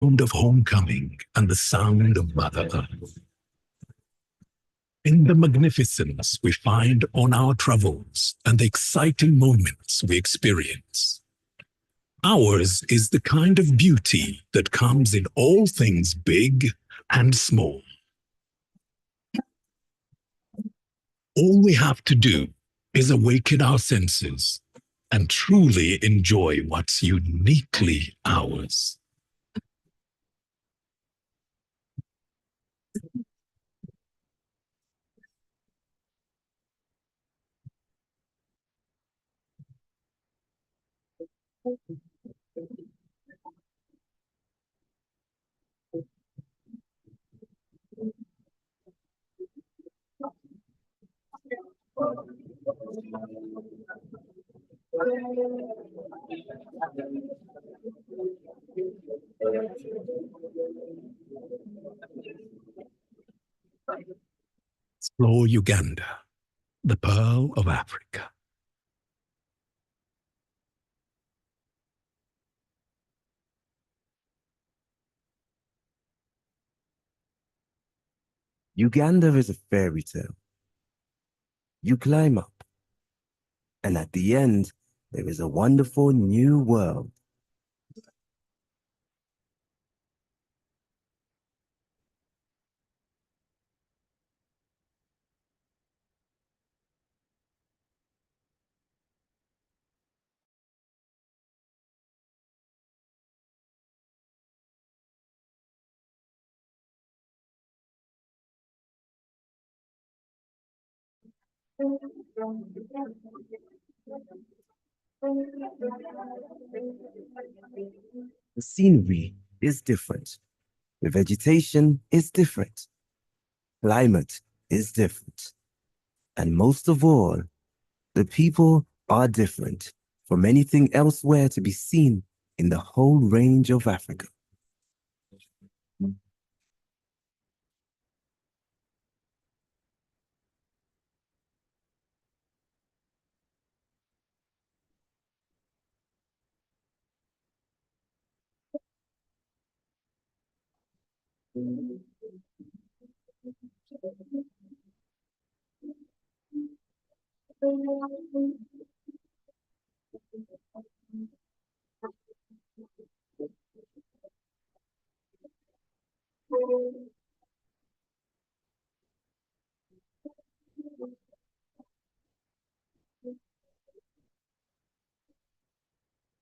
sound of homecoming and the sound of Mother Earth. In the magnificence we find on our travels and the exciting moments we experience. Ours is the kind of beauty that comes in all things big and small. All we have to do is awaken our senses and truly enjoy what's uniquely ours. Explore Uganda, the pearl of Africa. Uganda is a fairy tale. You climb up, and at the end, there is a wonderful new world. The scenery is different. The vegetation is different. Climate is different. And most of all, the people are different from anything elsewhere to be seen in the whole range of Africa.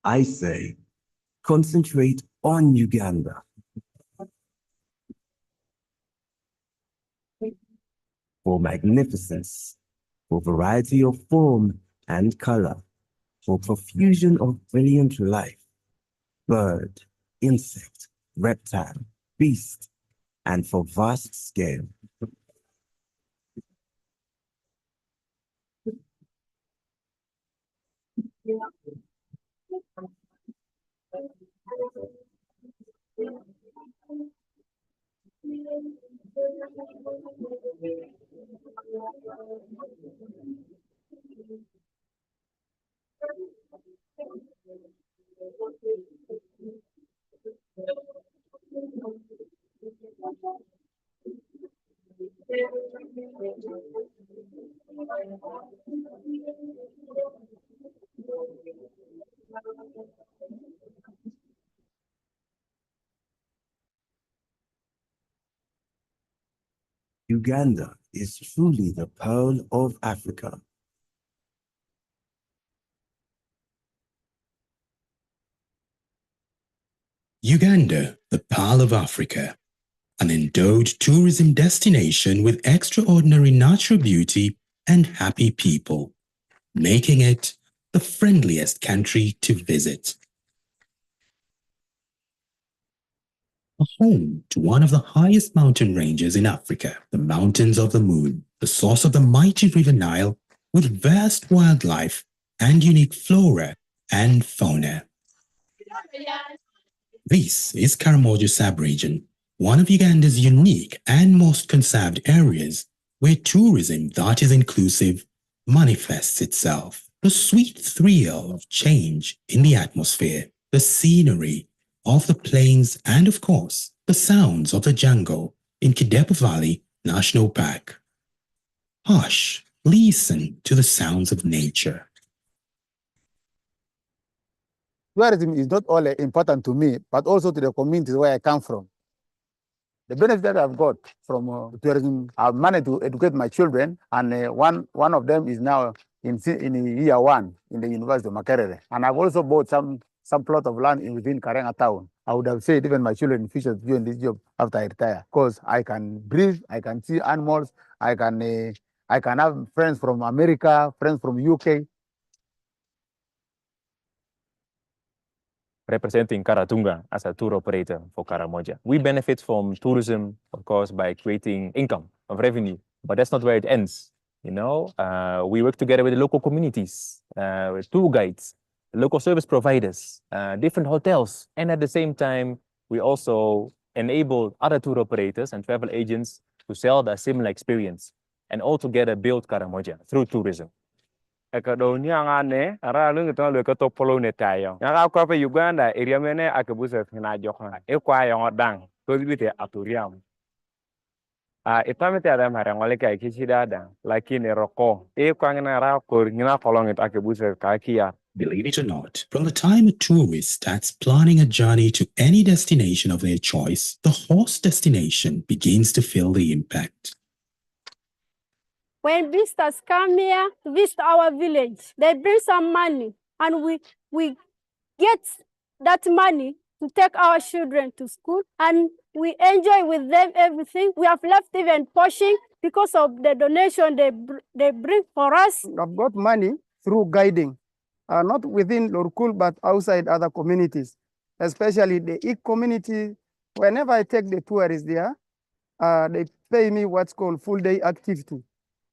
I say, concentrate on Uganda. For magnificence, for variety of form and color, for profusion of brilliant life, bird, insect, reptile, beast, and for vast scale. Uganda is truly the pearl of Africa. Uganda, the pearl of Africa, an endowed tourism destination with extraordinary natural beauty and happy people, making it the friendliest country to visit. A home to one of the highest mountain ranges in Africa, the Mountains of the Moon, the source of the mighty River Nile, with vast wildlife and unique flora and fauna. This is Karamojo sub-region, one of Uganda's unique and most conserved areas where tourism that is inclusive manifests itself. The sweet thrill of change in the atmosphere, the scenery of the plains and, of course, the sounds of the jungle in Kidepo Valley National Park. Hush, listen to the sounds of nature. Tourism is not only important to me, but also to the communities where I come from. The benefit that I've got from tourism, I've managed to educate my children, and one of them is now in year 1 in the University of Makerere. And I've also bought some plot of land within Karenga town. I would have said even my children in future to join this job after I retire, because I can breathe, I can see animals, I can have friends from America, friends from UK. Representing Karatunga as a tour operator for Karamoja. We benefit from tourism, of course, by creating income of revenue, but that's not where it ends. You know, we work together with the local communities, with tour guides, local service providers, different hotels, and at the same time, we also enable other tour operators and travel agents to sell the similar experience and altogether build Karamoja through tourism. Ekadoniangane aralu ngitolo ko polo ne tayo nga ko pe Uganda area mene akabusa na jokha e kwa yo dang to bite aturiam itamete adam hara ngole kai kisidada lakini roko e kwa ngina ra ko ngina kolongit akabusa ka kia. Believe it or not, from the time a tourist starts planning a journey to any destination of their choice, the host destination begins to feel the impact. When visitors come here to visit our village, they bring some money, and we get that money to take our children to school, and we enjoy with them everything. We have left even portion because of the donation they bring for us. I've got money through guiding, not within Lorkul, but outside other communities, especially the Ik community. Whenever I take the tourists there, they pay me what's called full day activity.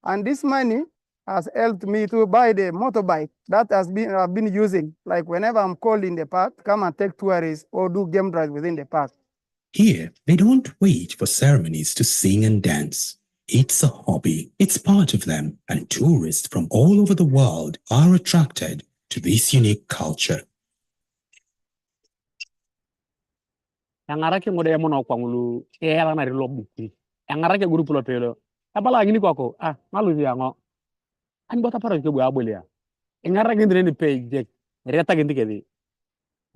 And this money has helped me to buy the motorbike that I've been using. Like whenever I'm called in the park, come and take tourists or do game drives within the park. Here, they don't wait for ceremonies to sing and dance. It's a hobby. It's part of them, and tourists from all over the world are attracted to this unique culture. Yangarake ngode mono kwangulu era na rilo buku. Yangarake guru pulo pelo. Abala ngini kwako malu yango. Ani bota paro ke bu abolia. Yangarake ndene ni page. Reta gindi kedi.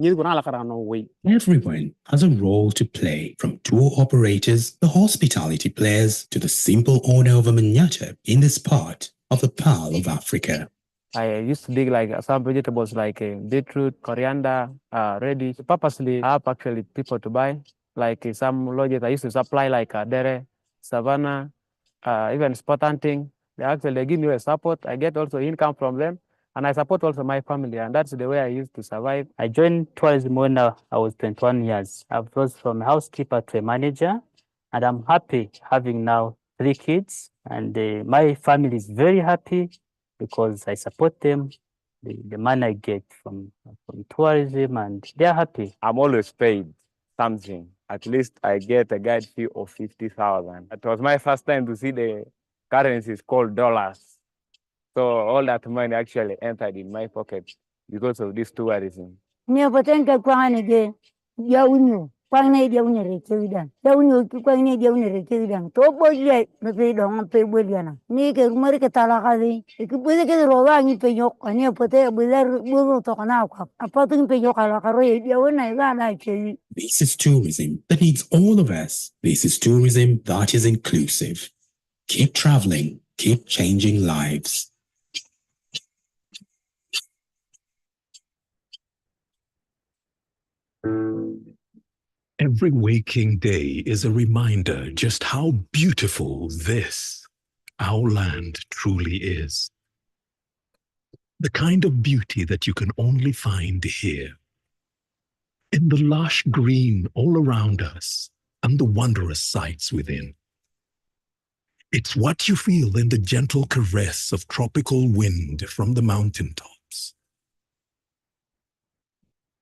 Ni ko na la karano way. Everyone has a role to play, from tour operators, the hospitality players, to the simple owner of a manyatta in this part of the Pearl of Africa. I used to dig like some vegetables like beetroot, coriander, radish. Purposely, I have actually people to buy. Like some lodges I used to supply like dere, savannah, even spot hunting. They give me a support. I get also income from them, and I support also my family, and that's the way I used to survive. I joined tourism when I was 21 years. I've rose from a housekeeper to a manager, and I'm happy having now 3 kids, and my family is very happy because I support them, the money I get from tourism, and they're happy. I'm always paid something. At least I get a guide fee of 50,000. It was my first time to see the currencies called dollars. So all that money actually entered in my pocket because of this tourism. Quang này đều nhảy để chơi đàn, đâu nhiều cái quang này đều nhảy để chơi đàn, tốt bơi vậy, nó phải đóng phải bơi đàn. Ní cái mới cái tala cái gì, cái bơi cái rồi anh phải nhóc, anh ấy phải bơi bơi to cái nào cả, apa từng phải nhóc cái là cái rồi đều này ra này chơi. This is tourism that needs all of us. This is tourism that is inclusive. Keep traveling, keep changing lives. Every waking day is a reminder just how beautiful this, our land, truly is. The kind of beauty that you can only find here. In the lush green all around us and the wondrous sights within. It's what you feel in the gentle caress of tropical wind from the mountaintops.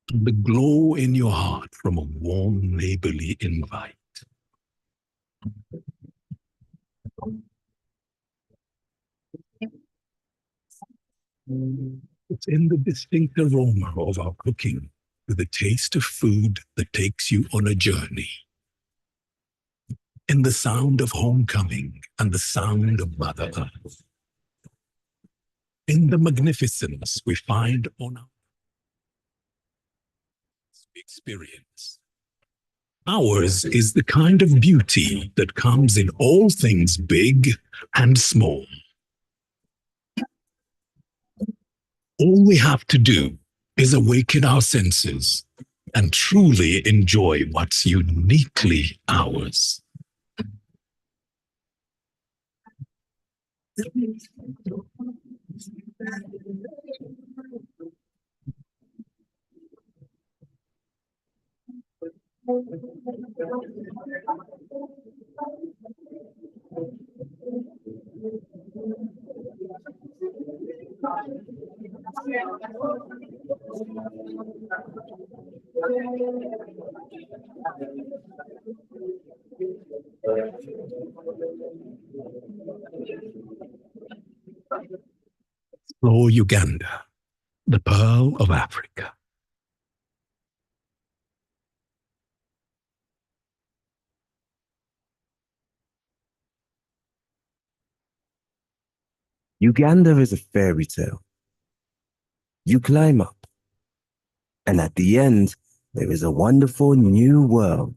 The glow in your heart from a warm neighborly invite. It's in the distinct aroma of our cooking, with a taste of food that takes you on a journey. In the sound of homecoming and the sound of Mother Earth. In the magnificence we find on our experience. Ours is the kind of beauty that comes in all things big and small. All we have to do is awaken our senses and truly enjoy what's uniquely ours. Explore Uganda, the pearl of Africa. Uganda is a fairy tale. You climb up, and at the end, there is a wonderful new world.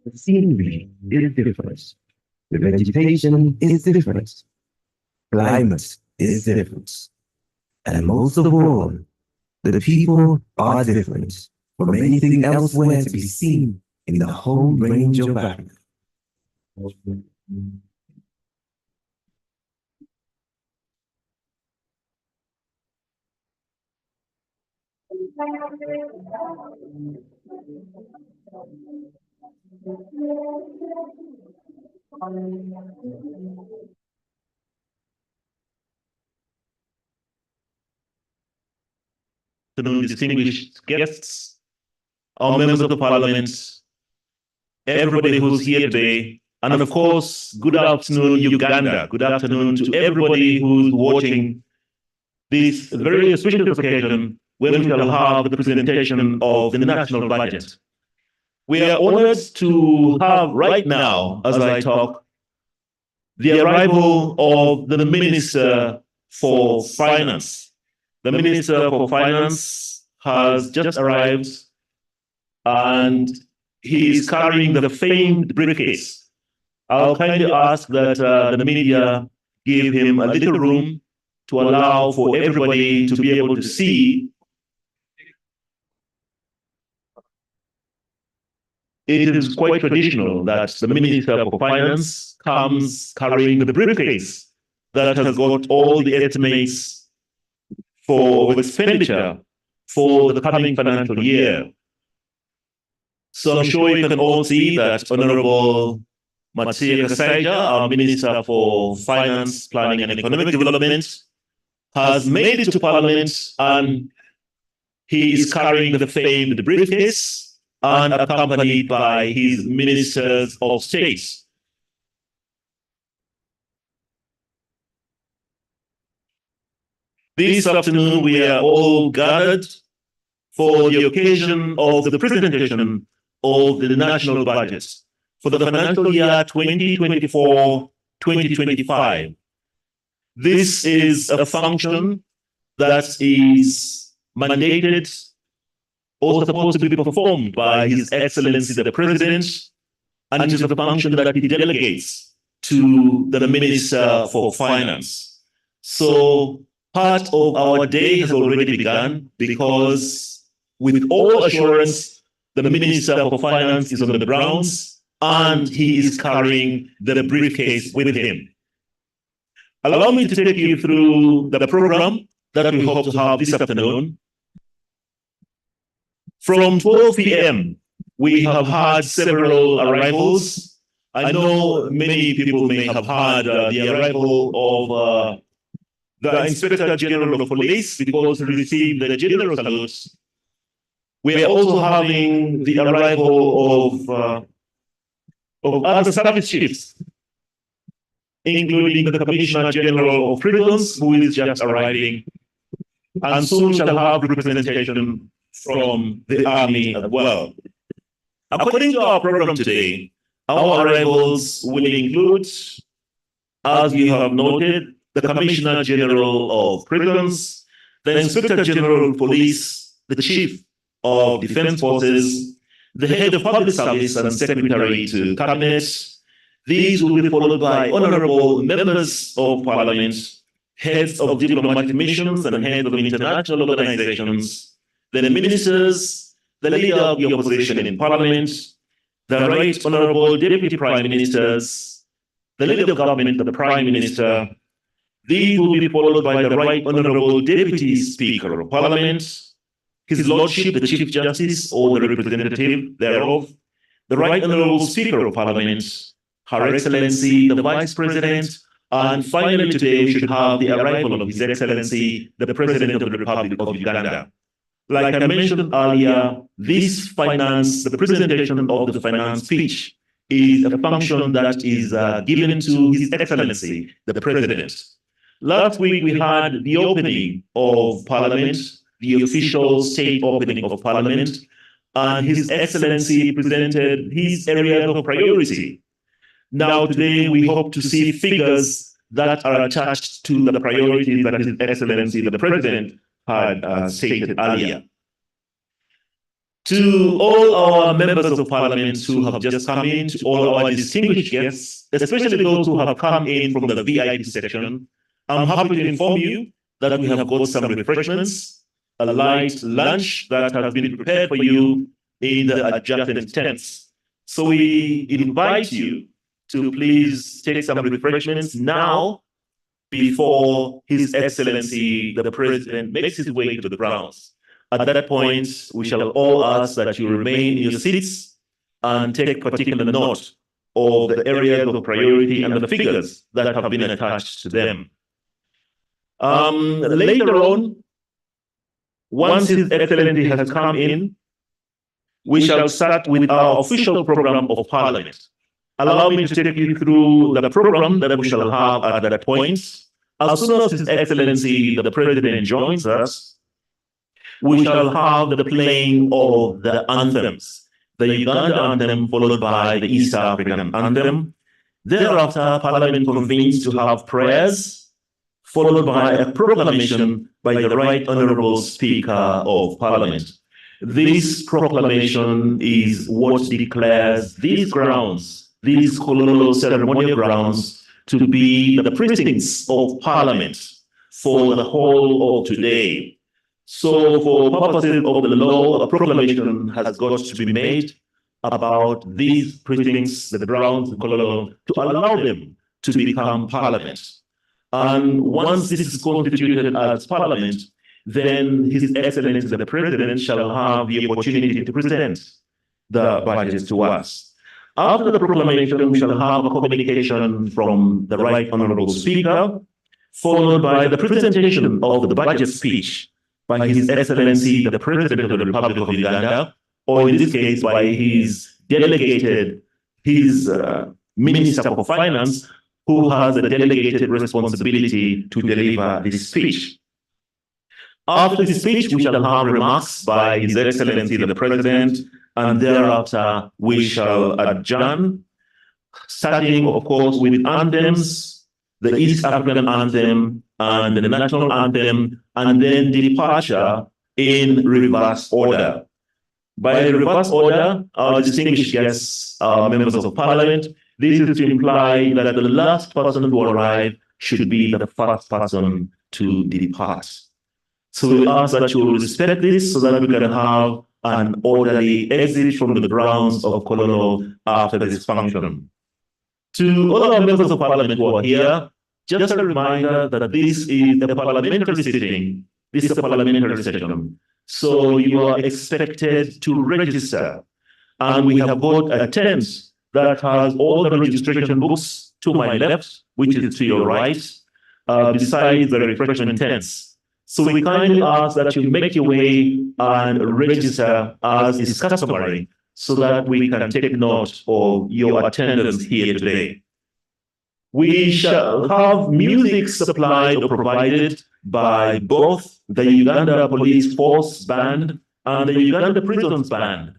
The scenery is different. The vegetation is different. Climate is different. And most of all, the people are different from anything elsewhere to be seen in the whole range of Africa. Distinguished guests, our members of the Parliament, everybody who's here today, and of course, good afternoon, Uganda. Good afternoon to everybody who's watching this very special occasion when we shall have the presentation of the national budget. We are honored to have right now, as I talk, the arrival of the Minister for Finance. The Minister for Finance has just arrived and he is carrying the famed briefcase. I'll kindly ask that the media give him a little room to allow for everybody to be able to see. It is quite traditional that the Minister for Finance comes carrying the briefcase that has got all the estimates for expenditure for the coming financial year. So I'm sure you can all see that Honorable Matsia Kasaija, our Minister for Finance, Planning and Economic Development, has made it to Parliament and he is carrying the famed briefcase and accompanied by his Ministers of State. This afternoon, we are all gathered for the occasion of the presentation of the national budget for the financial year 2024-2025. This is a function that is mandated or supposed to be performed by His Excellency the President, and it is a function that he delegates to the Minister for Finance. So part of our day has already begun because, with all assurance, the Minister for Finance is on the grounds and he is carrying the briefcase with him. Allow me to take you through the program that we hope to have this afternoon. From 12 p.m., we have had several arrivals. I know many people may have had the arrival of the Inspector General of Police because he received the General Salute. We are also having the arrival of other service chiefs, including the Commissioner General of Prisons, who is just arriving, and soon shall have representation from the Army as well. According to our program today, our arrivals will include, as you have noted, the Commissioner General of Prisons, the Inspector General of Police, the Chief of Defense Forces, the Head of Public Service and Secretary to Cabinet. These will be followed by honorable members of Parliament, heads of diplomatic missions and heads of international organizations, the ministers, the leader of the opposition in Parliament, the Right Honorable Deputy Prime Ministers, the leader of government, the Prime Minister. These will be followed by the Right Honorable Deputy Speaker of Parliament, His Lordship, the Chief Justice or the representative thereof, the Right Honorable Speaker of Parliament, Her Excellency, the Vice President, and finally today we should have the arrival of His Excellency, the President of the Republic of Uganda. Like I mentioned earlier, the presentation of the finance speech is a function that is given to His Excellency, the President. Last week we had the opening of Parliament, the official state opening of Parliament, and His Excellency presented his areas of priority. Now today we hope to see figures that are attached to the priorities that His Excellency, the President, had stated earlier. To all our members of Parliament who have just come in, to all our distinguished guests, especially those who have come in from the VIP section, I'm happy to inform you that we have got some refreshments, a light lunch that has been prepared for you in the adjacent tents. So we invite you to please take some refreshments now before His Excellency, the President, makes his way to the grounds. At that point, we shall all ask that you remain in your seats and take particular note of the areas of priority and the figures that have been attached to them. Later on, once His Excellency has come in, we shall start with our official program of Parliament. Allow me to take you through the program that we shall have at that point. As soon as His Excellency, the President, joins us, we shall have the playing of the anthems, the Uganda anthem followed by the East African anthem. Thereafter, Parliament convenes to have prayers, followed by a proclamation by the Right Honorable Speaker of Parliament. This proclamation is what declares these grounds, these colonial ceremonial grounds, to be the precincts of Parliament for the whole of today. So for purposes of the law, a proclamation has got to be made about these precincts, the grounds, the colonial, to allow them to become Parliament. And once this is constituted as Parliament, then His Excellency the President shall have the opportunity to present the budget to us. After the proclamation, we shall have a communication from the Right Honorable Speaker, followed by the presentation of the budget speech by His Excellency the President of the Republic of Uganda, or in this case by his delegated, his Minister for Finance, who has a delegated responsibility to deliver this speech. After the speech, we shall have remarks by His Excellency the President, and thereafter we shall adjourn, starting, of course, with anthems, the East African anthem and the national anthem, and then departure in reverse order. By reverse order, our distinguished guests, our members of Parliament, this is to imply that the last person to arrive should be the first person to depart. So we ask that you will respect this so that we can have an orderly exit from the grounds of Colonel after this function. To all our members of Parliament who are here, just a reminder that this is a parliamentary sitting, this is a parliamentary session. So you are expected to register. And we have got a tent that has all the registration books to my left, which is to your right, beside the refreshment tents. So we kindly ask that you make your way and register as is customary so that we can take note of your attendance here today. We shall have music supplied or provided by both the Uganda Police Force Band and the Uganda Prisons Band,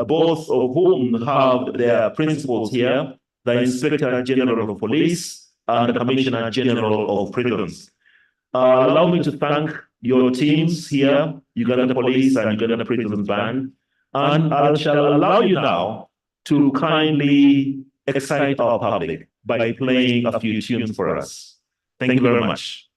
both of whom have their principals here, the Inspector General of Police and the Commissioner General of Prisons. Allow me to thank your teams here, Uganda Police and Uganda Prisons Band, and I shall allow you now to kindly excite our public by playing a few tunes for us. Thank you very much.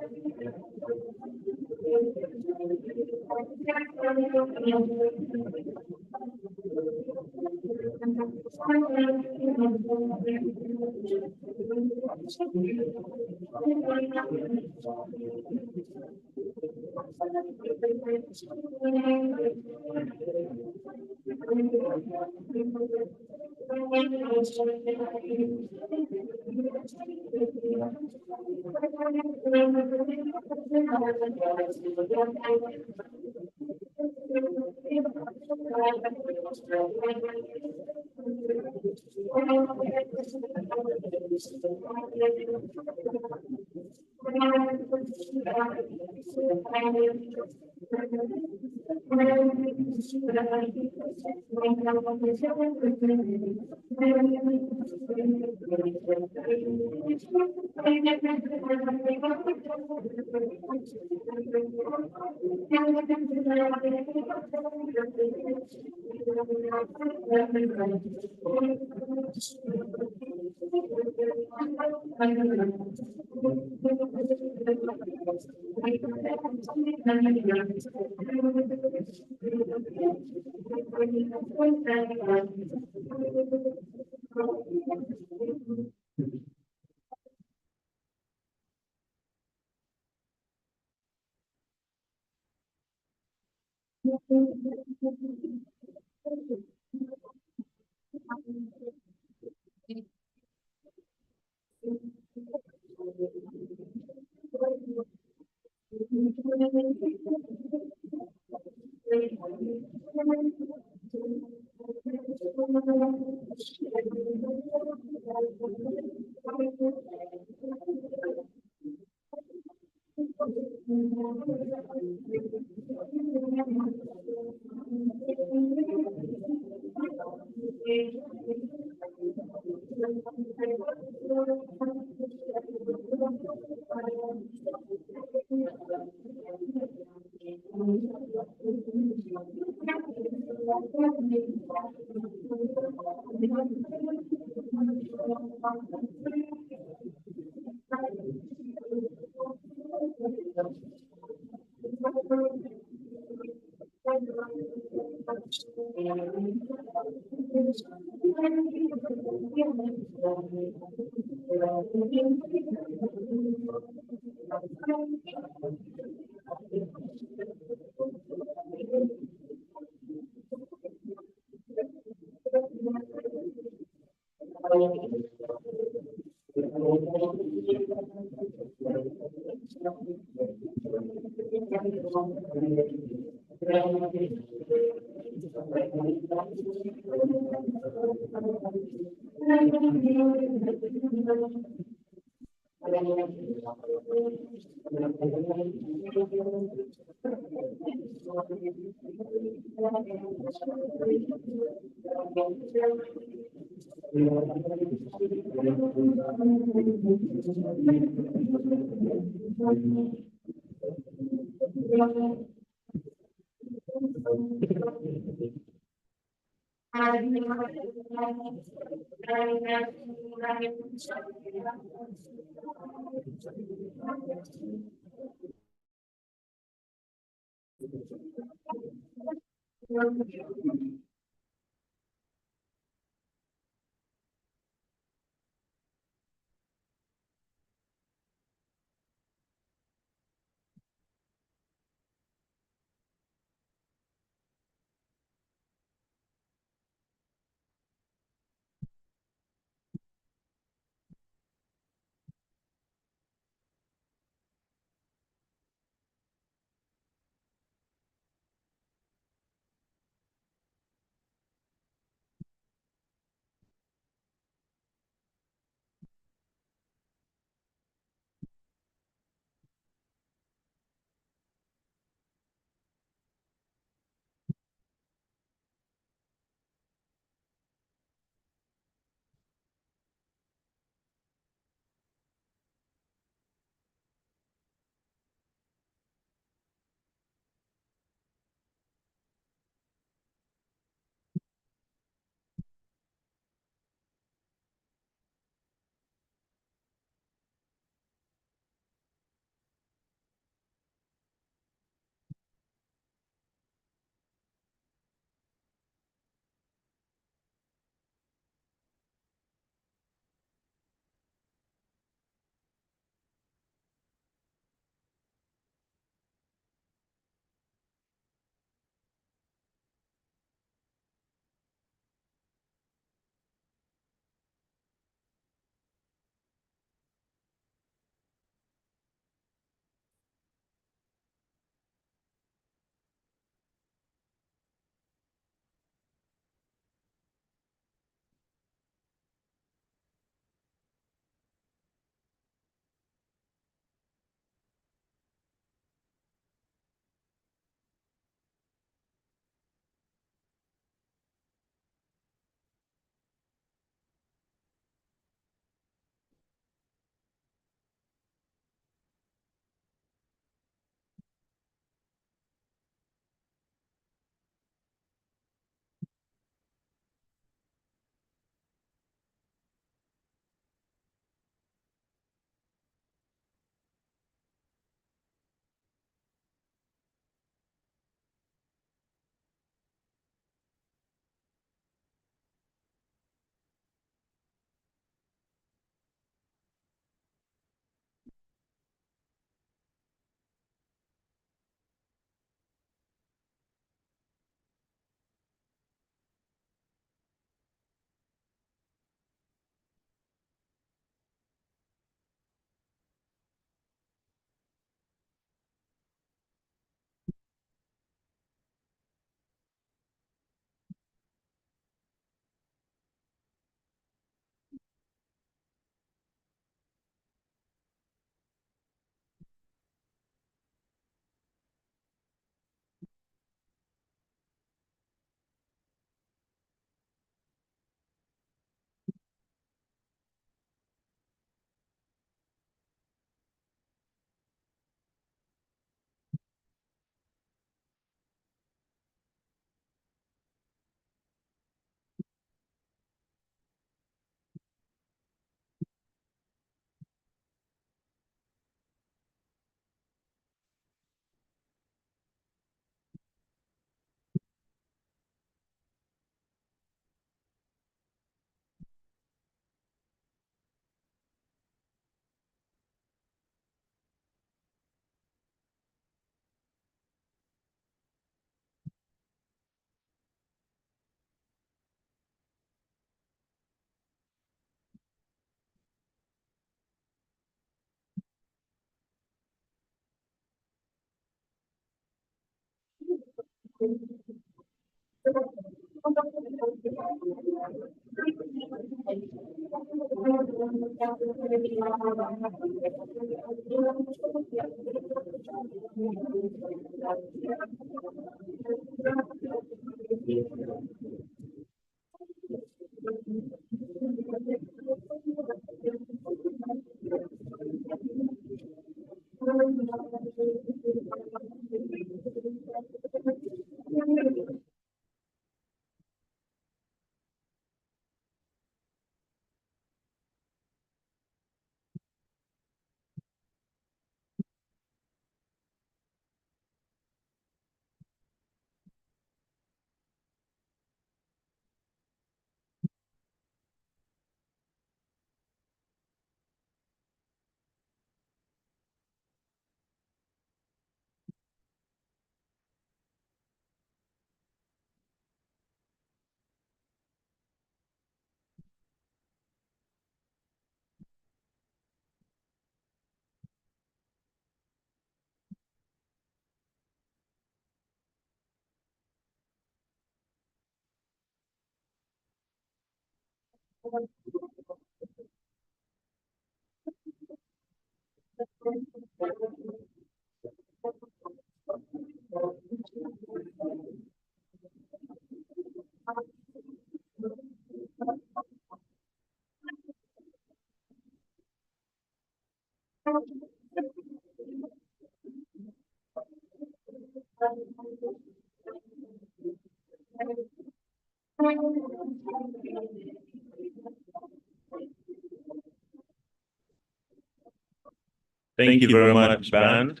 Thank you very much, band.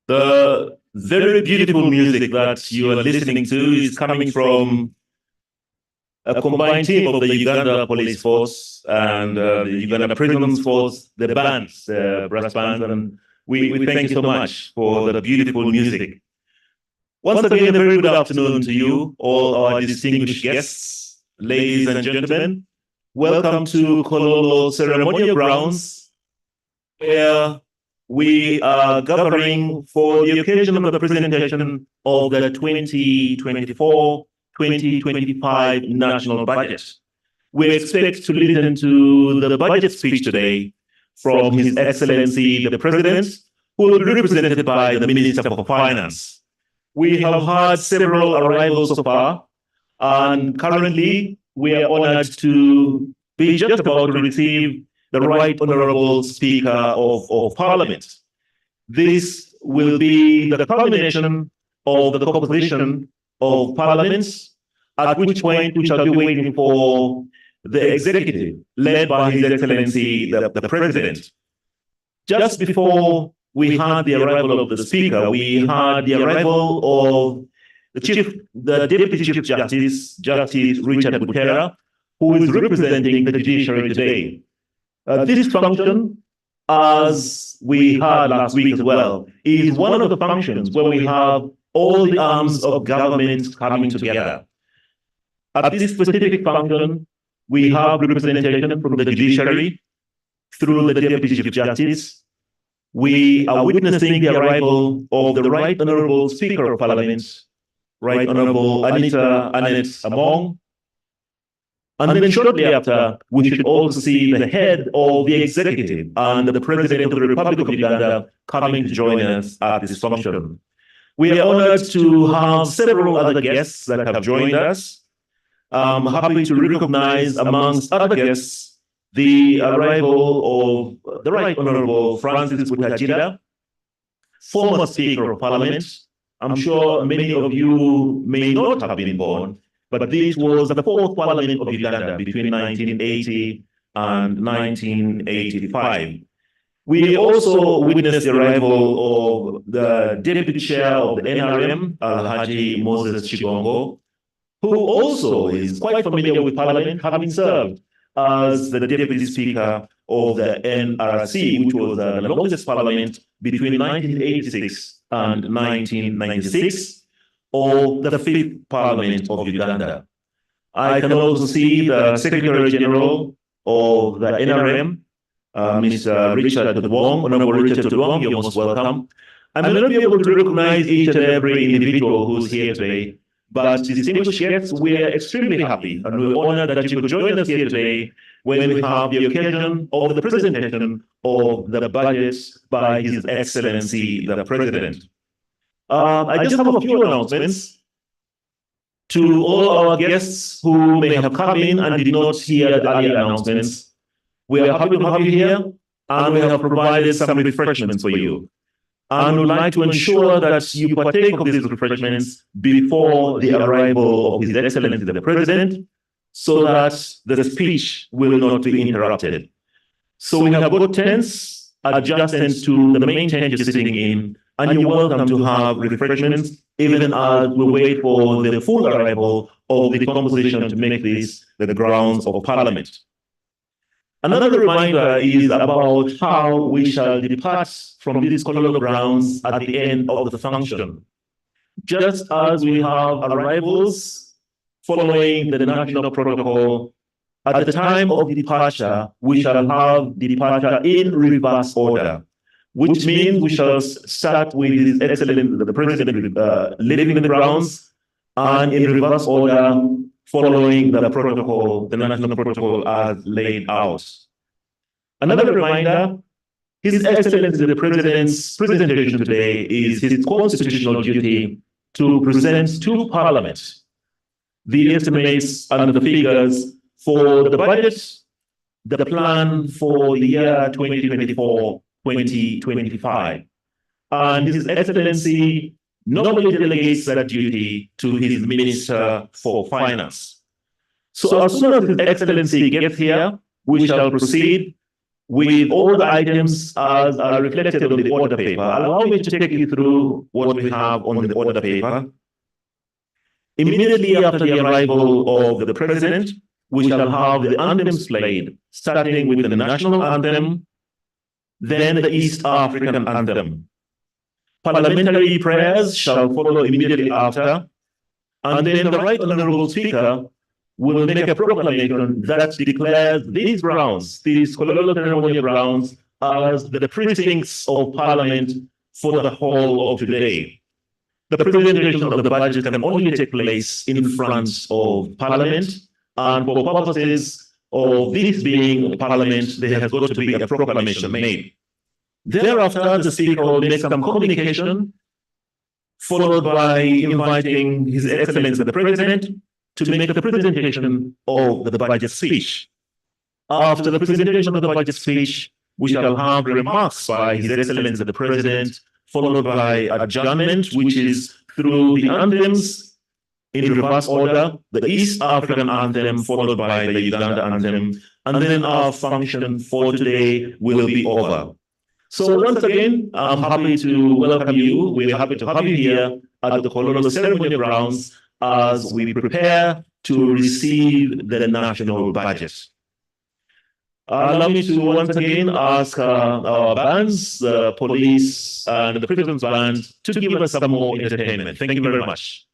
The very beautiful music that you are listening to is coming from a combined team of the Uganda Police Force and the Uganda Prisons Force, the bands, brass bands, and we thank you so much for the beautiful music. Once again, a very good afternoon to you, all our distinguished guests, ladies and gentlemen. Welcome to Kololo Ceremonial Grounds, where we are gathering for the occasion of the presentation of the 2024-2025 national budget. We expect to listen to the budget speech today from His Excellency the President, who will be represented by the Minister for Finance. We have had several arrivals so far, and currently we are honored to be just about to receive the Right Honorable Speaker of Parliament. This will be the culmination of the composition of Parliament, at which point we shall be waiting for the executive, led by His Excellency the President. Just before we had the arrival of the Speaker, we had the arrival of the Deputy Chief Justice, Justice Richard Butera, who is representing the judiciary today. This function, as we had last week as well, is one of the functions where we have all the arms of government coming together. At this specific function, we have representation from the judiciary through the Deputy Chief Justice. We are witnessing the arrival of the Right Honorable Speaker of Parliament, Right Honorable Anita Annette Among. And then shortly after, we should also see the head of the executive and the President of the Republic of Uganda coming to join us at this function. We are honored to have several other guests that have joined us. I'm happy to recognize amongst other guests the arrival of the Right Honorable Francis Butachida, former Speaker of Parliament. I'm sure many of you may not have been born, but this was the fourth Parliament of Uganda between 1980 and 1985. We also witnessed the arrival of the Deputy Chair of the NRM, Alhaji Moses Chigongo, who also is quite familiar with Parliament, having served as the Deputy Speaker of the NRC, which was the longest Parliament between 1986 and 1996, or the fifth Parliament of Uganda. I can also see the Secretary General of the NRM, Mr. Richard Tudwong, Honorable Richard Tudwong, you're most welcome. I may not be able to recognize each and every individual who's here today, but distinguished guests, we are extremely happy and we're honored that you could join us here today when we have the occasion of the presentation of the budget by His Excellency the President. I just have a few announcements to all our guests who may have come in and did not hear the earlier announcements. We are happy to have you here, and we have provided some refreshments for you. And would like to ensure that you partake of these refreshments before the arrival of His Excellency the President, so that the speech will not be interrupted. So we have got tents adjacent to the main tent you're sitting in, and you're welcome to have refreshments even as we wait for the full arrival of the composition to make this the grounds of Parliament. Another reminder is about how we shall depart from these Kololo grounds at the end of the function. Just as we have arrivals following the national protocol, at the time of departure, we shall have departure in reverse order. which means we shall start with His Excellency the President leaving the grounds, and in reverse order, following the protocol, the national protocol as laid out. Another reminder, His Excellency the President's presentation today is his constitutional duty to present to Parliament the estimates and the figures for the budget, the plan for the year 2024-2025. And His Excellency normally delegates that duty to his Minister for Finance. So as soon as His Excellency gets here, we shall proceed with all the items as are reflected on the order paper. Allow me to take you through what we have on the order paper. Immediately after the arrival of the President, we shall have the anthems played, starting with the national anthem, then the East African anthem. Parliamentary prayers shall follow immediately after, and then the Right Honourable Speaker will make a proclamation that declares these grounds, these colonial ceremonial grounds, as the precincts of Parliament for the whole of today. The presentation of the budget can only take place in front of Parliament, and for purposes of this being Parliament, there has got to be a proclamation made. Thereafter, the Speaker will make some communication, followed by inviting His Excellency the President to make the presentation of the budget speech. After the presentation of the budget speech, we shall have remarks by His Excellency the President, followed by adjournment, which is through the anthems in reverse order, the East African anthem, followed by the Uganda anthem, and then our function for today will be over. So once again, I'm happy to welcome you. We're happy to have you here at the colonial ceremony grounds as we prepare to receive the national budget. Allow me to once again ask our bands, the police and the President's band to give us some more entertainment. Thank you very much.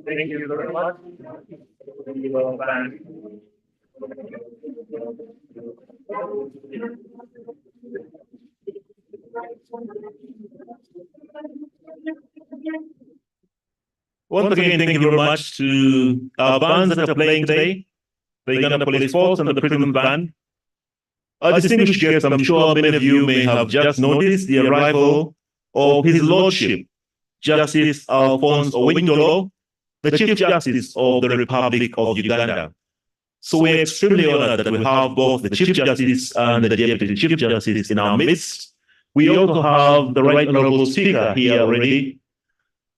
Thank you very much. Once again, thank you very much to our bands that are playing today, the Uganda Police Force and the Prison Band. Our distinguished guests, I'm sure many of you may have just noticed the arrival of His Lordship, Justice Alphonse Owindolo, the Chief Justice of the Republic of Uganda. So we're extremely honored that we have both the Chief Justice and the Deputy Chief Justice in our midst. We also have the Right Honorable Speaker here already.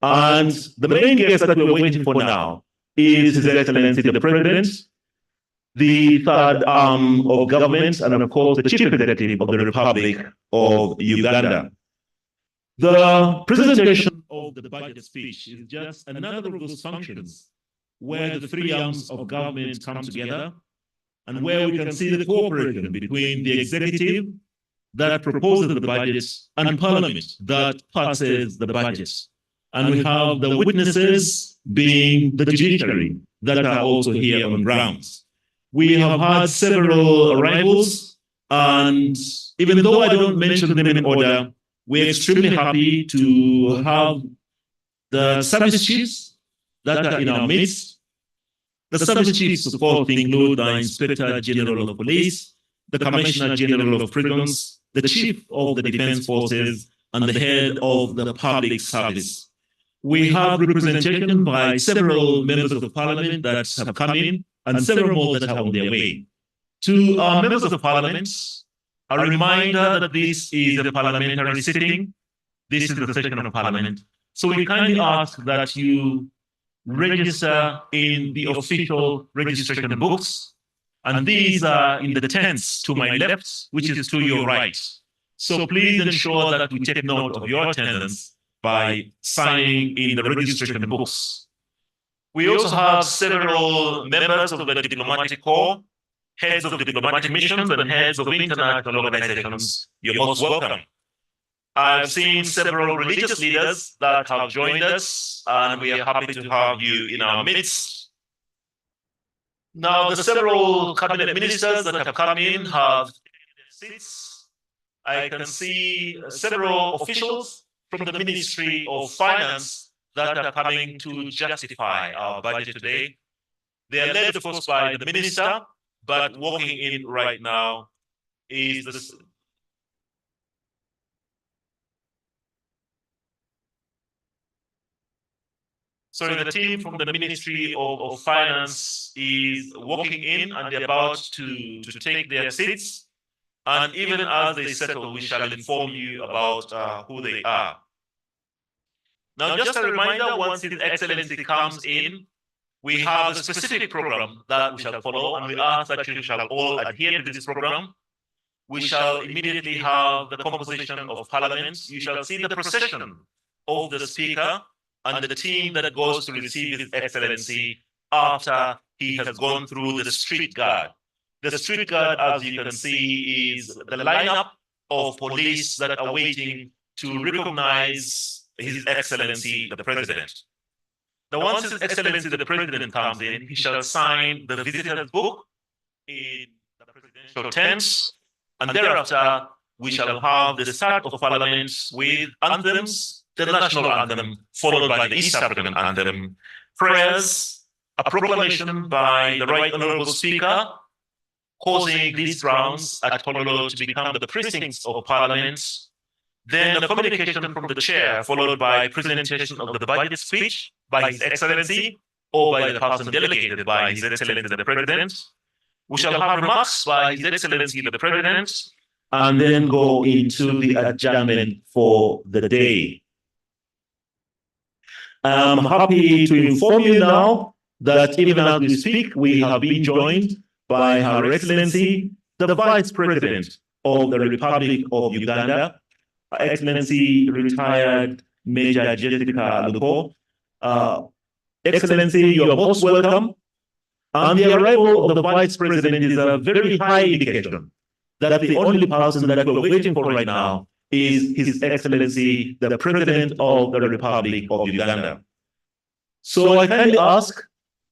And the main guest that we're waiting for now is His Excellency the President, the third arm of government, and of course the Chief Executive of the Republic of Uganda. The presentation of the budget speech is just another of those functions where the three arms of government come together and where we can see the cooperation between the executive that proposes the budget and Parliament that passes the budget. And we have the witnesses being the judiciary that are also here on grounds. We have had several arrivals, and even though I don't mention them in order, we're extremely happy to have the service chiefs that are in our midst. The service chiefs, of course, include the Inspector General of Police, the Commissioner General of Prisons, the Chief of the Defense Forces, and the Head of the Public Service. We have representation by several members of Parliament that have come in and several more that are on their way. To our members of Parliament, a reminder that this is a parliamentary sitting. This is the session of Parliament. So we kindly ask that you register in the official registration books And these are in the tents to my left, which is to your right. So please ensure that we take note of your attendance by signing in the registration books. We also have several members of the diplomatic corps, heads of diplomatic missions, and heads of international organizations. You're most welcome. I've seen several religious leaders that have joined us, and we are happy to have you in our midst. Now, the several cabinet ministers that have come in have taken their seats. I can see several officials from the Ministry of Finance that are coming to justify our budget today. They are led, of course, by the minister, but walking in right now is the team from the Ministry of Finance is walking in, and they're about to take their seats. And even as they settle, we shall inform you about who they are. Now, just a reminder, once His Excellency comes in, we have a specific program that we shall follow, and we ask that you shall all adhere to this program. We shall immediately have the composition of Parliament. You shall see the procession of the Speaker and the team that goes to receive His Excellency after he has gone through the street guard. The street guard, as you can see, is the lineup of police that are waiting to recognize His Excellency, the President. Now, once His Excellency, the President, comes in, he shall sign the visitor's book in the presidential tent, and thereafter, we shall have the start of Parliament with anthems, the national anthem, followed by the East African anthem, prayers, a proclamation by the Right Honorable Speaker, causing these grounds at Honolulu to become the precincts of Parliament, then a communication from the chair, followed by presentation of the budget speech by His Excellency or by the person delegated by His Excellency the President. We shall have remarks by His Excellency the President, and then go into the adjournment for the day. I'm happy to inform you now that even as we speak, we have been joined by Her Excellency, the Vice President of the Republic of Uganda, Her Excellency retired Major Jessica Lupo. Excellency, you are most welcome. And the arrival of the Vice President is a very high indication that the only person that we're waiting for right now is His Excellency, the President of the Republic of Uganda. So I kindly ask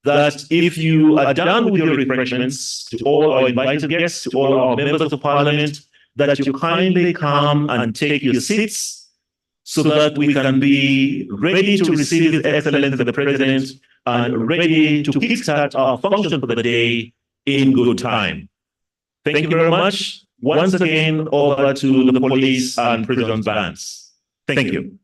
that if you are done with your refreshments, to all our invited guests, to all our members of Parliament, that you kindly come and take your seats so that we can be ready to receive His Excellency the President and ready to kickstart our function for the day in good time. Thank you very much. Once again, over to the police and prison bands. Thank you.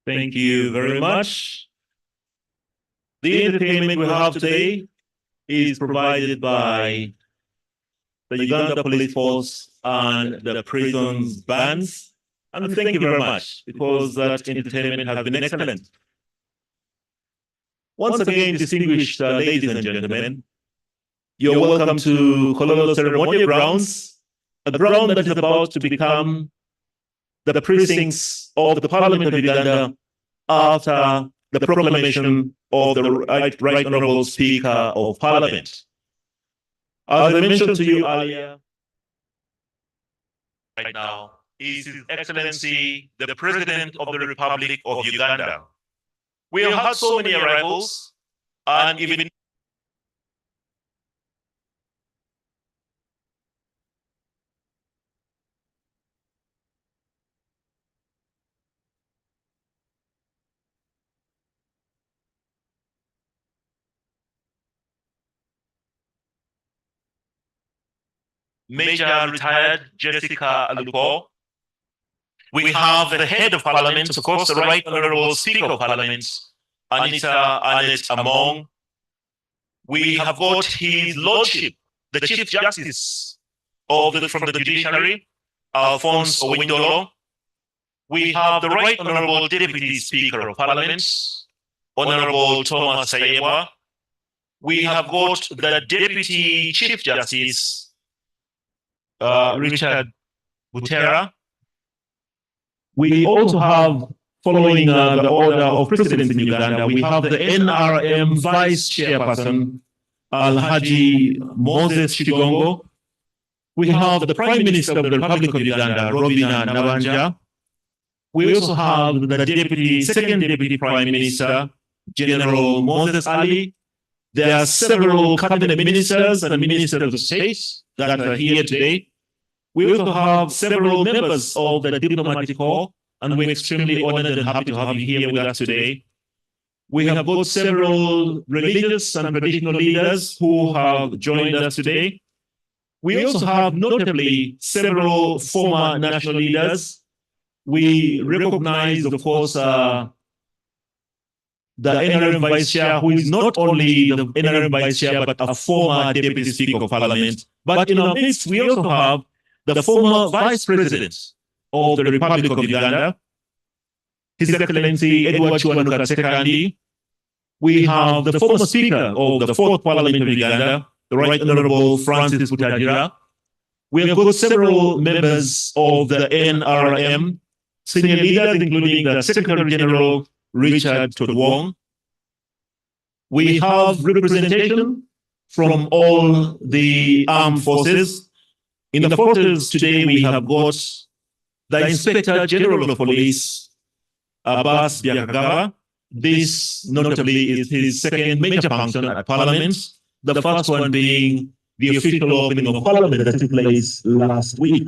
Thank you very much. The entertainment we have today is provided by the Uganda Police Force and the prisons bands. And thank you very much, because that entertainment has been excellent. Once again, distinguished ladies and gentlemen, you're welcome to Colonial Ceremonial grounds, a ground that is about to become the precincts of the Parliament of Uganda after the proclamation of the Right Honourable Speaker of Parliament. As I mentioned to you earlier, right now is His Excellency, the President of the Republic of Uganda. We have had so many arrivals, and even Major Retired Jessica Alupo. We have the Head of Parliament, of course, the Right Honourable Speaker of Parliament, Anita Annette Among. We have got His Lordship, the Chief Justice from the Judiciary, Alphonse Owindolo. We have the Right Honourable Deputy Speaker of Parliament, Honourable Thomas Sayebwa. We have got the Deputy Chief Justice, Richard Butera. We also have, following the order of precedence in Uganda, we have the NRM Vice Chairperson, Alhaji Moses Chigongo. We have the Prime Minister of the Republic of Uganda, Robina Nabanja. We also have the Second Deputy Prime Minister, General Moses Ali. There are several cabinet ministers and ministers of state that are here today. We also have several members of the diplomatic corps, and we're extremely honored and happy to have you here with us today. We have got several religious and traditional leaders who have joined us today. We also have notably several former national leaders. We recognize, of course, the NRM Vice Chair, who is not only the NRM Vice Chair, but a former Deputy Speaker of Parliament. But in our midst, we also have the former Vice President of the Republic of Uganda, His Excellency Edward Chiwanuka Sekandi. We have the former Speaker of the Fourth Parliament of Uganda, the Right Honourable Francis Butagira. We have got several members of the NRM, senior leaders, including the Secretary General, Richard Todwong. We have representation from all the armed forces. In the forces today, we have got the Inspector General of Police, Abbas Biakagaba. This notably is his second major function at Parliament, the first one being the official opening of Parliament that took place last week.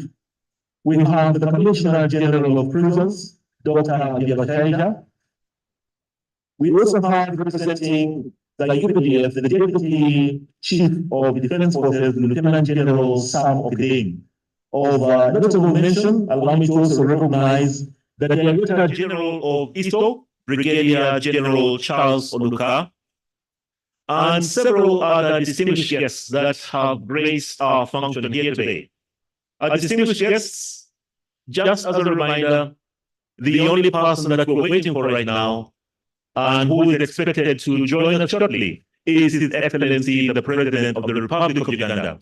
We have the Commissioner General of Prisons, Dr. Abiyabataija. We also have representing the UPDF, the Deputy Chief of Defense Forces, Lieutenant General Sam Okdeng. Of notable mention, allow me to also recognize the Director General of ISTO, Brigadier General Charles Oluka, and several other distinguished guests that have graced our function here today. Our distinguished guests, just as a reminder, the only person that we're waiting for right now and who is expected to join us shortly is His Excellency, the President of the Republic of Uganda.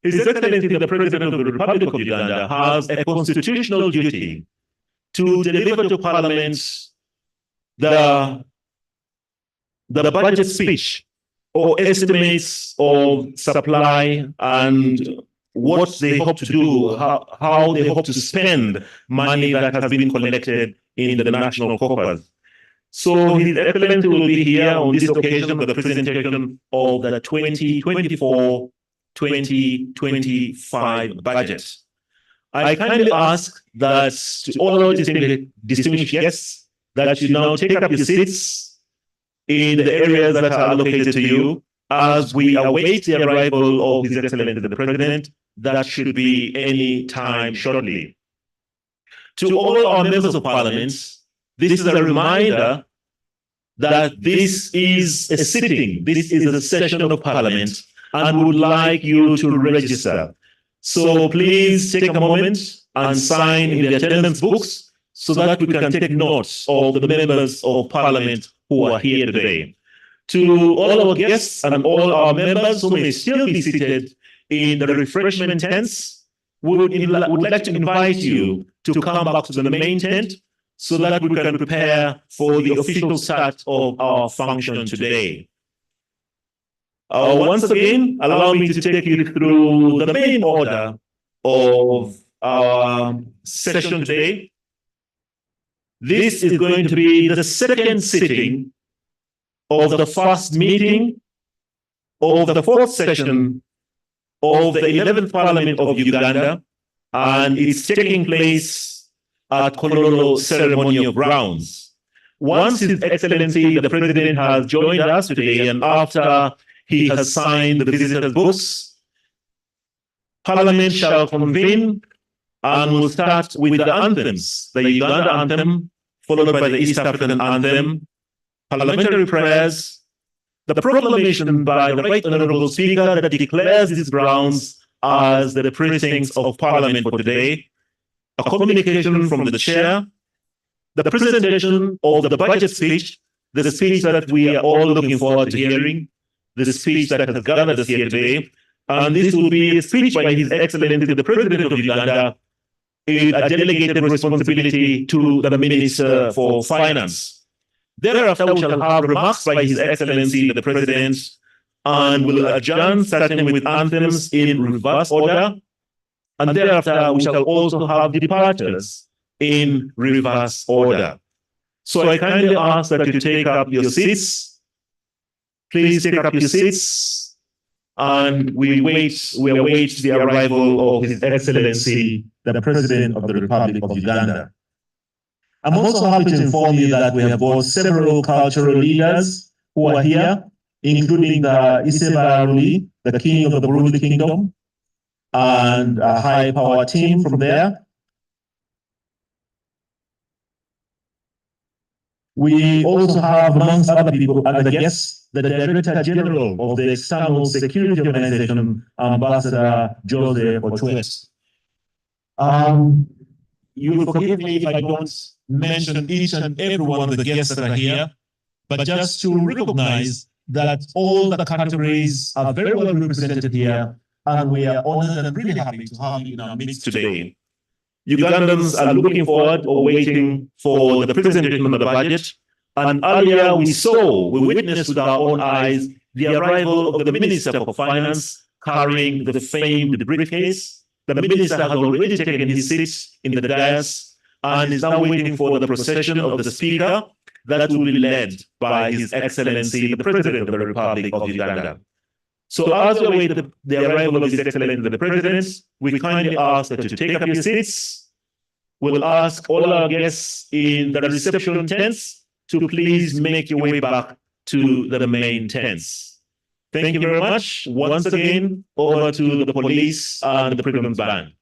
His Excellency, the President of the Republic of Uganda, has a constitutional duty to deliver to Parliament the budget speech or estimates of supply and what they hope to do, how they hope to spend money that has been collected in the national coffers. So His Excellency will be here on this occasion for the presentation of the 2024-2025 budget. I kindly ask that to all our distinguished guests that you now take up your seats in the areas that are allocated to you as we await the arrival of His Excellency the President. That should be any time shortly. To all our members of Parliament, this is a reminder that this is a sitting, this is a session of Parliament, and we would like you to register. So please take a moment and sign in the attendance books so that we can take notes of the members of Parliament who are here today. To all our guests and all our members who may still be seated in the refreshment tents, we would like to invite you to come back to the main tent so that we can prepare for the official start of our function today. Once again, allow me to take you through the main order of our session today. This is going to be the second sitting of the first meeting of the fourth session of the 11th Parliament of Uganda, and it's taking place at Kololo Ceremonial grounds. Once His Excellency the President has joined us today, and after he has signed the visitors' books, Parliament shall convene and will start with the anthems, the Uganda anthem, followed by the East African anthem, parliamentary prayers, the proclamation by the Right Honourable Speaker that declares these grounds as the precincts of Parliament for today, a communication from the Chair, the presentation of the budget speech, the speech that we are all looking forward to hearing, the speech that has gathered us here today, and this will be a speech by His Excellency the President of Uganda, a delegated responsibility to the Minister for Finance. Thereafter, we shall have remarks by His Excellency the President, and we'll adjourn starting with anthems in reverse order. And thereafter, we shall also have departures in reverse order. So I kindly ask that you take up your seats. Please take up your seats, and we await the arrival of His Excellency the President of the Republic of Uganda. I'm also happy to inform you that we have got several cultural leaders who are here, including the Isebaruli, the King of the Burundi Kingdom, and a high power team from there. We also have, amongst other people, other guests, the Director General of the External Security Organization, Ambassador Joseph Otues. You will forgive me if I don't mention each and every one of the guests that are here, but just to recognize that all the categories are very well represented here, and we are honored and really happy to have you in our midst today. Ugandans are looking forward or waiting for the presentation of the budget, and earlier we witnessed with our own eyes the arrival of the Minister for Finance carrying the famed briefcase. The Minister has already taken his seat in the dais and is now waiting for the procession of the Speaker that will be led by His Excellency the President of the Republic of Uganda. So as we await the arrival of His Excellency the President, we kindly ask that you take up your seats. We'll ask all our guests in the reception tents to please make your way back to the main tents. Thank you very much. Once again, over to the police and the President's band.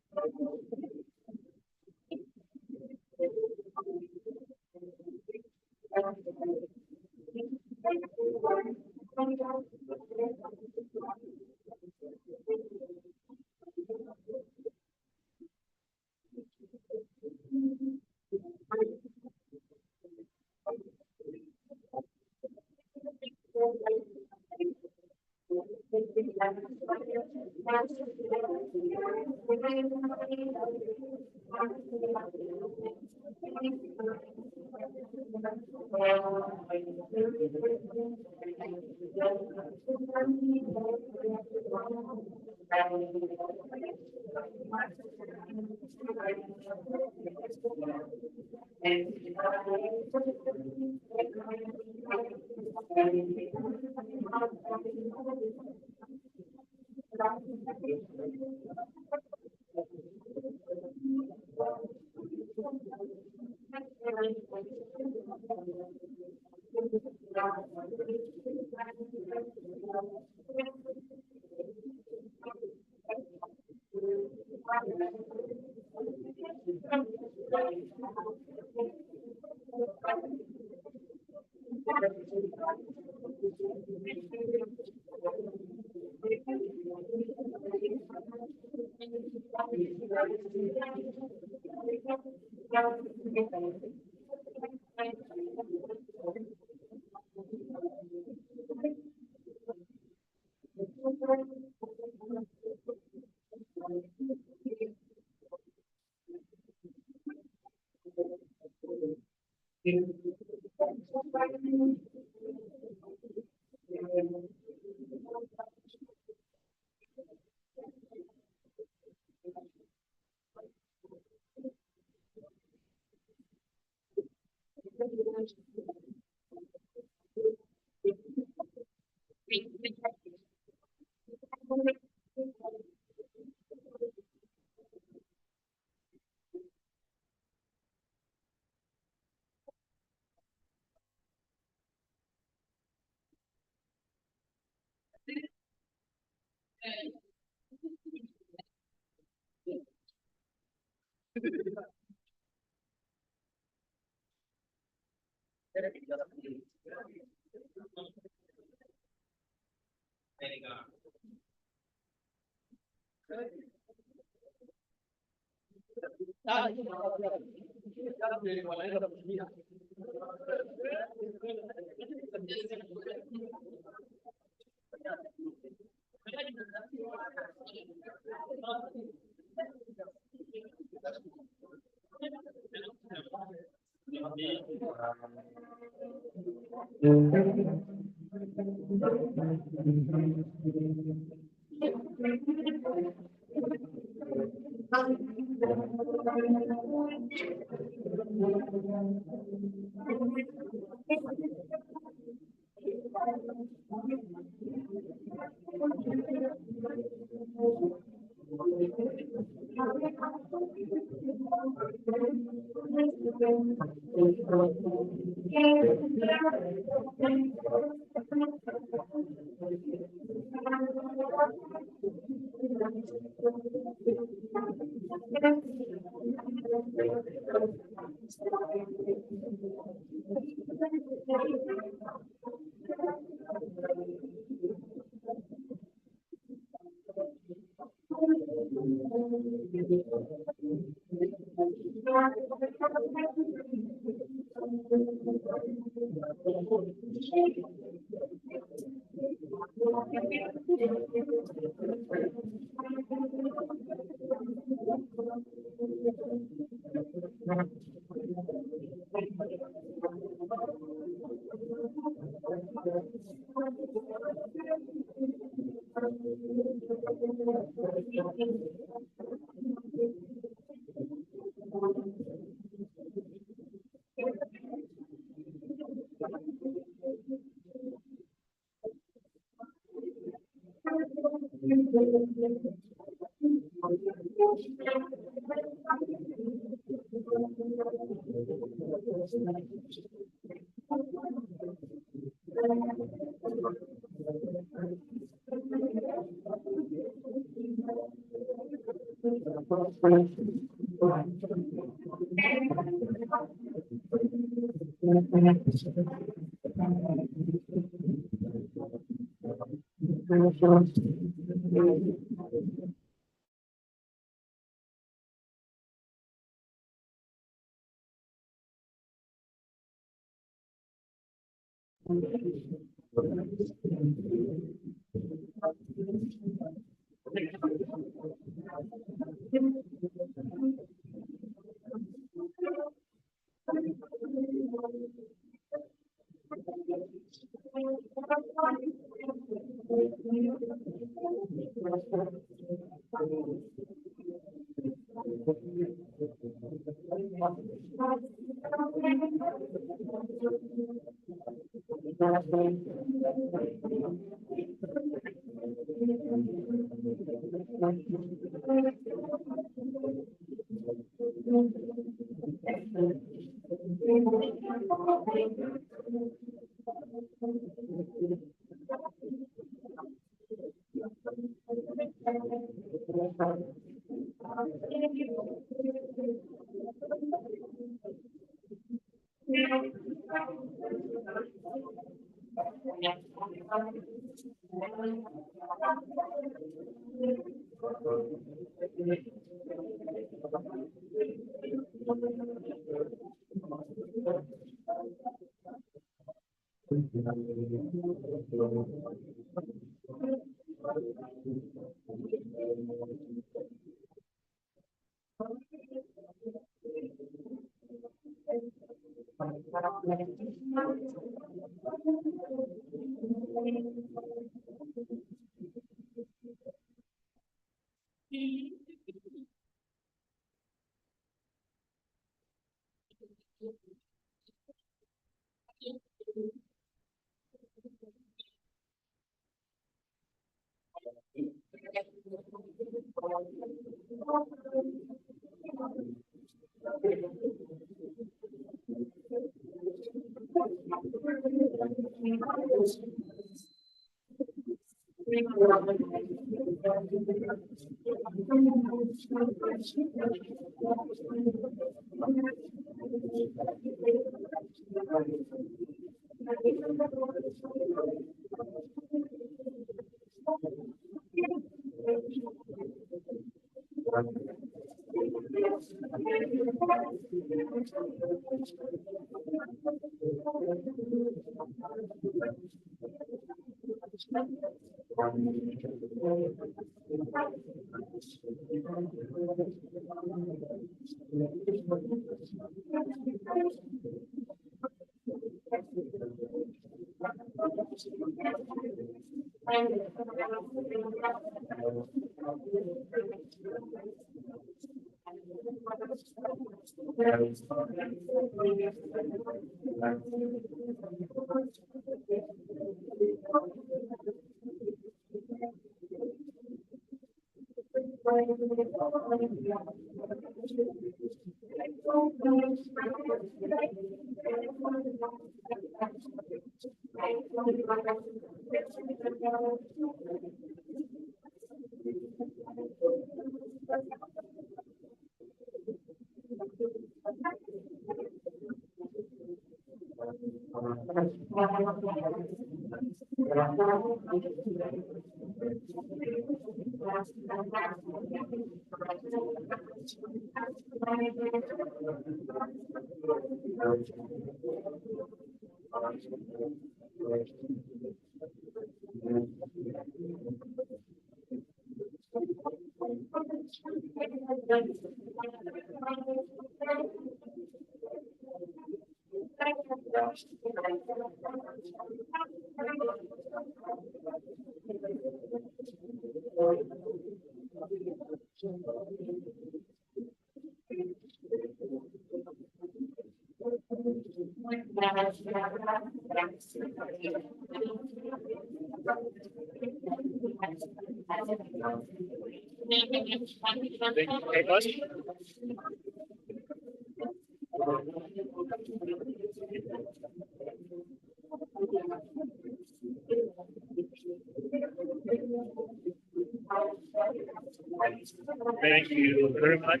Thank you very much.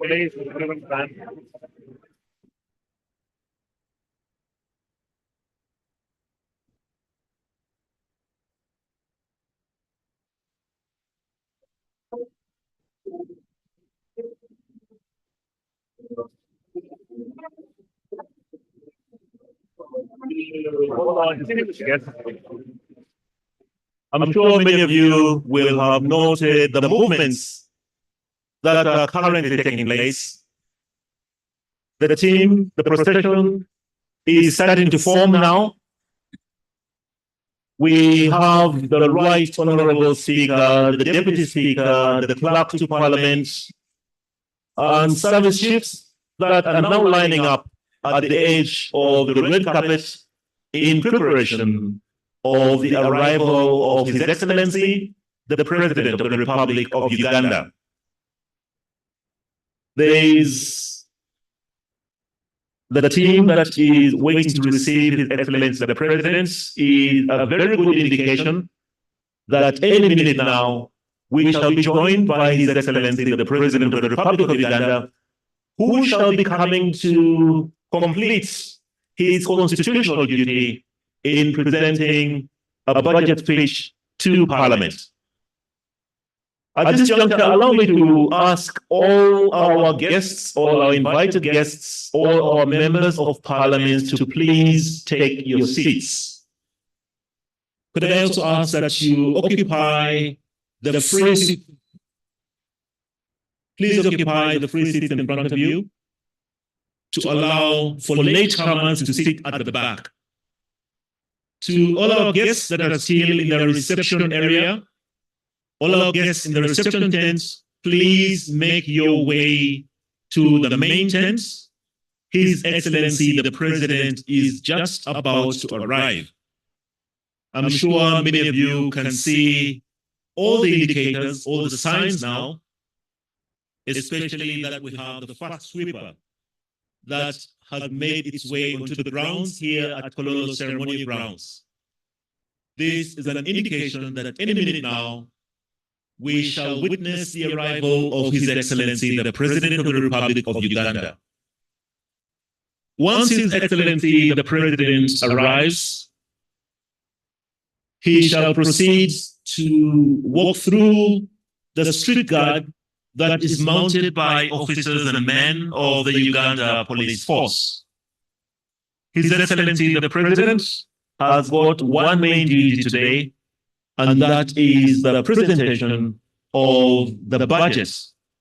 Please, I'm sure many of you will have noted the movements that are currently taking place. The team, the procession is starting to form now. We have the Right Honorable Speaker, the Deputy Speaker, the Clerk to Parliament, and service chiefs that are now lining up at the edge of the red carpet in preparation of the arrival of His Excellency, the President of the Republic of Uganda. There is the team that is waiting to receive His Excellency, the President, is a very good indication that any minute now we shall be joined by His Excellency, the President of the Republic of Uganda, who shall be coming to complete his constitutional duty in presenting a budget speech to Parliament. At this juncture, allow me to ask all our guests, all our invited guests, all our members of Parliament to please take your seats. Could I also ask that you occupy the free seat? Please occupy the free seats in front of you to allow for latecomers to sit at the back. To all our guests that are still in the reception area, all our guests in the reception tent, please make your way to the main tent. His Excellency, the President, is just about to arrive. I'm sure many of you can see all the indicators, all the signs now, especially that we have the first sweeper that has made its way onto the grounds here at Kololo Ceremonial grounds. This is an indication that at any minute now, we shall witness the arrival of His Excellency, the President of the Republic of Uganda. Once His Excellency, the President, arrives, he shall proceed to walk through the street guard that is mounted by officers and men of the Uganda Police Force. His Excellency, the President, has got one main duty today, and that is the presentation of the budget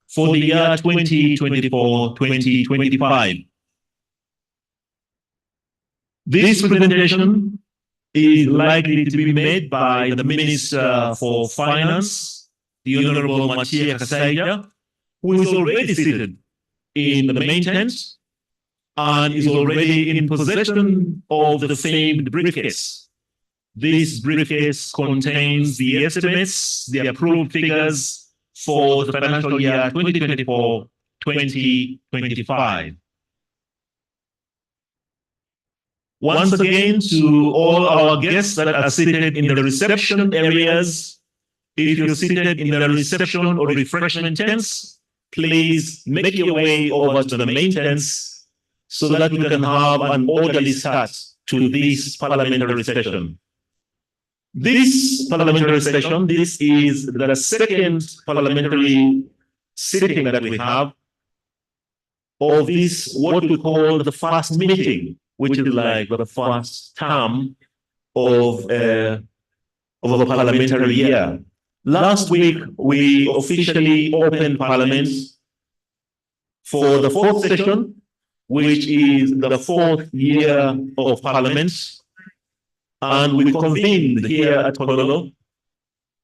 for the year 2024-2025. This presentation is likely to be made by the Minister for Finance, the Honorable Machia Kasaija, who is already seated in the main tent and is already in possession of the famed briefcase. This briefcase contains the estimates, the approved figures for the financial year 2024-2025. Once again, to all our guests that are seated in the reception areas, if you're seated in the reception or refreshment tents, please make your way over to the main tents so that we can have an orderly start to this parliamentary session. This parliamentary session, this is the second parliamentary sitting that we have of this, what we call the first meeting, which is like the first term of of a parliamentary year. Last week, we officially opened Parliament for the fourth session, which is the fourth year of Parliament. And we convened here at Kololo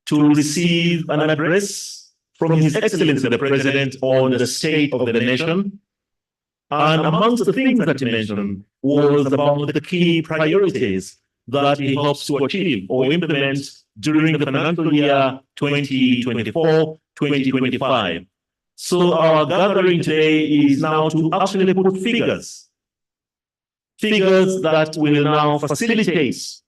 to receive an address from His Excellency the President on the state of the nation. And amongst the things that he mentioned was about the key priorities that he hopes to achieve or implement during the financial year 2024-2025. So our gathering today is now to actually put figures that will now facilitate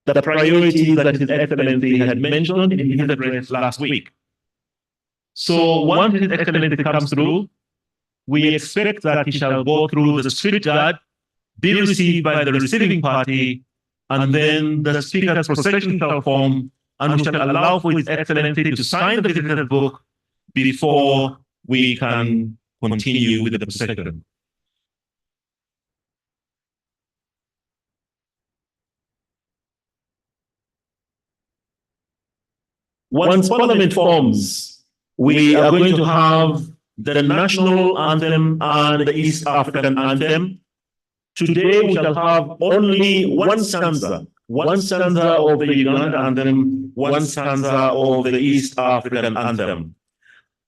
the priorities that His Excellency had mentioned in his address last week. So once His Excellency comes through, we expect that he shall go through the street guard, be received by the receiving party, and then the speaker's procession shall form, and we shall allow for His Excellency to sign the visitor's book before we can continue with the procession. Once Parliament forms, we are going to have the national anthem and the East African anthem. Today we shall have only one stanza of the Uganda anthem, one stanza of the East African anthem.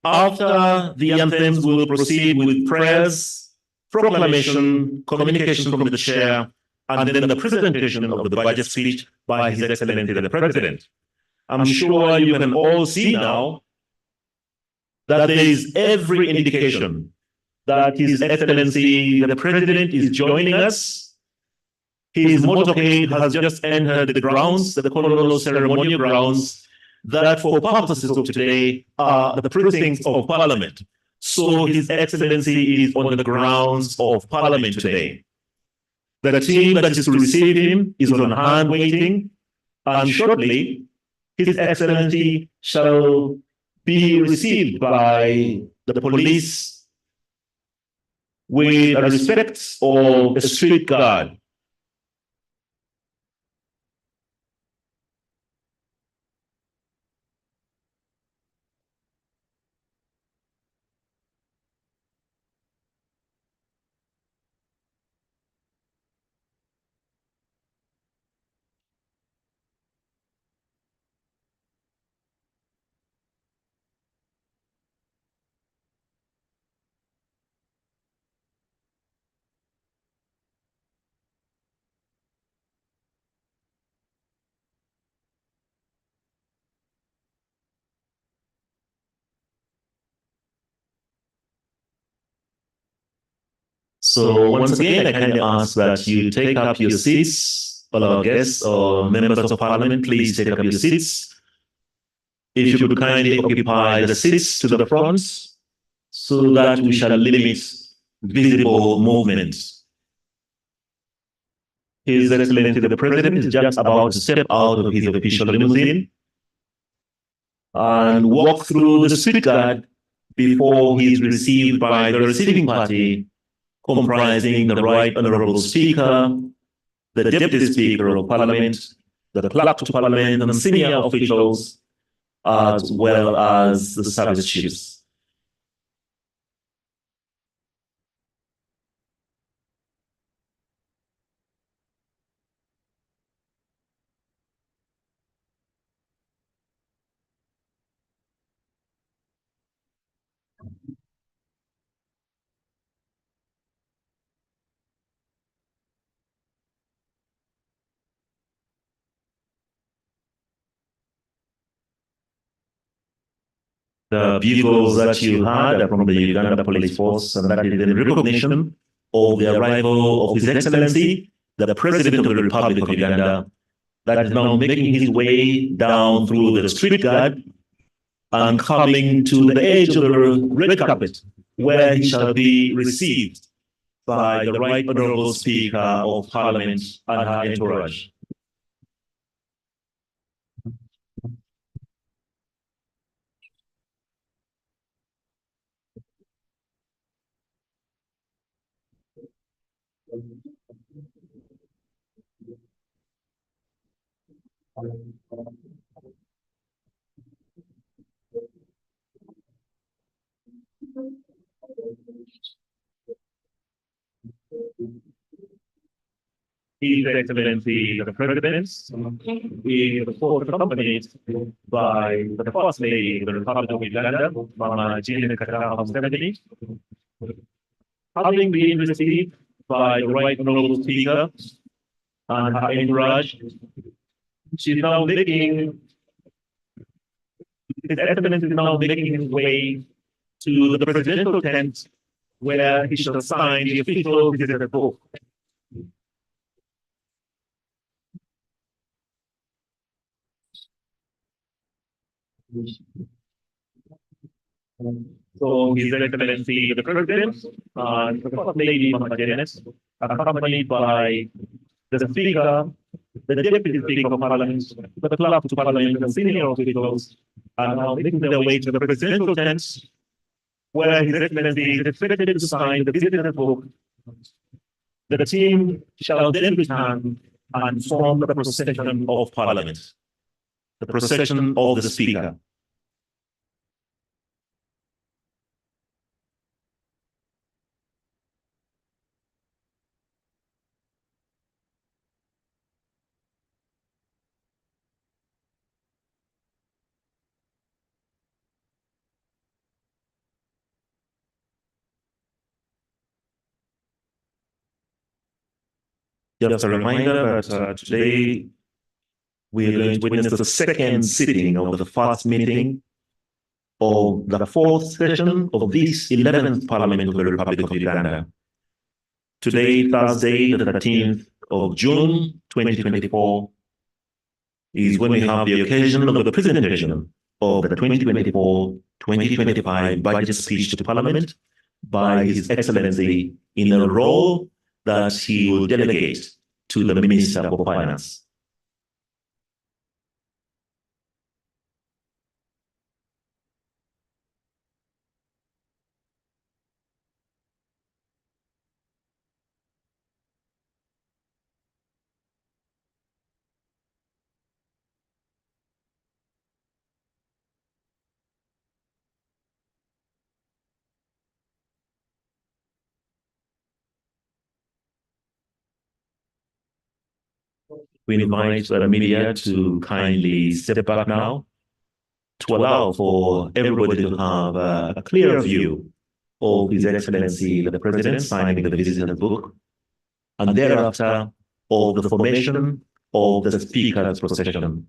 After the anthems, we will proceed with prayers, proclamation, communication from the chair, and then the presentation of the budget speech by His Excellency the President. I'm sure you can all see now that there is every indication that His Excellency the President is joining us. His motorcade has just entered the grounds, the Kololo ceremonial grounds, that for purposes of today are the precincts of Parliament. So His Excellency is on the grounds of Parliament today. The team that is to receive him is on hand waiting, and shortly His Excellency shall be received by the police with the respect of a street guard. So once again, I kindly ask that you take up your seats, all our guests or members of Parliament, please take up your seats. If you could kindly occupy the seats to the front so that we shall limit visible movement. His Excellency the President is just about to step out of his official limousine and walk through the street guard before he is received by the receiving party, comprising the Right Honourable Speaker, the Deputy Speaker of Parliament, the Clerk to Parliament, and senior officials, as well as the service chiefs. The bugles that you heard are from the Uganda Police Force, and that is in recognition of the arrival of His Excellency, the President of the Republic of Uganda, that is now making his way down through the street guard and coming to the edge of the red carpet, where he shall be received by the Right Honourable Speaker of Parliament and her entourage. His Excellency the President is accompanied by the First Lady of the Republic of Uganda, Mama Jean Kataha, having been received by the Right Honorable Speaker and her entourage. She's now making, His Excellency is now making his way to the presidential tent where he shall sign the official visitor book. So His Excellency the President and the First Lady Mama Janice, accompanied by the Speaker, the Deputy Speaker of Parliament, the Clerk of Parliament, and senior officials, are now making their way to the presidential tent, where His Excellency is expected to sign the visitor book. The team shall then return and form the procession of Parliament, the procession of the Speaker. Just a reminder that today we are going to witness the second sitting of the first meeting of the fourth session of this 11th Parliament of the Republic of Uganda. Today, Thursday, the 13th of June, 2024, is when we have the occasion of the presentation of the 2024-2025 budget speech to Parliament by His Excellency in a role that he will delegate to the Minister for Finance. We invite the media to kindly step back now to allow for everybody to have a clear view of His Excellency the President signing the visitor book, and thereafter of the formation of the Speaker's procession.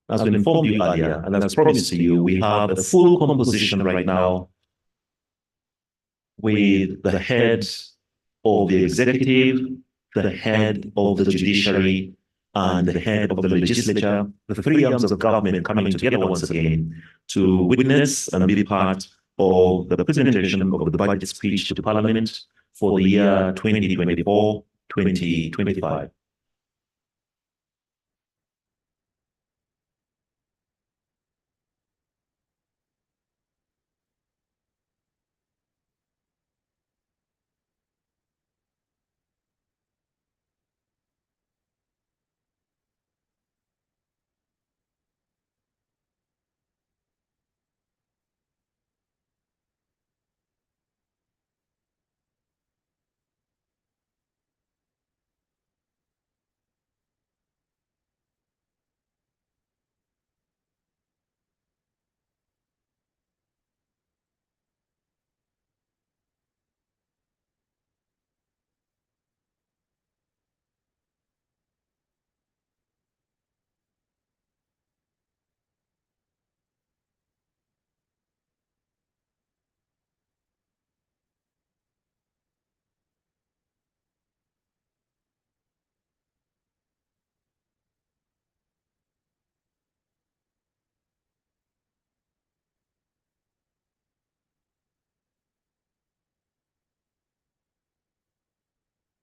As we informed you earlier, and as promised to you, we have a full composition right now with the head of the executive, the head of the judiciary, and the head of the legislature, the three arms of government coming together once again to witness and be part of the presentation of the budget speech to Parliament for the year 2024-2025.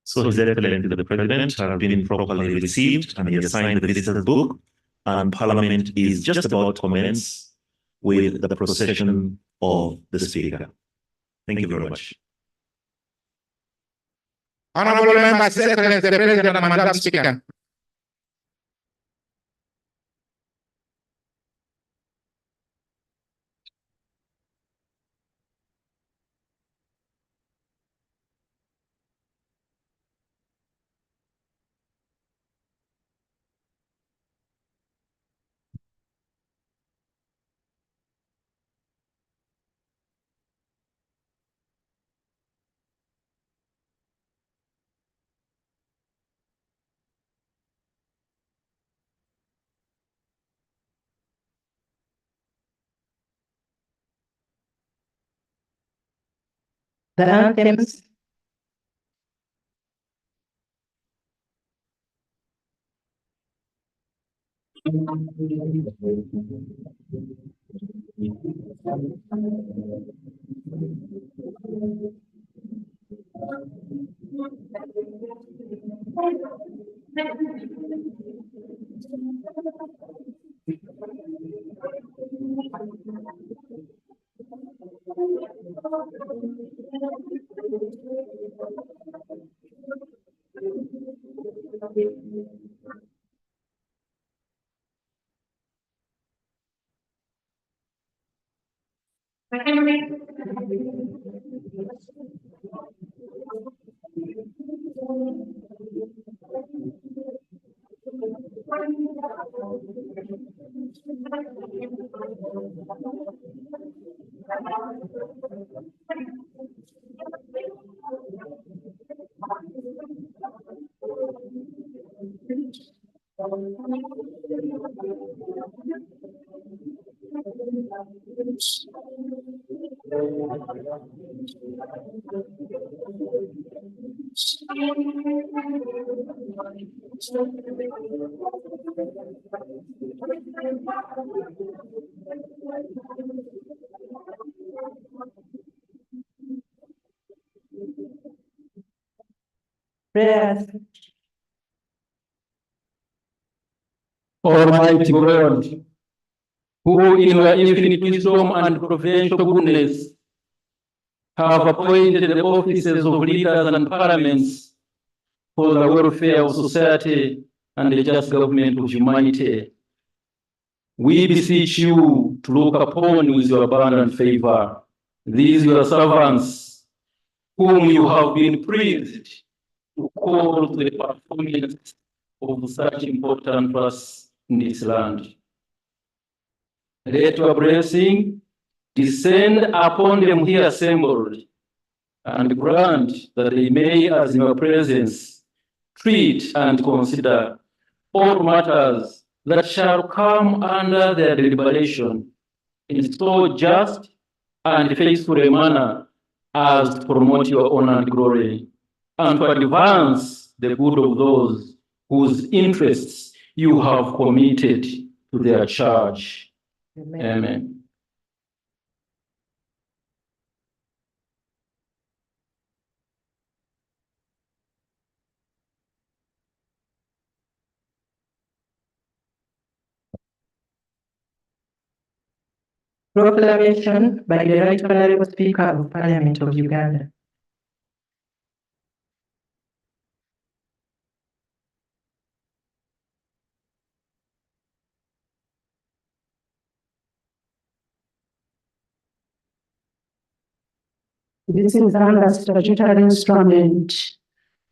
So His Excellency the President has been properly received and he has signed the visitor's book, and Parliament is just about to commence with the procession of the Speaker. Thank you very much. Honorable members, His Excellency the President and Madam Speaker. The anthems. Prayers. Almighty God, who in your infinite wisdom and providential goodness have appointed the offices of leaders and parliaments for the welfare of society and the just government of humanity, we beseech you to look upon with your abundant favor these your servants, whom you have been pleased to call to the performance of such important tasks in this land. Let your blessing descend upon them here assembled, and grant that they may, as in your presence, treat and consider all matters that shall come under their deliberation in so just and faithful a manner as to promote your honor and glory, and to advance the good of those whose interests you have committed to their charge. Amen. Amen. Proclamation by the Right Honorable Speaker of Parliament of Uganda. This is under statutory instrument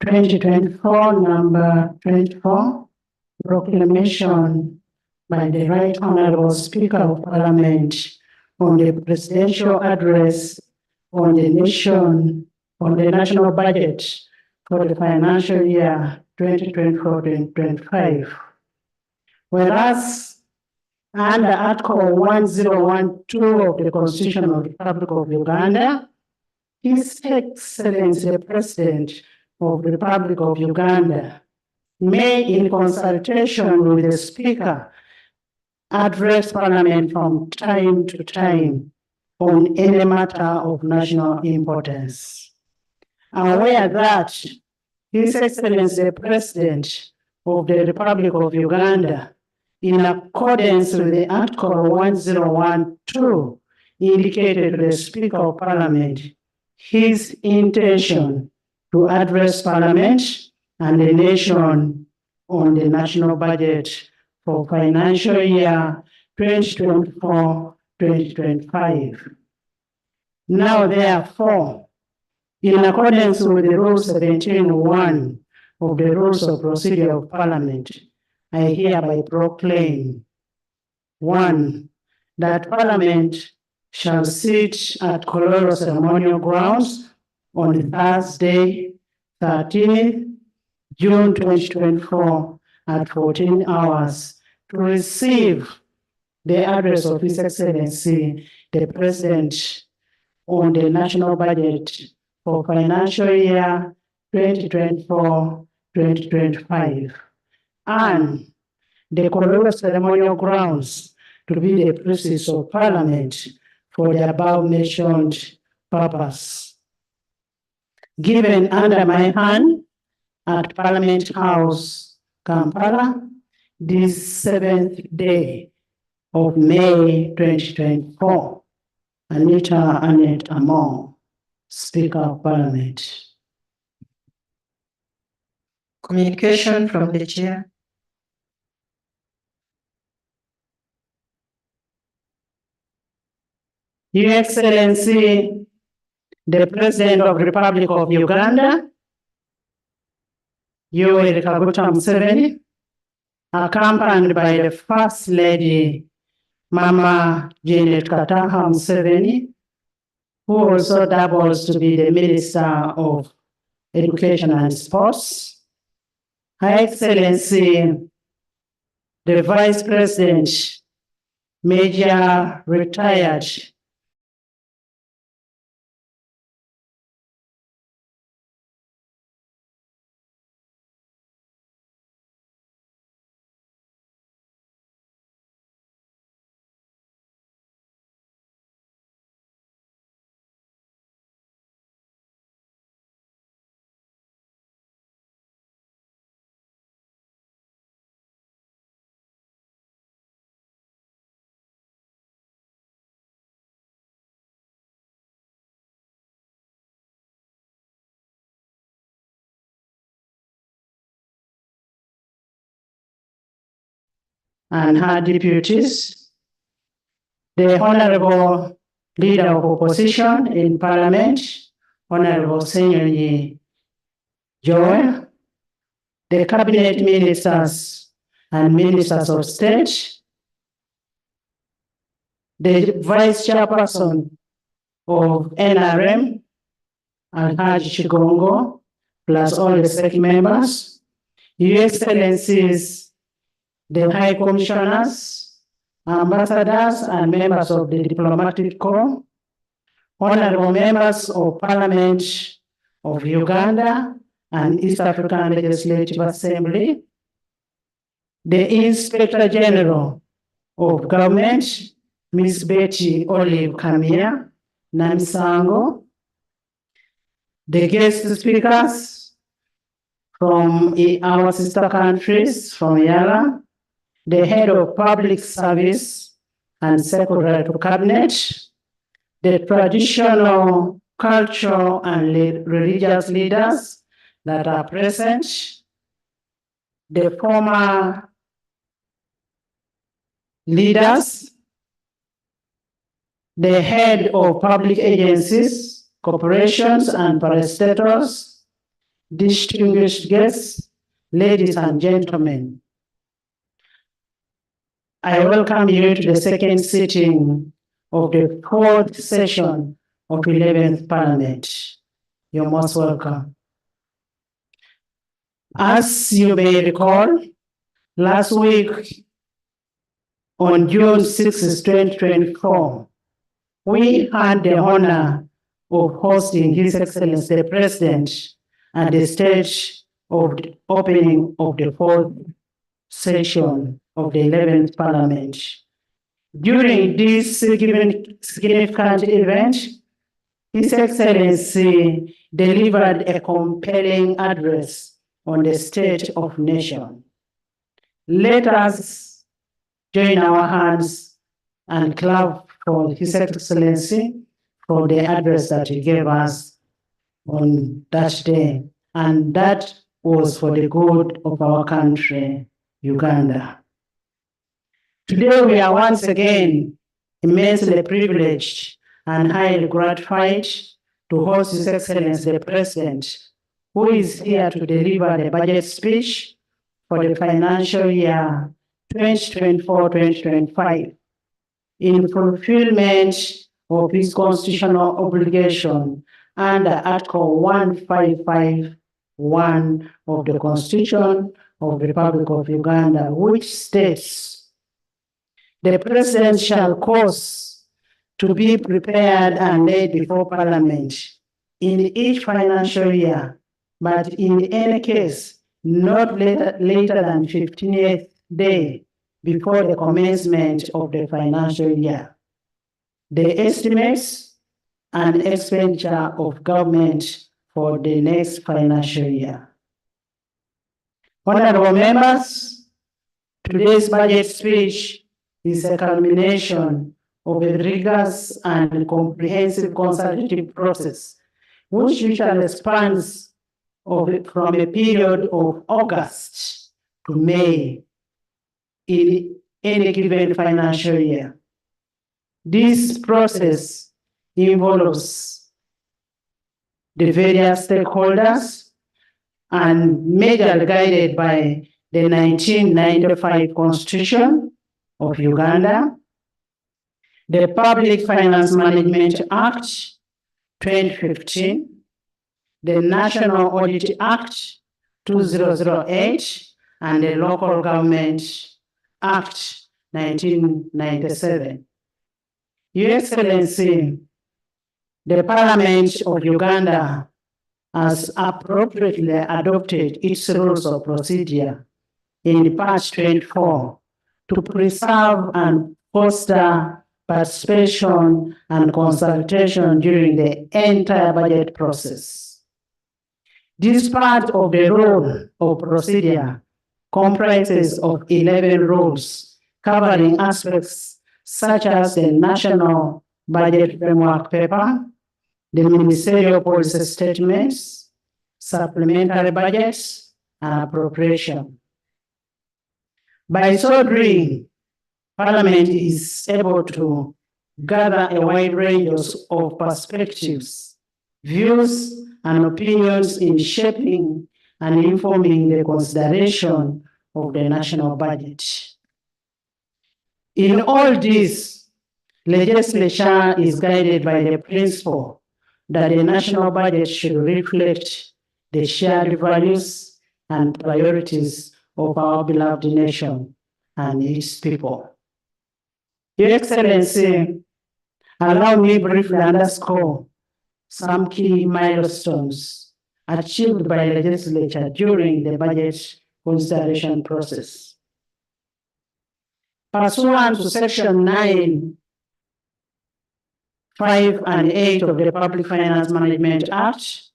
2024 number 24, proclamation by the Right Honorable Speaker of Parliament on the presidential address on the nation, on the national budget for the financial year 2024-2025. Whereas under Article 1012 of the Constitution of the Republic of Uganda, His Excellency the President of the Republic of Uganda may, in consultation with the Speaker, address Parliament from time to time on any matter of national importance. Aware that His Excellency the President of the Republic of Uganda, in accordance with the Article 1012, indicated to the Speaker of Parliament his intention to address Parliament and the nation on the national budget for financial year 2024-2025. Now, therefore, in accordance with the Rule 17.1 of the Rules of Procedure of Parliament, I hereby proclaim 1. That Parliament shall sit at Colonial Ceremonial Grounds on Thursday, 13th June 2024 at 14 hours to receive the address of His Excellency, the President, on the national budget for financial year 2024-2025, and the Colonial Ceremonial Grounds to be the places of Parliament for the above-mentioned purpose. Given under my hand at Parliament House, Kampala, this 7th day of May 2024. Anita Annette Among, Speaker of Parliament. Communication from the Chair. Your Excellency, the President of the Republic of Uganda, Yoweri Kaguta Museveni, accompanied by the First Lady, Mama Janet Kataha Museveni, who also doubles to be the Minister of Education and Sports. Her Excellency, the Vice President, Major Retired and her deputies, the Honorable Leader of Opposition in Parliament, Honorable Senyonyi Joel, the Cabinet Ministers and Ministers of State, the Vice Chairperson of NRM, Alhaji Chigongo, plus all the SEC members, Your Excellencies, the High Commissioners, Ambassadors, and members of the Diplomatic Corps, honorable members of Parliament of Uganda and East African Legislative Assembly, the Inspector General of Government, Ms. Betty Olive Kamia Namisango, the guest speakers from our sister countries from Yala, the Head of Public Service and Secretary to Cabinet, the traditional, cultural, and religious leaders that are present, the former leaders, the head of public agencies, corporations, and parastatals, distinguished guests, ladies and gentlemen. I welcome you to the second sitting of the fourth session of 11th Parliament. You're most welcome. As you may recall, last week on June 6, 2024, we had the honor of hosting His Excellency the President at the stage of the opening of the fourth session of the 11th Parliament. During this significant event, His Excellency delivered a compelling address on the state of nation. Let us join our hands and clap for His Excellency for the address that he gave us on that day, and that was for the good of our country, Uganda. Today we are once again immensely privileged and highly gratified to host His Excellency the President, who is here to deliver the budget speech for the financial year 2024-2025 in fulfillment of his constitutional obligation under Article 155(1) of the Constitution of the Republic of Uganda, which states, "The President shall cause to be prepared and laid before Parliament in each financial year, but in any case, not later than 15th day before the commencement of the financial year, the estimates and expenditure of government for the next financial year." Honorable members, today's budget speech is a culmination of a rigorous and comprehensive consultative process, which usually spans from a period of August to May in any given financial year. This process involves the various stakeholders and majorly guided by the 1995 Constitution of Uganda, the Public Finance Management Act 2015, the National Audit Act 2008, and the Local Government Act 1997. Your Excellency, the Parliament of Uganda has appropriately adopted its rules of procedure in Part 24 to preserve and foster participation and consultation during the entire budget process. This part of the rule of procedure comprises of 11 rules covering aspects such as the National Budget Framework Paper, the Ministerial Policy Statements, supplementary budgets, and appropriation. By so doing, Parliament is able to gather a wide range of perspectives, views, and opinions in shaping and informing the consideration of the national budget. In all this, legislature is guided by the principle that the national budget should reflect the shared values and priorities of our beloved nation and its people. Your Excellency, allow me briefly underscore some key milestones achieved by legislature during the budget consideration process. Pursuant to Section 9, 5, and 8 of the Public Finance Management Act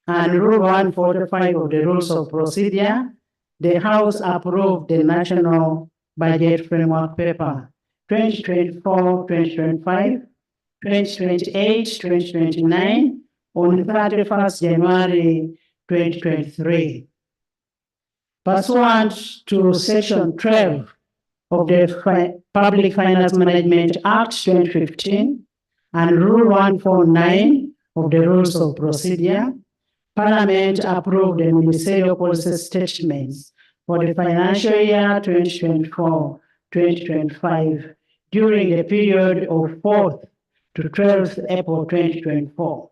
and Rule 145 of the Rules of Procedure, the House approved the National Budget Framework Paper 2024-2025, 2028-2029 on 31st January 2023. Pursuant to Section 12 of the Public Finance Management Act 2015 and Rule 149 of the Rules of Procedure, Parliament approved the Ministerial Policy Statements for the financial year 2024-2025 during the period of 4th to 12th April 2024.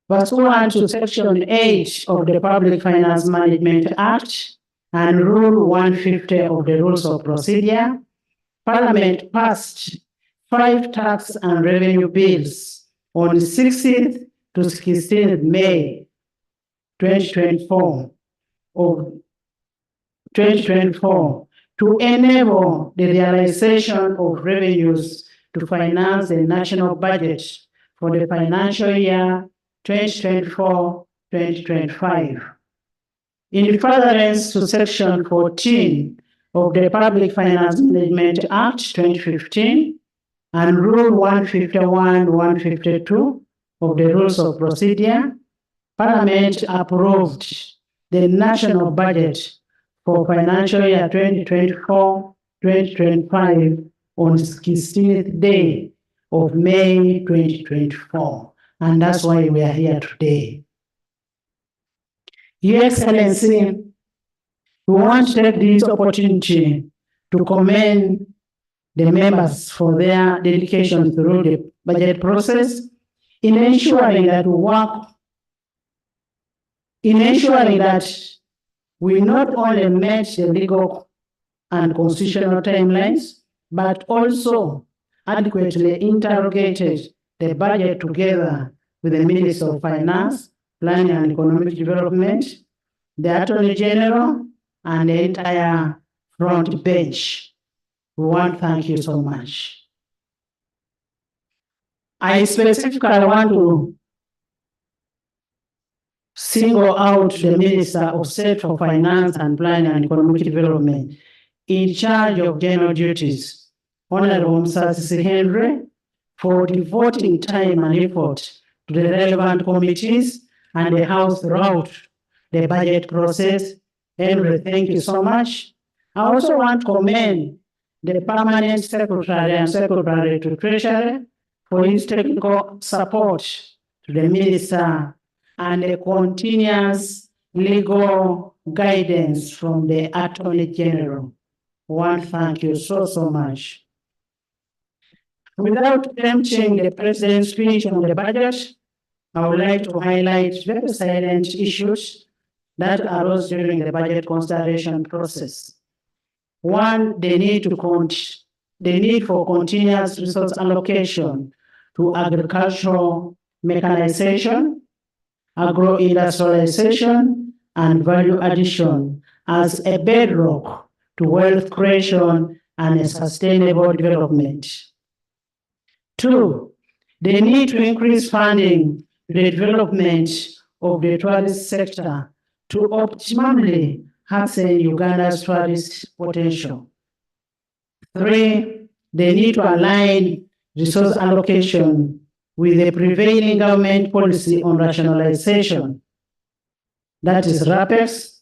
Pursuant to Section 8 of the Public Finance Management Act and Rule 150 of the Rules of Procedure, Parliament passed 5 tax and revenue bills on 16th to 16th May 2024 to enable the realization of revenues to finance the national budget for the financial year 2024-2025. In furtherance to Section 14 of the Public Finance Management Act 2015 and Rule 151-152 of the rules of procedure, Parliament approved the national budget for financial year 2024-2025 on 16th day of May 2024. And that's why we are here today. Your Excellency, we want to take this opportunity to commend the members for their dedication through the budget process in ensuring that we not only met the legal and constitutional timelines, but also adequately interrogated the budget together with the Minister of Finance, Planning and Economic Development, the Attorney General, and the entire front bench. We want to thank you so much. I specifically want to single out the Minister of State for Finance and Planning and Economic Development in charge of general duties, Honorable Mrs. Henry, for devoting time and effort to the relevant committees and the House throughout the budget process. Henry, thank you so much. I also want to commend the Permanent Secretary and Secretary to Treasury for his technical support to the Minister and the continuous legal guidance from the Attorney General. One, thank you so much. Without preempting the President's speech on the budget, I would like to highlight very salient issues that arose during the budget consideration process. One, the need for continuous resource allocation to agricultural mechanization, agro-industrialization, and value addition as a bedrock to wealth creation and a sustainable development. Two, the need to increase funding to the development of the tourist sector to optimally harness Uganda's tourist potential. Three, the need to align resource allocation with the prevailing government policy on rationalization, that is RAPEX,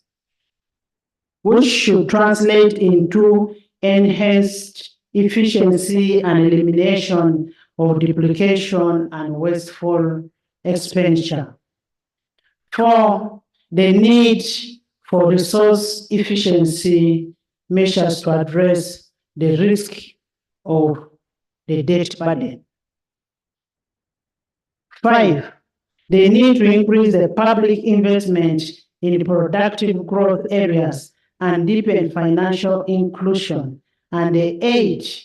which should translate into enhanced efficiency and elimination of duplication and wasteful expenditure. Four, the need for resource efficiency measures to address the risk of the debt burden. Five, the need to increase the public investment in productive growth areas and deepen financial inclusion. And eight,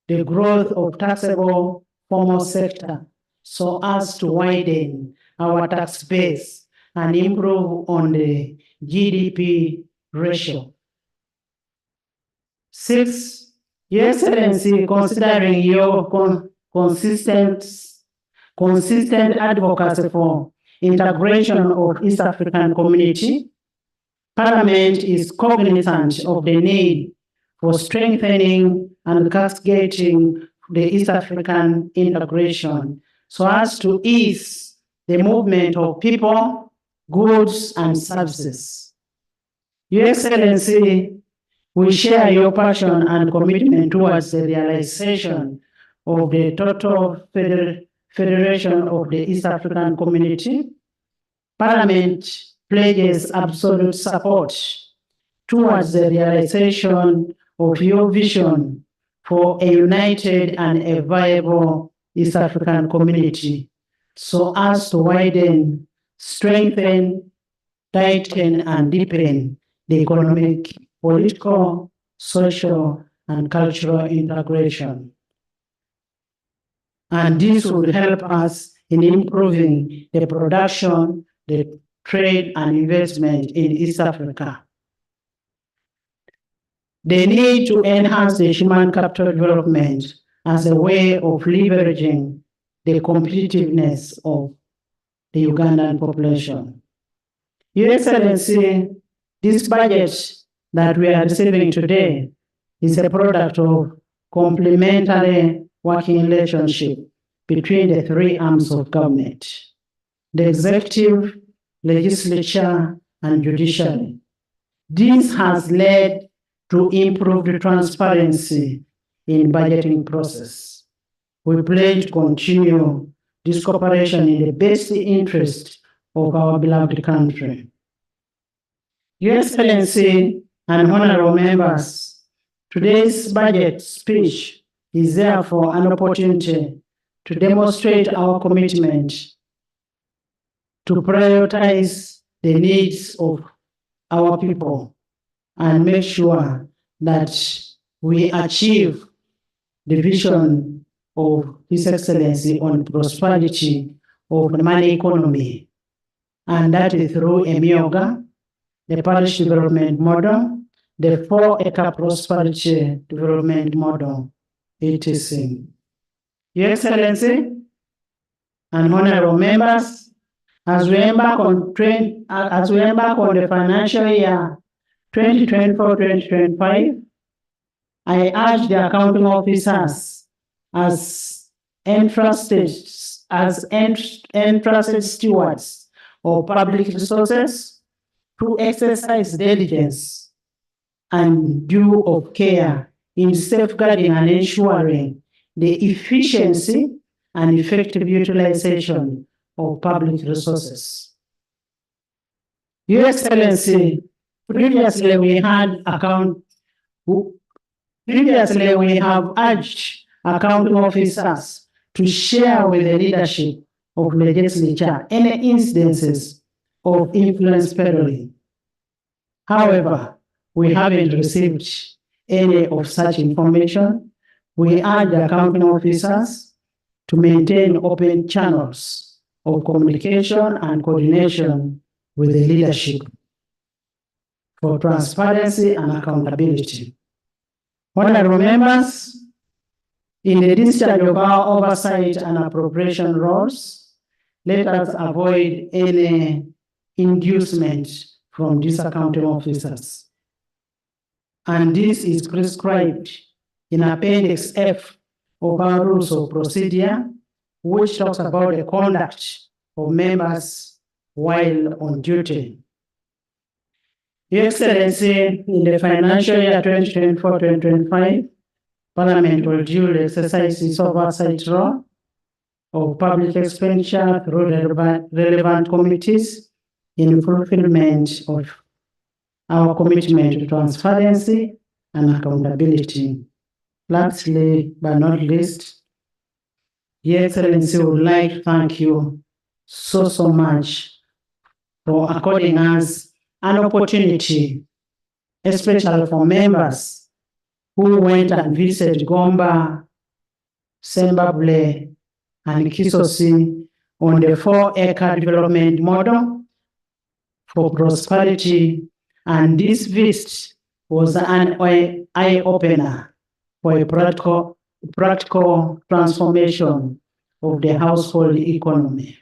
the growth of taxable formal sector so as to widen our tax base and improve on the GDP ratio. Six, Your Excellency, considering your consistent advocacy for integration of East African community, Parliament is cognizant of the need for strengthening and cascading the East African integration so as to ease the movement of people, goods, and services. Your Excellency, we share your passion and commitment towards the realization of the total federation of the East African community. Parliament pledges absolute support towards the realization of your vision for a united and a viable East African community so as to widen, strengthen, tighten, and deepen the economic, political, social, and cultural integration. And this would help us in improving the production, the trade, and investment in East Africa. The need to enhance the human capital development as a way of leveraging the competitiveness of the Ugandan population. Your Excellency, this budget that we are receiving today, is a product of complementary working relationship between the three arms of government, the executive, legislature, and judiciary. This has led to improved transparency in budgeting process. We pledge to continue this cooperation in the best interest of our beloved country. Your Excellency and honorable members, today's budget speech is therefore an opportunity to demonstrate our commitment to prioritize the needs of our people and make sure that we achieve the vision of His Excellency on prosperity of the money economy, and that is through EMIOGA, the parish development model, the 4-acre prosperity development model, etc. Your Excellency and honorable members, as we embark on the financial year 2024-2025, I urge the accounting officers as entrusted stewards of public resources to exercise diligence and due of care in safeguarding and ensuring the efficiency and effective utilization of public resources. Your Excellency, previously we have urged accounting officers to share with the leadership of legislature any incidences of influence peddling. However, we haven't received any of such information. We urge the accounting officers to maintain open channels of communication and coordination with the leadership for transparency and accountability. Honorable members, in the discharge of our oversight and appropriation roles, let us avoid any inducement from these accounting officers. And this is prescribed in Appendix F of our Rules of Procedure, which talks about the conduct of members while on duty. Your Excellency, in the financial year 2024-2025, Parliament will duly exercise its oversight role of public expenditure through relevant committees in fulfillment of our commitment to transparency and accountability. Lastly, but not least, Your Excellency would like to thank you so much for according us an opportunity, especially for members who went and visited Gomba, Sembabule, and Kisosi on the 4-acre development model for prosperity. And this visit was an eye-opener for a practical transformation of the household economy.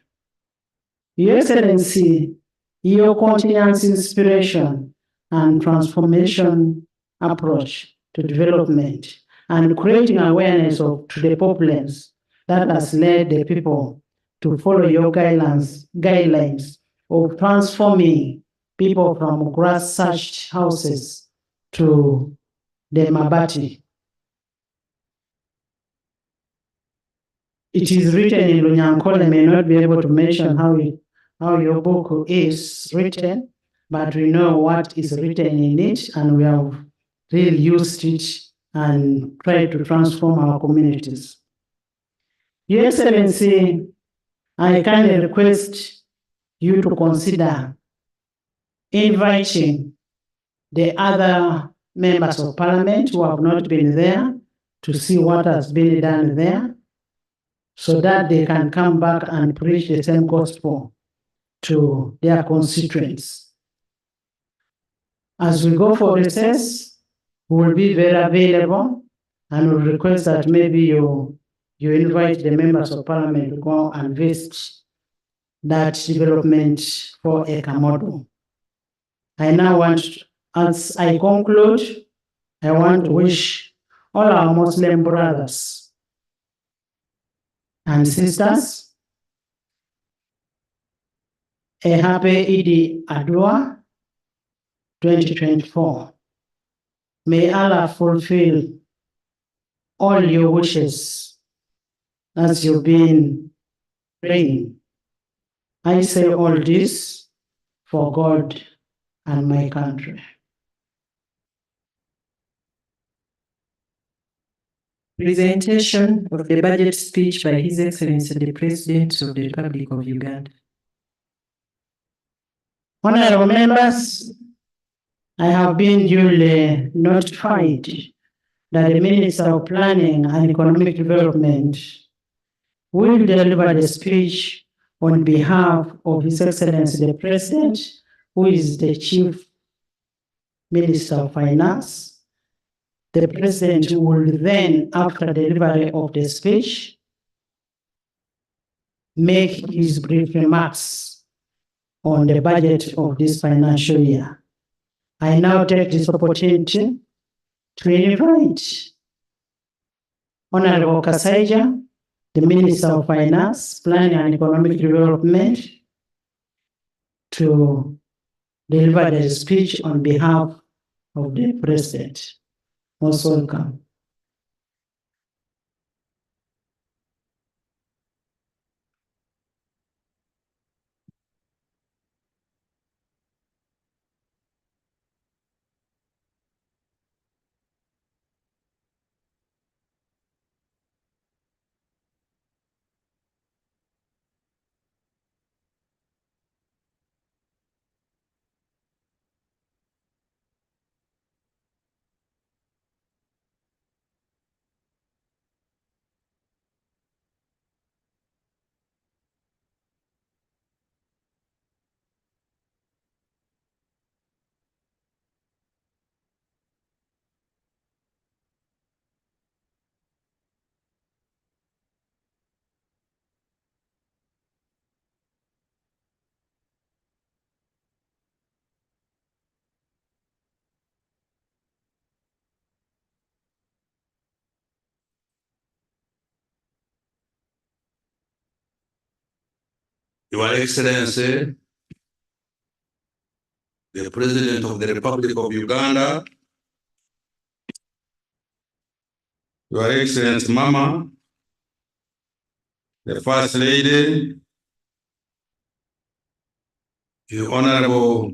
Your Excellency, your continuous inspiration and transformation approach to development and creating awareness to the populace that has led the people to follow your guidelines of transforming people from grass-thatched houses to the mabati. It is written in Lunyankole. I may not be able to mention how your book is written, but we know what is written in it, and we have really used it and tried to transform our communities. Your Excellency, I kindly request you to consider inviting the other members of Parliament who have not been there to see what has been done there, so that they can come back and preach the same gospel to their constituents. As we go for recess, we will be very available, and we request that maybe you invite the members of Parliament to go and visit that development 4-acre model. I now want, as I conclude, I want to wish all our Muslim brothers and sisters. A happy Eid Adha 2024. May Allah fulfill all your wishes as you've been praying. I say all this for God and my country. Presentation of the budget speech by His Excellency the President of the Republic of Uganda. Honorable members, I have been duly notified that the Minister of Planning and Economic Development will deliver the speech on behalf of His Excellency the President, who is the Chief Minister of Finance. The President will then, after delivery of the speech, make his brief remarks on the budget of this financial year. I now take this opportunity to invite Honorable Kasaija, the Minister of Finance, Planning and Economic Development, to deliver the speech on behalf of the President. Most welcome. Your Excellency, the President of the Republic of Uganda, Your Excellency Mama, the First Lady, the Honorable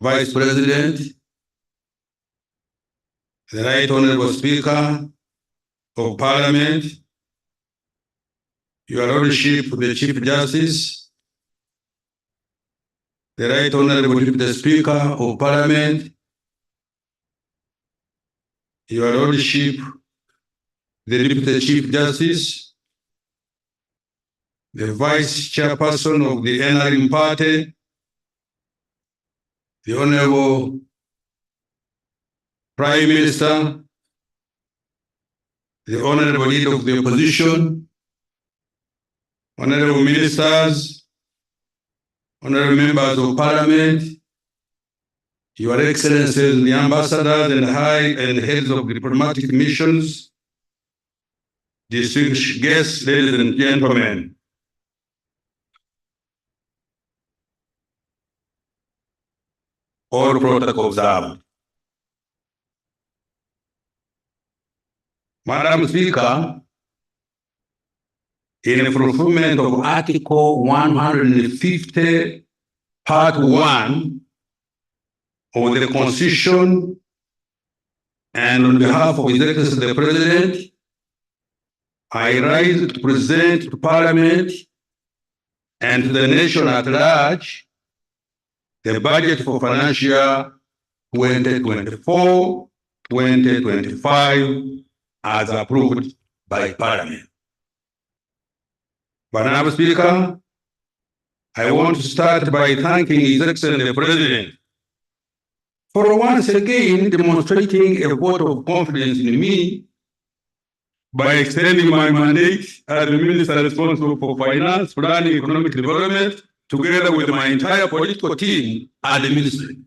Vice President, the Right Honorable Speaker of Parliament, Your Lordship, the Chief Justice, the Right Honorable Deputy Speaker of Parliament, Your Lordship, the Deputy Chief Justice, the Vice Chairperson of the NRM Party, the Honorable Prime Minister, the Honorable Leader of the Opposition, Honorable Ministers, Honorable Members of Parliament, Your Excellencies, the Ambassadors and High and Heads of Diplomatic Missions, distinguished guests, ladies and gentlemen. All protocols observed. Madam Speaker, in fulfillment of Article 150, Part 1 of the Constitution, and on behalf of His Excellency the President, I rise to present to Parliament and to the nation at large the budget for financial year 2024-2025 as approved by Parliament. Madam Speaker, I want to start by thanking His Excellency the President for once again demonstrating a vote of confidence in me by extending my mandate as the Minister responsible for Finance, Planning, Economic Development, together with my entire political team at the Ministry.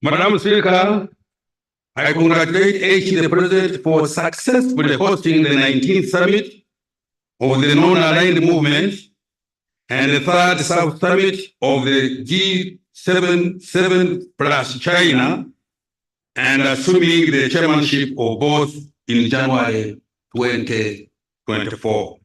Madam Speaker, I congratulate the President for successfully hosting the 19th summit of the non-aligned movement and the third South Summit of the G7 plus China, and assuming the chairmanship of both in January 2024.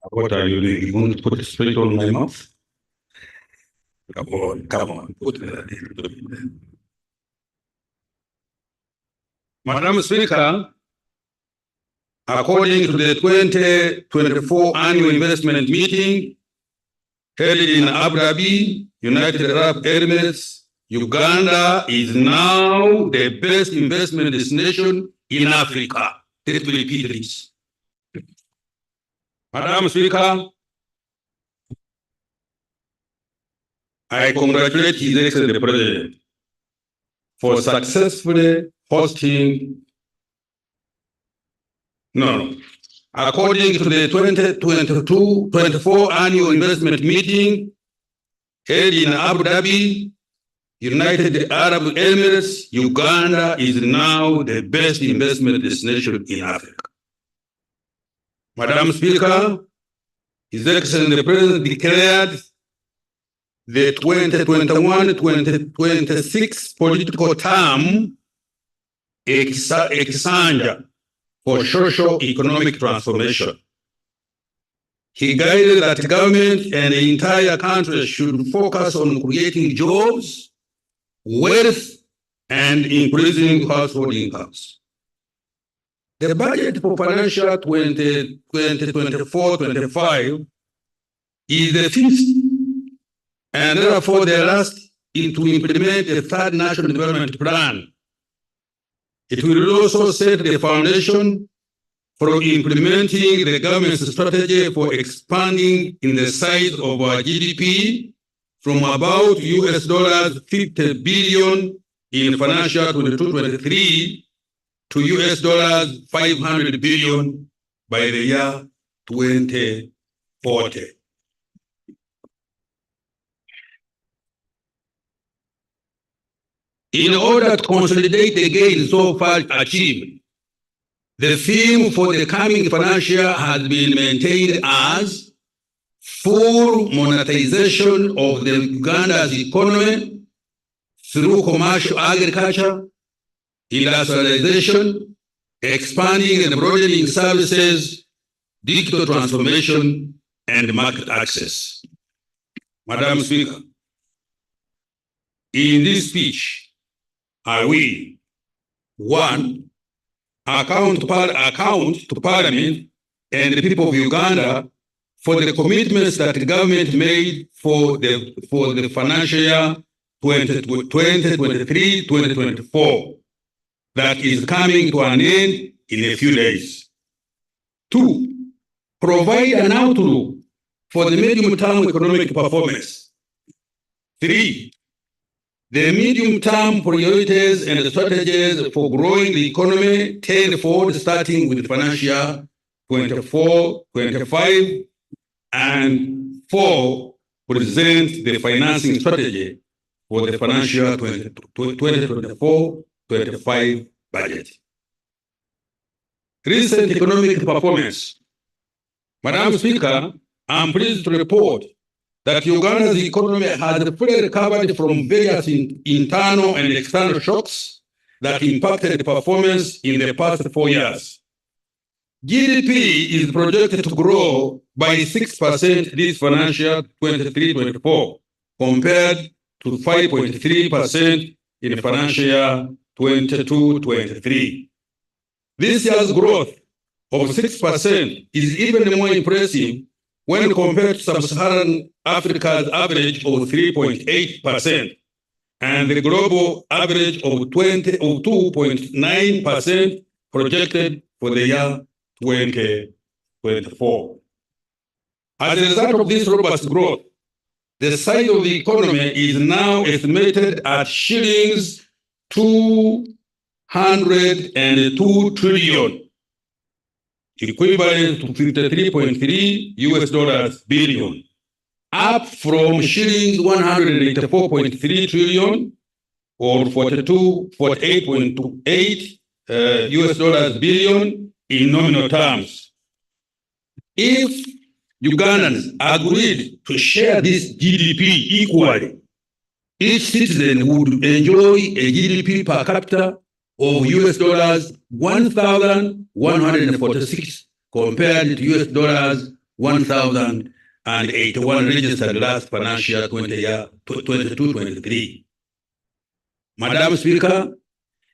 What are you doing? You want to put a spit on my mouth? Come on, put it. Madam Speaker, according to the 2024 annual investment meeting held in Abu Dhabi, United Arab Emirates, Uganda is now the best investment destination in Africa. Let me repeat this. Madam Speaker, I congratulate His Excellency the President for successfully hosting. According to the 2022-24 annual investment meeting held in Abu Dhabi, United Arab Emirates, Uganda is now the best investment destination in Africa. Madam Speaker, His Excellency the President declared the 2021-2026 political term Exanja for socio-economic transformation. He guided that government and the entire country should focus on creating jobs, wealth, and increasing household incomes. The budget for financial 2024-25 is the fifth and therefore the last to implement the third National Development Plan. It will also set the foundation for implementing the government's strategy for expanding in the size of our GDP from about $50 billion in financial 22-23 to $500 billion by the year 2040. In order to consolidate the gains so far achieved, the theme for the coming financial has been maintained as full monetization of the Uganda's economy through commercial agriculture, industrialization, expanding and broadening services, digital transformation, and market access. Madam Speaker, in this speech, I will, one, account to Parliament and the people of Uganda for the commitments that the government made for the financial year 2023-2024 that is coming to an end in a few days. Two, provide an outlook for the medium-term economic performance. Three, the medium-term priorities and strategies for growing the economy tenfold, starting with financial 24-25, and four, present the financing strategy for the financial 2024-25 budget. Recent economic performance. Madam Speaker, I'm pleased to report that Uganda's economy has fully recovered from various internal and external shocks that impacted the performance in the past 4 years. GDP is projected to grow by 6% this financial 23-24 compared to 5.3% in the financial year 22-23. This year's growth of 6% is even more impressive when compared to sub-Saharan Africa's average of 3.8% and the global average of 2.9% projected for the year 2024. As a result of this robust growth, the size of the economy is now estimated at shillings 202 trillion, equivalent to 53.3 US dollars billion, up from shillings 184.3 trillion or 48.28 US dollars billion in nominal terms. If Ugandans agreed to share this GDP equally, each citizen would enjoy a GDP per capita of US dollars 1,146 compared to US dollars 1,081 registered last financial 22-23. Madam Speaker,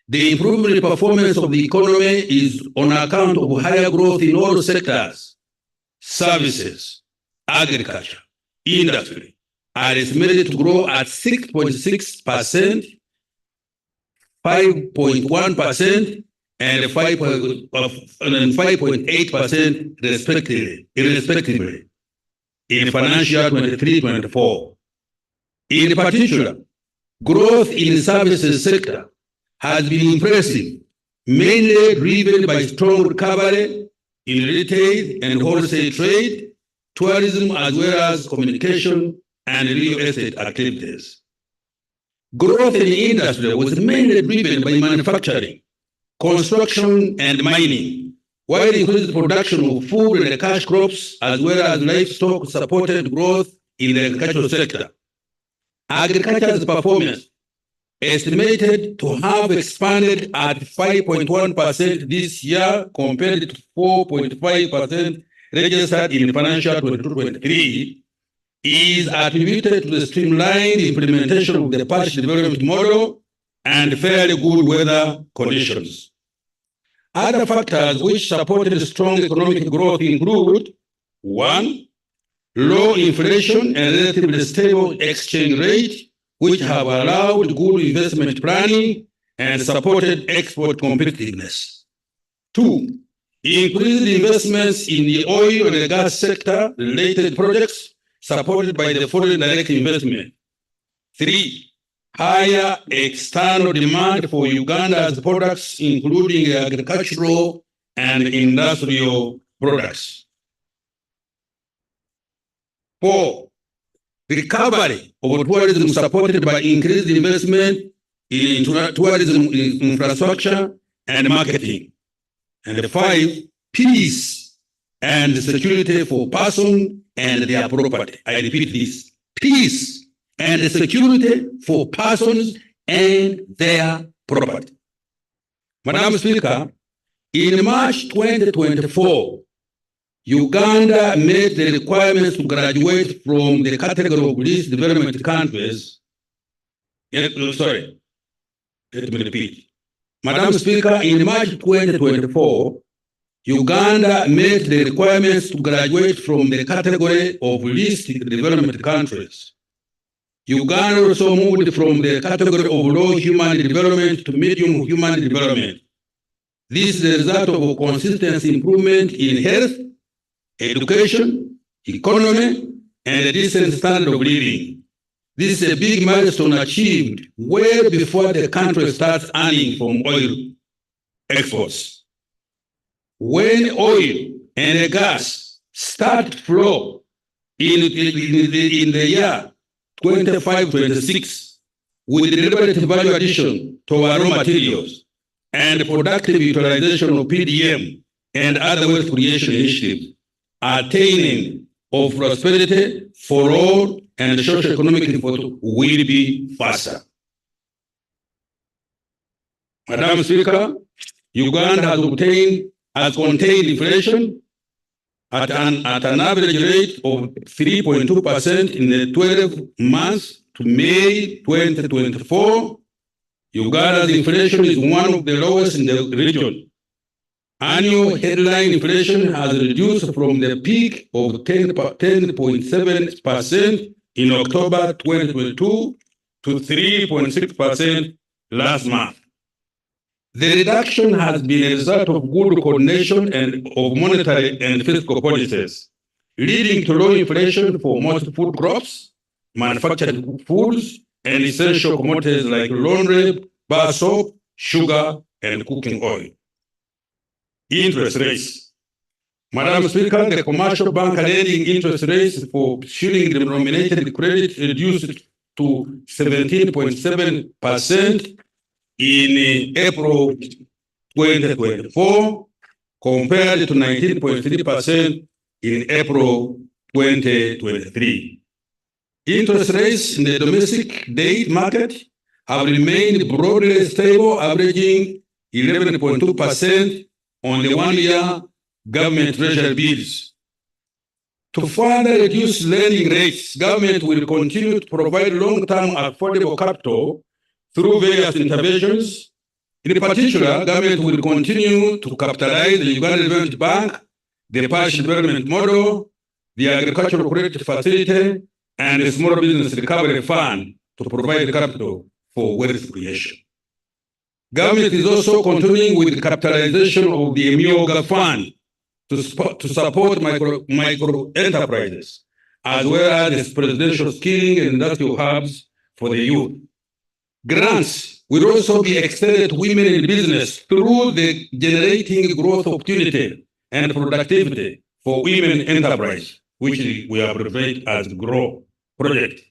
the improvement performance of the economy is on account of higher growth in all sectors. Services, agriculture, industry are estimated to grow at 6.6%, 5.1%, and 5.8% respectively in financial 23-24. In particular, growth in the services sector has been impressive, mainly driven by strong recovery in retail and wholesale trade, tourism, as well as communication and real estate activities. Growth in the industry was mainly driven by manufacturing, construction, and mining, while increased production of food and cash crops, as well as livestock, supported growth in the agricultural sector. Agriculture's performance estimated to have expanded at 5.1% this year compared to 4.5% registered in financial 22-23 is attributed to the streamlined implementation of the patch development model and fairly good weather conditions. Other factors which supported strong economic growth include: 1, low inflation and relatively stable exchange rate, which have allowed good investment planning and supported export competitiveness. 2, increased investments in the oil and gas sector related projects supported by the foreign direct investment. 3, higher external demand for Uganda's products, including agricultural and industrial products. 4, recovery of tourism supported by increased investment in tourism infrastructure and marketing. And 5, peace and security for persons and their property. I repeat this: peace and security for persons and their property. Madam Speaker, in March 2024, Uganda met the requirements to graduate from the category of least developed countries. Sorry, let me repeat. Madam Speaker, in March 2024, Uganda met the requirements to graduate from the category of least developed countries. Uganda also moved from the category of low human development to medium human development. This is the result of a consistent improvement in health, education, economy, and a decent standard of living. This is a big milestone achieved well before the country starts earning from oil exports. When oil and gas start to flow in the year 25-26 with deliberate value addition to our raw materials and productive utilization of PDM and other wealth creation initiatives, attaining of prosperity for all and socio-economic effort will be faster. Madam Speaker, Uganda has contained inflation at an average rate of 3.2% in the 12 months to May 2024. Uganda's inflation is one of the lowest in the region. Annual headline inflation has reduced from the peak of 10.7% in October 2022 to 3.6% last month. The reduction has been a result of good coordination and of monetary and fiscal policies, leading to low inflation for most food crops, manufactured foods, and essential commodities like laundry, bar soap, sugar, and cooking oil. Interest rates. Madam Speaker, the commercial bank lending interest rates for shilling denominated credit reduced to 17.7% in April 2024 compared to 19.3% in April 2023. Interest rates in the domestic debt market have remained broadly stable, averaging 11.2% on the one-year government treasury bills. To further reduce lending rates, government will continue to provide long-term affordable capital through various interventions. In particular, government will continue to capitalize the Uganda Development Bank, the Partial Development Model, the Agricultural Credit Facility, and the Small Business Recovery Fund to provide capital for wealth creation. Government is also continuing with the capitalization of the Emioga Fund to support micro enterprises, as well as presidential skilling and industrial hubs for the youth. Grants will also be extended to women in business through the generating growth opportunity and productivity for women enterprise, which we abbreviate as GROW project.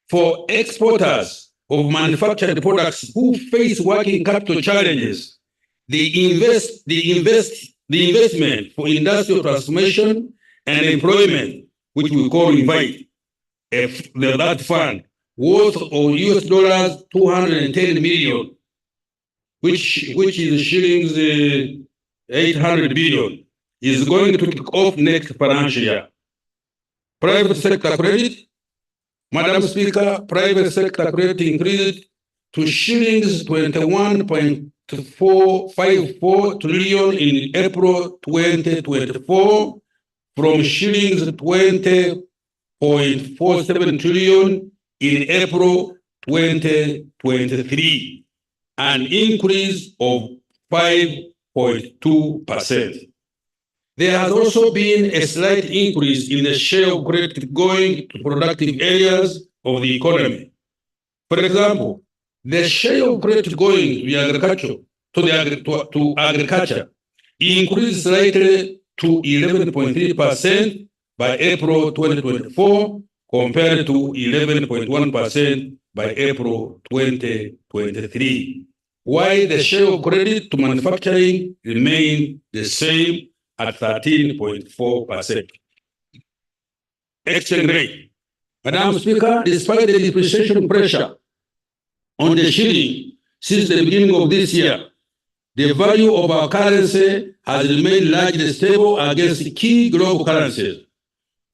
For exporters of manufactured products who face working capital challenges, the investment for industrial transformation and employment, which we call INVITE, that fund, worth of US $210 million, which is shillings 800 billion, is going to kick off next financial year. Private sector credit, Madam Speaker, private sector credit increased to shillings 21.454 trillion in April 2024 from shillings 20.47 trillion in April 2023, an increase of 5.2%. There has also been a slight increase in the share of credit going to productive areas of the economy. For example, the share of credit going to agriculture increased slightly to 11.3% by April 2024 compared to 11.1% by April 2023, while the share of credit to manufacturing remained the same at 13.4%. Exchange rate. Madam Speaker, despite the depreciation pressure on the shilling since the beginning of this year, the value of our currency has remained largely stable against key global currencies.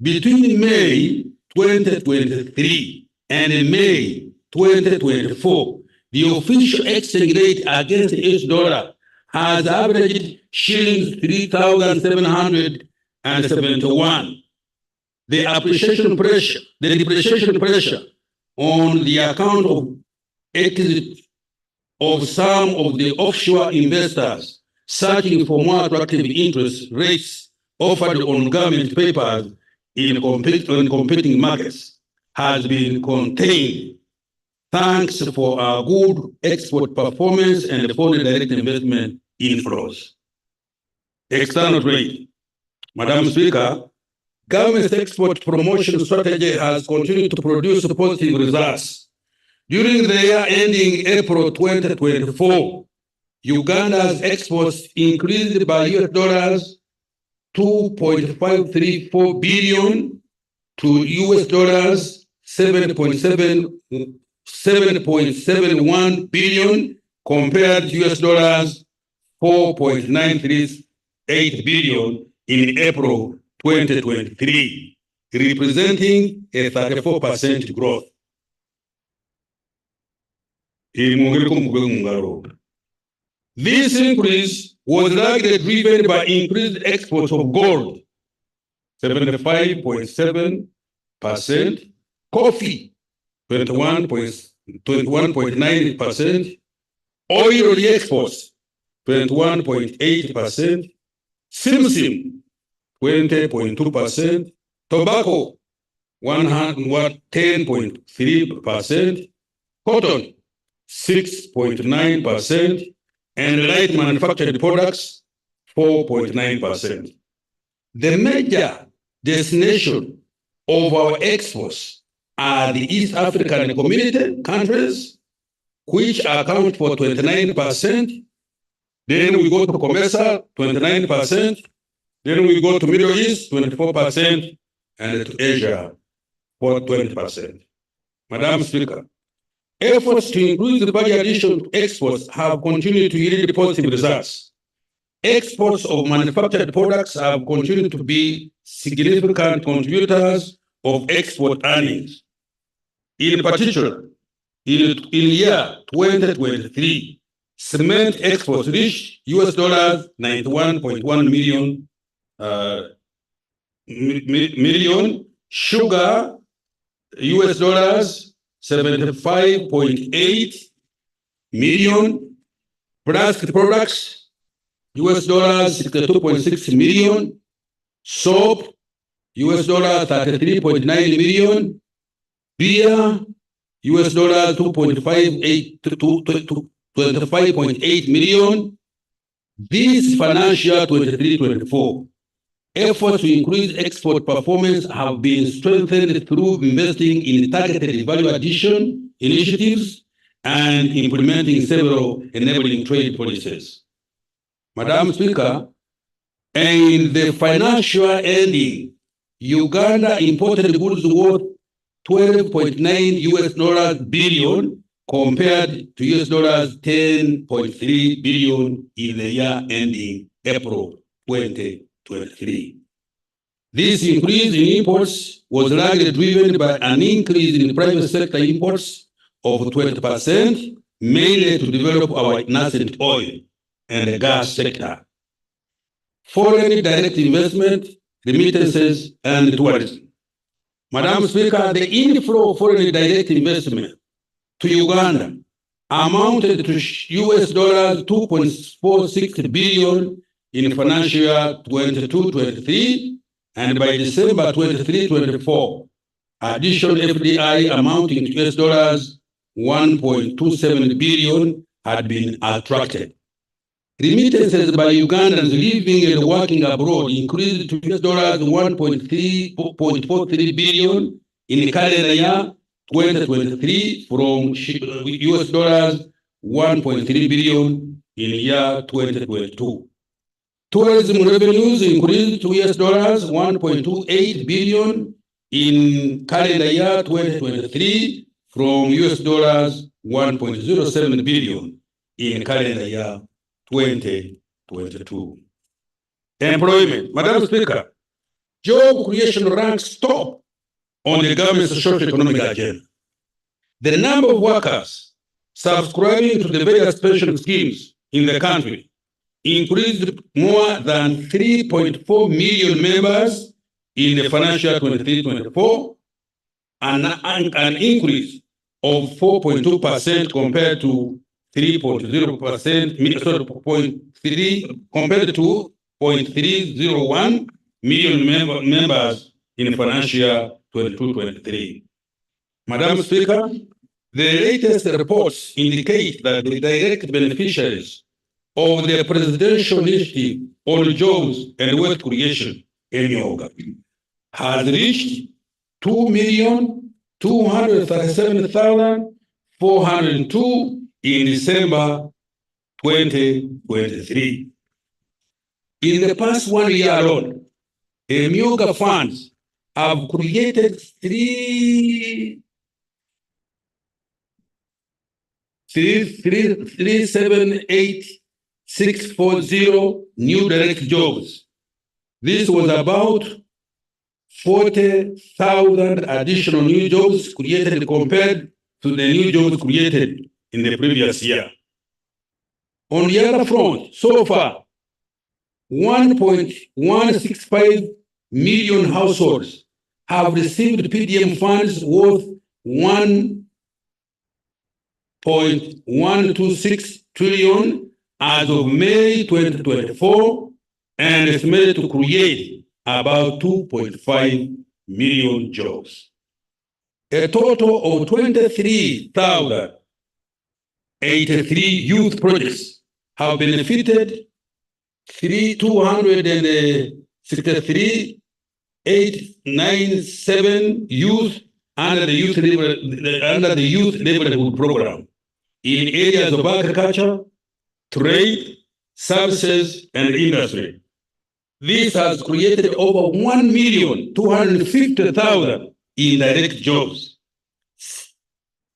Between May 2023 and May 2024, the official exchange rate against the US dollar has averaged shillings 3,771. The depreciation pressure on the account of exit of some of the offshore investors searching for more attractive interest rates offered on government papers in competing markets has been contained thanks for our good export performance and foreign direct investment inflows. External trade. Madam Speaker, government's export promotion strategy has continued to produce positive results. During the year ending April 2024, Uganda's exports increased by US $2.534 billion to US $7.71 billion compared to US $4.938 billion in April 2023, representing a 34% growth. This increase was largely driven by increased exports of gold, 75.7%, coffee, 21.9%, oil exports, 21.8%, simsim, 20.2%, tobacco, 10.3%, cotton, 6.9%, and light manufactured products, 4.9%. The major destination of our exports are the East African community countries, which account for 29%. Then we go to commercial, 29%. Then we go to Middle East, 24%, and to Asia, for 20%. Madam Speaker, efforts to increase the value addition to exports have continued to yield positive results. Exports of manufactured products have continued to be significant contributors of export earnings. In particular, in year 2023, cement exports reached US dollars 91.1 million, sugar US dollars 75.8 million, plastic products US dollars 62.6 million, soap US dollars 33.9 million, beer US dollars 25.8 million. This financial 23-24, efforts to increase export performance have been strengthened through investing in targeted value addition initiatives and implementing several enabling trade policies. Madam Speaker, in the financial ending, Uganda imported goods worth 12.9 US dollars billion compared to US dollars 10.3 billion in the year ending April 2023. This increase in imports was largely driven by an increase in private sector imports of 20%, mainly to develop our nascent oil and gas sector. Foreign direct investment, remittances, and tourism. Madam Speaker, the inflow of foreign direct investment to Uganda amounted to US dollars 2.46 billion in financial year 22-23, and by December 23-24, additional FDI amounting to US dollars 1.27 billion had been attracted. Remittances by Ugandans living and working abroad increased to US dollars 1.43 billion in calendar year 2023 from US dollars 1.3 billion in year 2022. Tourism revenues increased to US dollars 1.28 billion in calendar year 2023 from US dollars 1.07 billion in calendar year 2022. Employment. Madam Speaker, job creation ranks top on the government's socio-economic agenda. The number of workers subscribing to the various pension schemes in the country increased more than 3.4 million members in the financial 23-24, an increase of 4.2% compared to 3.0%, compared to 0.301 million members in financial 22-23. Madam Speaker, the latest reports indicate that the direct beneficiaries of the presidential initiative on jobs and wealth creation in Uganda has reached 2,237,402 in December 2023. In the past 1 year alone, Emyoga funds have created 378,640 new direct jobs. This was about 40,000 additional new jobs created compared to the new jobs created in the previous year. On the other front, so far, 1.165 million households have received PDM funds worth 1.126 trillion as of May 2024, and estimated to create about 2.5 million jobs. A total of 23,083 youth projects have benefited 230,000 63,897 youth under the youth livelihood program in areas of agriculture, trade, services, and industry. This has created over 1,250,000 indirect jobs.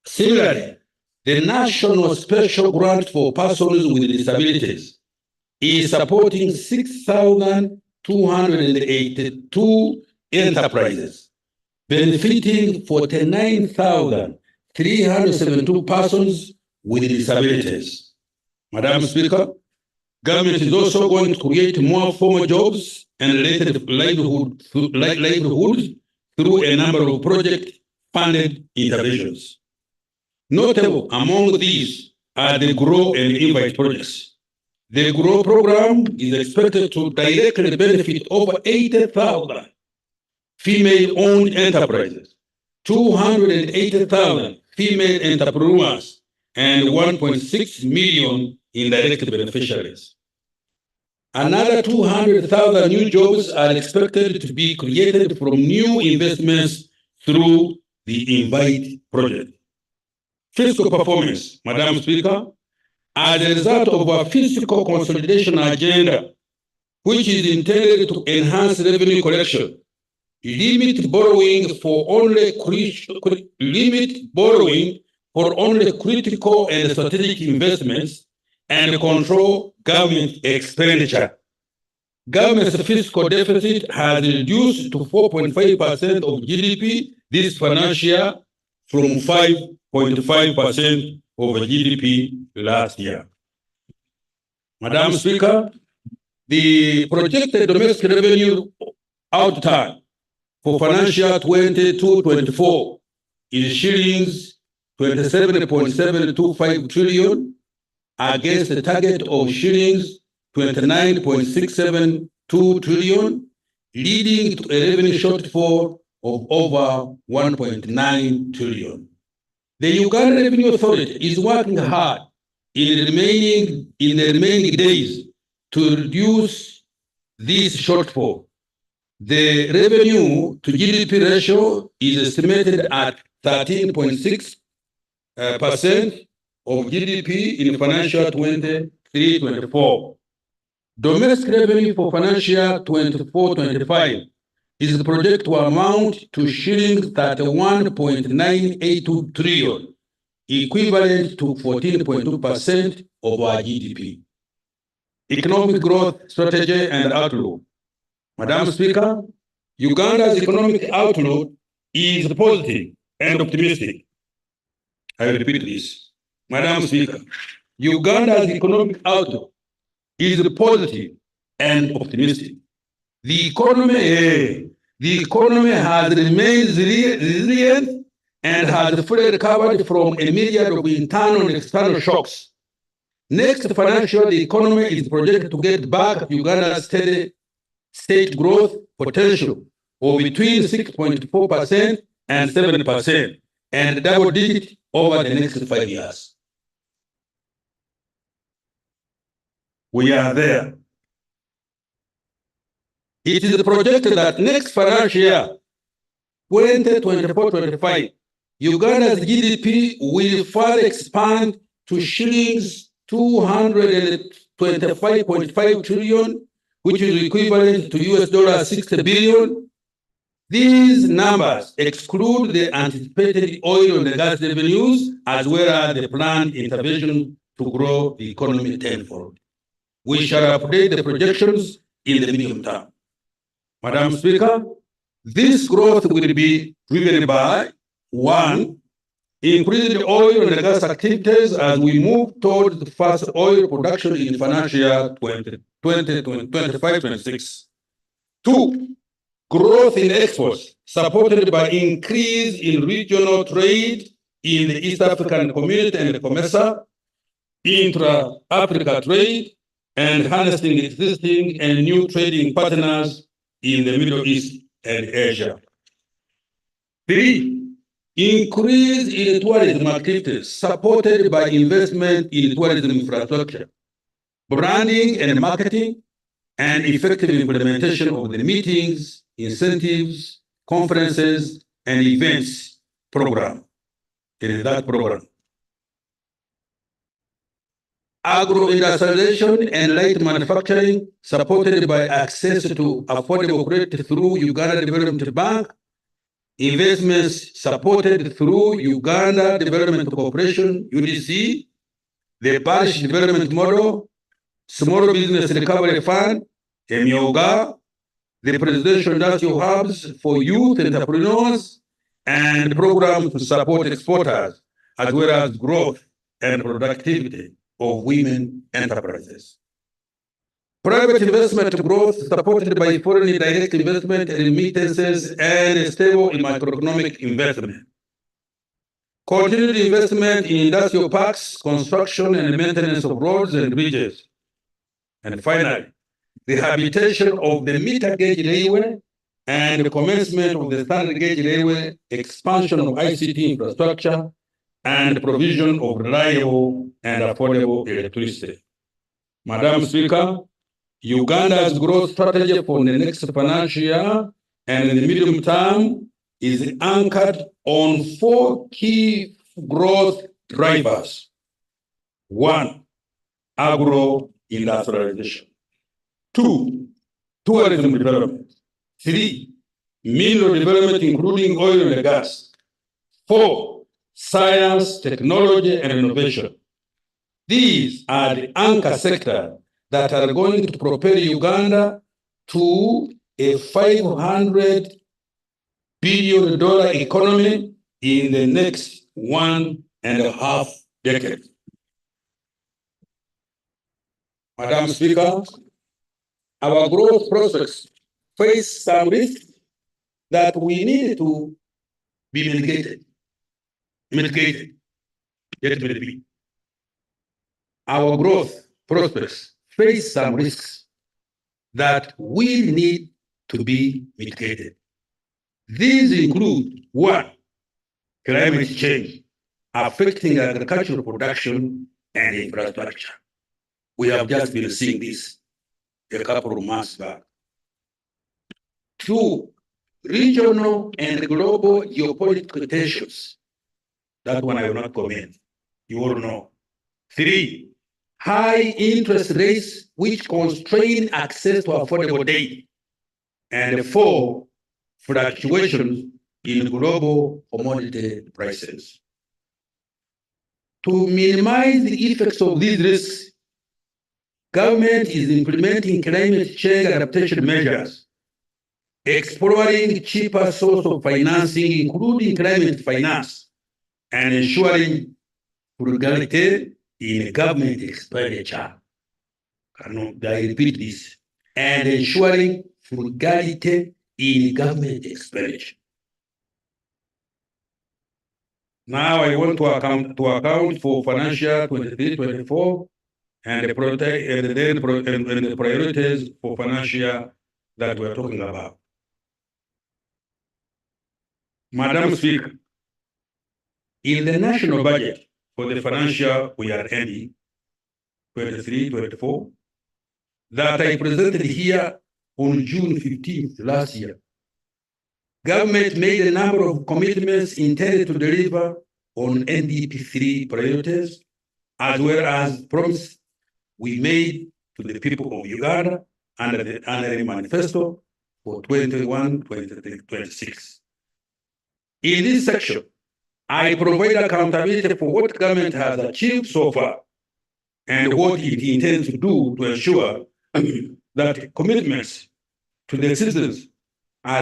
Similarly, the National Special Grant for Persons with Disabilities is supporting 6,282 enterprises, benefiting 49,372 persons with disabilities. Madam Speaker, government is also going to create more formal jobs and related livelihoods through a number of project-funded interventions. Notable among these are the Grow and Invite projects. The Grow program is expected to directly benefit over 80,000 female-owned enterprises, 280,000 female entrepreneurs, and 1.6 million indirect beneficiaries. Another 200,000 new jobs are expected to be created from new investments through the Invite project. Fiscal performance, Madam Speaker, as a result of our fiscal consolidation agenda, which is intended to enhance revenue collection, limit borrowing for only critical and strategic investments, and control government expenditure. Government's fiscal deficit has reduced to 4.5% of GDP this financial year from 5.5% of GDP last year. Madam Speaker, the projected domestic revenue outturn for financial 22-24 is shillings 27.725 trillion against the target of shillings 29.672 trillion, leading to a revenue shortfall of over 1.9 trillion. The Uganda Revenue Authority is working hard in the remaining days to reduce this shortfall. The revenue to GDP ratio is estimated at 13.6% of GDP in financial 23-24. Domestic revenue for financial 24-25 is projected to amount to shillings 31.982 trillion, equivalent to 14.2% of our GDP. Economic growth strategy and outlook. Madam Speaker, Uganda's economic outlook is positive and optimistic. I repeat this. Madam Speaker, Uganda's economic outlook is positive and optimistic. The economy has remained resilient and has fully recovered from a myriad of internal and external shocks. Next financial year, the economy is projected to get back Uganda's steady state growth potential of between 6.4% and 7%, and double digit over the next 5 years. We are there. It is projected that next financial year, 2024-25, Uganda's GDP will further expand to shillings 225.5 trillion, which is equivalent to $60 billion. These numbers exclude the anticipated oil and gas revenues, as well as the planned intervention to grow the economy tenfold. We shall update the projections in the medium term. Madam Speaker, this growth will be driven by, one, increasing oil and gas activities as we move towards the first oil production in financial year 2025-26. Two, growth in exports, supported by increase in regional trade in the East African Community and COMESA, intra-Africa trade, and harnessing existing and new trading partners in the Middle East and Asia. Three, increase in tourism activities, supported by investment in tourism infrastructure, branding and marketing, and effective implementation of the meetings, incentives, conferences, and events program. In that program, agro-industrialization and light manufacturing supported by access to affordable credit through Uganda Development Bank, investments supported through Uganda Development Corporation, UDC, the parish development model, small business recovery fund, MYOGA, the presidential industrial hubs for youth entrepreneurs, and programs to support exporters, as well as growth and productivity of women enterprises. Private investment growth supported by foreign direct investment and remittances and stable macroeconomic investment. Continued investment in industrial parks, construction and maintenance of roads and bridges. And finally, rehabilitation of the meter gauge railway and the commencement of the standard gauge railway, expansion of ICT infrastructure, and provision of reliable and affordable electricity. Madam Speaker, Uganda's growth strategy for the next financial year and in the medium term is anchored on 4 key growth drivers. 1, agro-industrialization. 2, tourism development. 3, mineral development, including oil and gas. 4, science, technology, and innovation. These are the anchor sectors that are going to propel Uganda to a $500 billion economy in the next 1.5 decades. Madam Speaker, our growth prospects face some risks that we need to be mitigated. Let me repeat. Our growth prospects face some risks that we need to be mitigated. These include 1, climate change affecting agricultural production and infrastructure. We have just been seeing this a couple of months back. 2, regional and global geopolitical tensions. That one I will not comment. You all know. 3, high interest rates which constrain access to affordable debt. And 4, fluctuations in global commodity prices. To minimize the effects of these risks, government is implementing climate change adaptation measures, exploring cheaper sources of financing, including climate finance, and ensuring frugality in government expenditure. I repeat this, and ensuring frugality in government expenditure. Now I want to account for financial 23-24 and the priorities for financial that we're talking about. Madam Speaker, in the national budget for the financial we are ending, 23-24, that I presented here on June 15th last year, government made a number of commitments intended to deliver on NDP3 priorities, as well as promises we made to the people of Uganda under the manifesto for 21-26. In this section, I provide accountability for what government has achieved so far and what it intends to do to ensure that commitments to the citizens are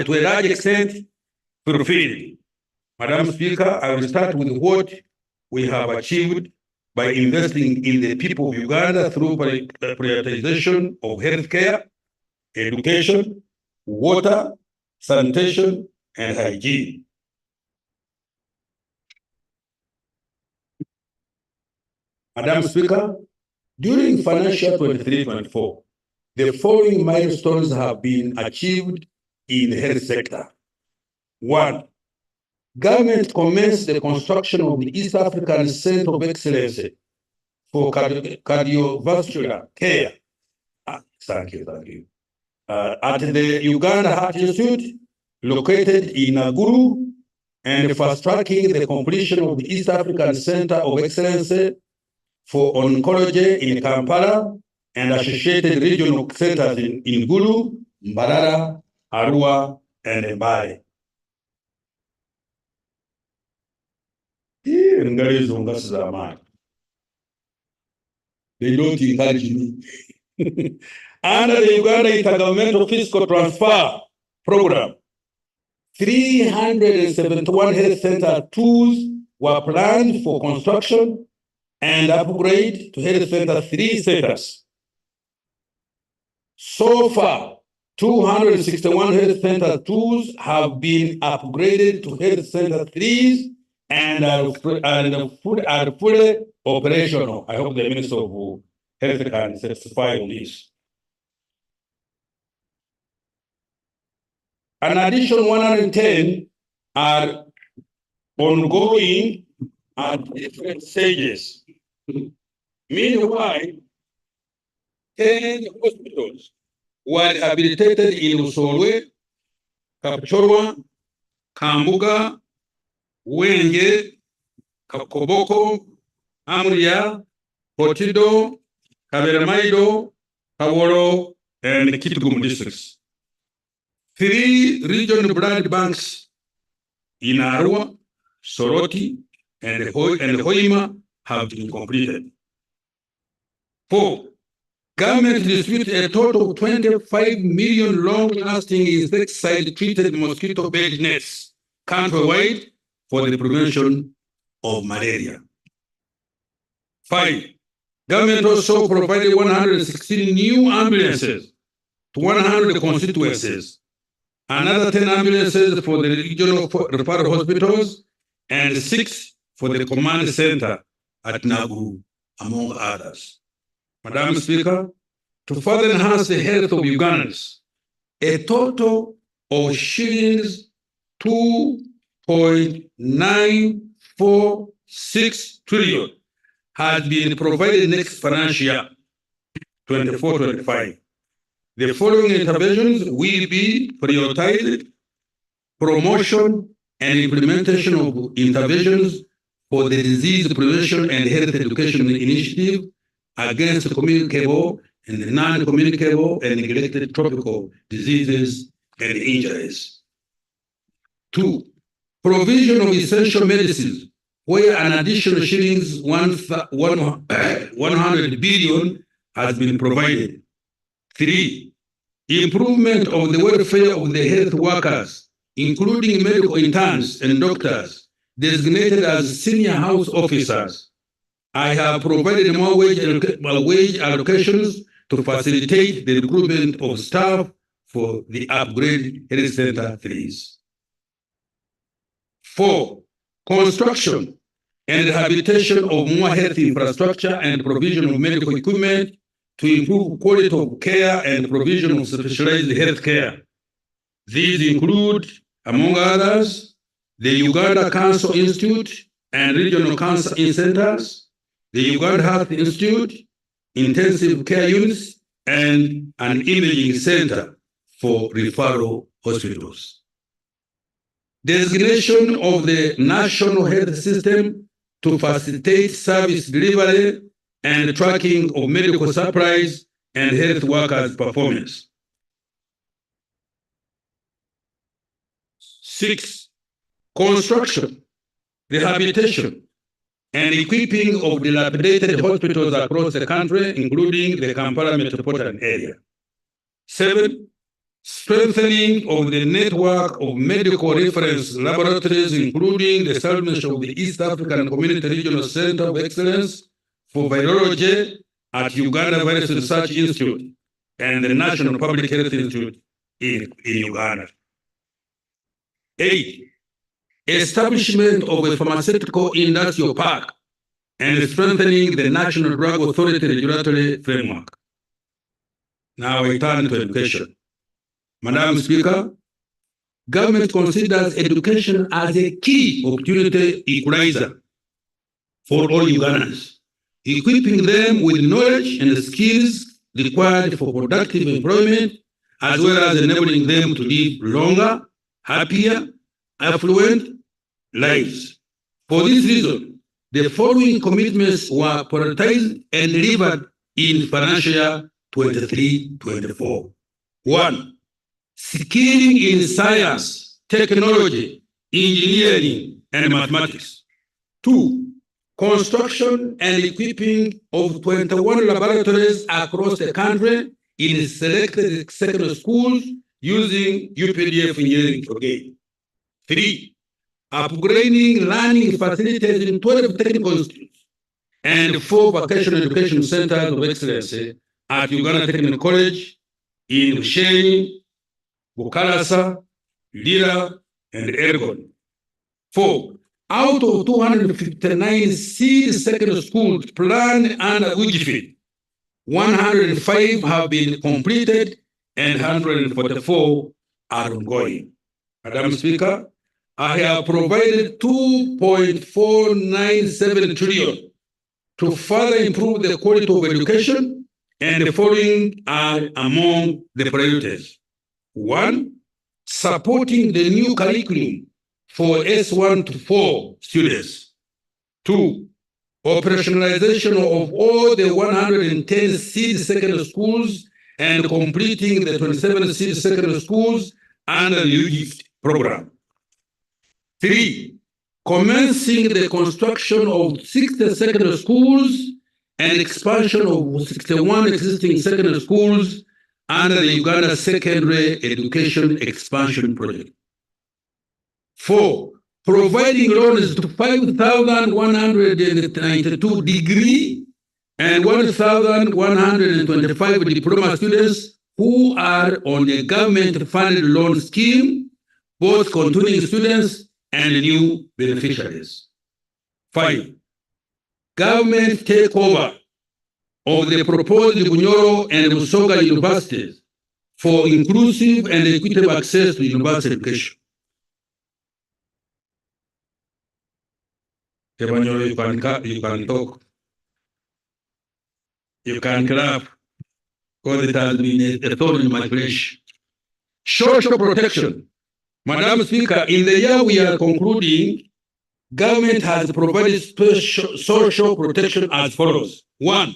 to a large extent fulfilled. Madam Speaker, I will start with what we have achieved by investing in the people of Uganda through prioritization of healthcare, education, water, sanitation, and hygiene. Madam Speaker, during financial 23-24, the following milestones have been achieved in the health sector. 1, government commenced the construction of the East African Center of Excellence for cardiovascular care. Thank you. At the Uganda Heart Institute, located in Naguru, and fast-tracking the completion of the East African Center of Excellence for Oncology in Kampala and associated regional centers in Gulu, Mbarara, Arua, and Mbale. They don't encourage me. Under the Uganda Intergovernmental Fiscal Transfer Program, 371 health center tools were planned for construction and upgrade to health center 3 centers. So far, 261 health center tools have been upgraded to health center 3s and are fully operational. I hope the Minister of Health can testify on this. An additional 110 are ongoing at different stages. Meanwhile, 10 hospitals were rehabilitated in Usolwe, Kapchorwa, Kambuga, Wenge, Kakoboko, Amuria, Potido, Kaberamaido, Kaworo, and Kitgum districts. 3 regional blood banks in Arua, Soroti, and Hoima have been completed. 4. Government distributed a total of 25 million long-lasting insecticide-treated mosquito-bed nets countrywide for the prevention of malaria. 5. Government also provided 116 new ambulances to 100 constituencies, another 10 ambulances for the regional referral hospitals, and 6 for the command center at Naguru, among others. Madam Speaker, to further enhance the health of Ugandans, a total of shillings 2.946 trillion has been provided next financial year, 24-25. The following interventions will be prioritized: promotion and implementation of interventions for the disease prevention and health education initiative against communicable and non-communicable and neglected tropical diseases and injuries. 2. Provision of essential medicines, where an additional shillings 100 billion has been provided. 3. Improvement of the welfare of the health workers, including medical interns and doctors, designated as senior house officers. I have provided more wage allocations to facilitate the recruitment of staff for the upgrade health center 3s. 4. Construction and rehabilitation of more health infrastructure and provision of medical equipment to improve quality of care and provision of specialized health care. These include, among others, the Uganda Cancer Institute and regional cancer centers, the Uganda Heart Institute, intensive care units, and an imaging center for referral hospitals. Designation of the national health system to facilitate service delivery and tracking of medical supplies and health workers' performance. 6. Construction, rehabilitation, and equipping of dilapidated hospitals across the country, including the Kampala metropolitan area. 7. Strengthening of the network of medical reference laboratories, including the establishment of the East African Community Regional Center of Excellence for Virology at Uganda Virus Research Institute and the National Public Health Institute in Uganda. 8. Establishment of a pharmaceutical industrial park and strengthening the National Drug Authority regulatory framework. Now I turn to education. Madam Speaker, government considers education as a key opportunity equalizer for all Ugandans equipping them with knowledge and skills required for productive employment, as well as enabling them to live longer, happier, affluent lives. For this reason, the following commitments were prioritized and delivered in financial year 23-24. 1. Skilling in science, technology, engineering, and mathematics. 2. Construction and equipping of 21 laboratories across the country in selected secondary schools using UPDF engineering brigade. 3. Upgrading learning facilities in 12 technical institutes and 4 vocational education centers of excellence at Uganda Technical College in Bushenyi, Bukalasa, Lira, and Ergon. 4. Out of 259 seed secondary schools planned under UGFID, 105 have been completed and 144 are ongoing. Madam Speaker, I have provided 2.497 trillion to further improve the quality of education, and the following are among the priorities. 1. Supporting the new curriculum for S1 to 4 students. 2. Operationalization of all the 110 seed secondary schools and completing the 27 seed secondary schools under the UGIFT program. 3. Commencing the construction of 60 secondary schools and expansion of 61 existing secondary schools under the Uganda Secondary Education Expansion Project. 4. Providing loans to 5,192 degree and 1,125 diploma students who are on the government-funded loan scheme, both continuing students and new beneficiaries. 5. Government takeover of the proposed Bunyoro and Busoga universities for inclusive and equitable access to university education. Bunyoro, you can talk, you can clap, because it has been a thorn in my flesh. Social protection. Madam Speaker, in the year we are concluding, government has provided social protection as follows. 1.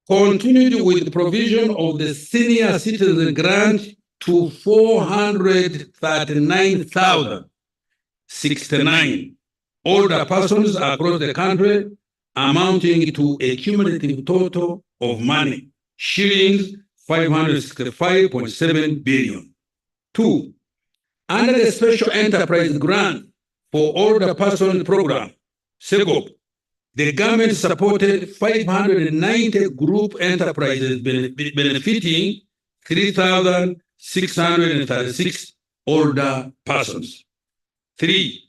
Continued with the provision of the senior citizen grant to 439,069 older persons across the country, amounting to a cumulative total of money, shillings 565.7 billion. 2. Under the Special Enterprise Grant for Older Persons Program, SEGOP, the government supported 590 group enterprises benefiting 3,636 older persons. 3.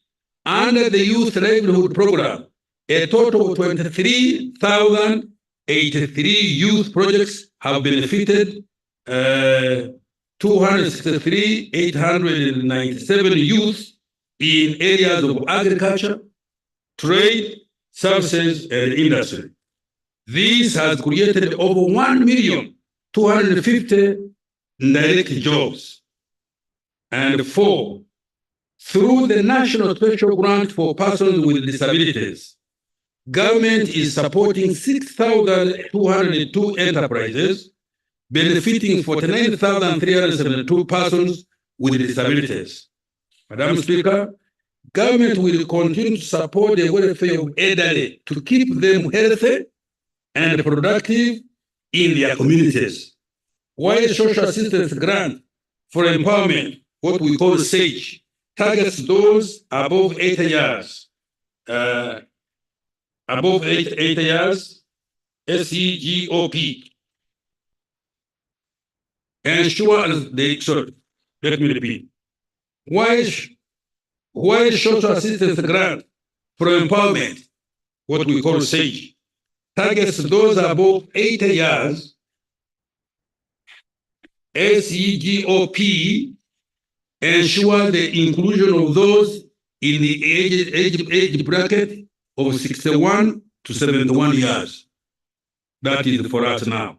Under the Youth Livelihood Program, a total of 23,083 youth projects have benefited 263,897 youth in areas of agriculture, trade, services, and industry. This has created over 1,250,000 direct jobs. And 4, through the National Special Grant for Persons with Disabilities, government is supporting 6,202 enterprises, benefiting 49,372 persons with disabilities. Madam Speaker, government will continue to support the welfare of elderly to keep them healthy and productive in their communities. While social assistance grant for empowerment, what we call SAGE, targets those above 80 years. Above 80 years, SEGOP. Ensure let me repeat. While social assistance grant for empowerment, what we call SAGE, targets those above 80 years, SEGOP ensure the inclusion of those in the age bracket of 61 to 71 years. That is for us now.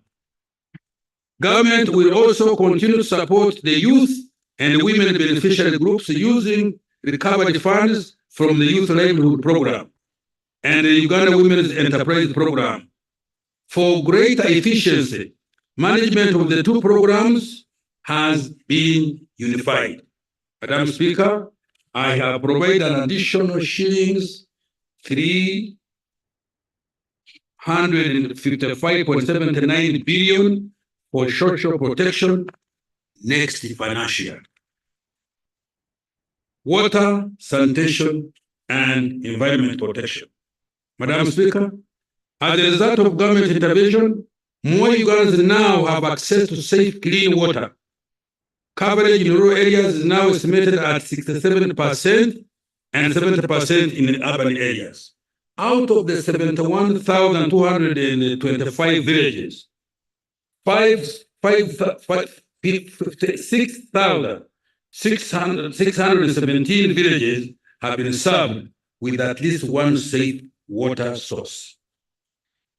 Government will also continue to support the youth and women beneficiary groups using recovery funds from the Youth Livelihood Program and the Uganda Women's Enterprise Program. For greater efficiency, management of the two programs has been unified. Madam Speaker, I have provided an additional shillings 355.79 billion for social protection next financial year. Water, sanitation, and environment protection. Madam Speaker, as a result of government intervention, more Ugandans now have access to safe, clean water. Coverage in rural areas is now estimated at 67% and 70% in urban areas. Out of the 71,225 villages, 6,617 villages have been served with at least one safe water source.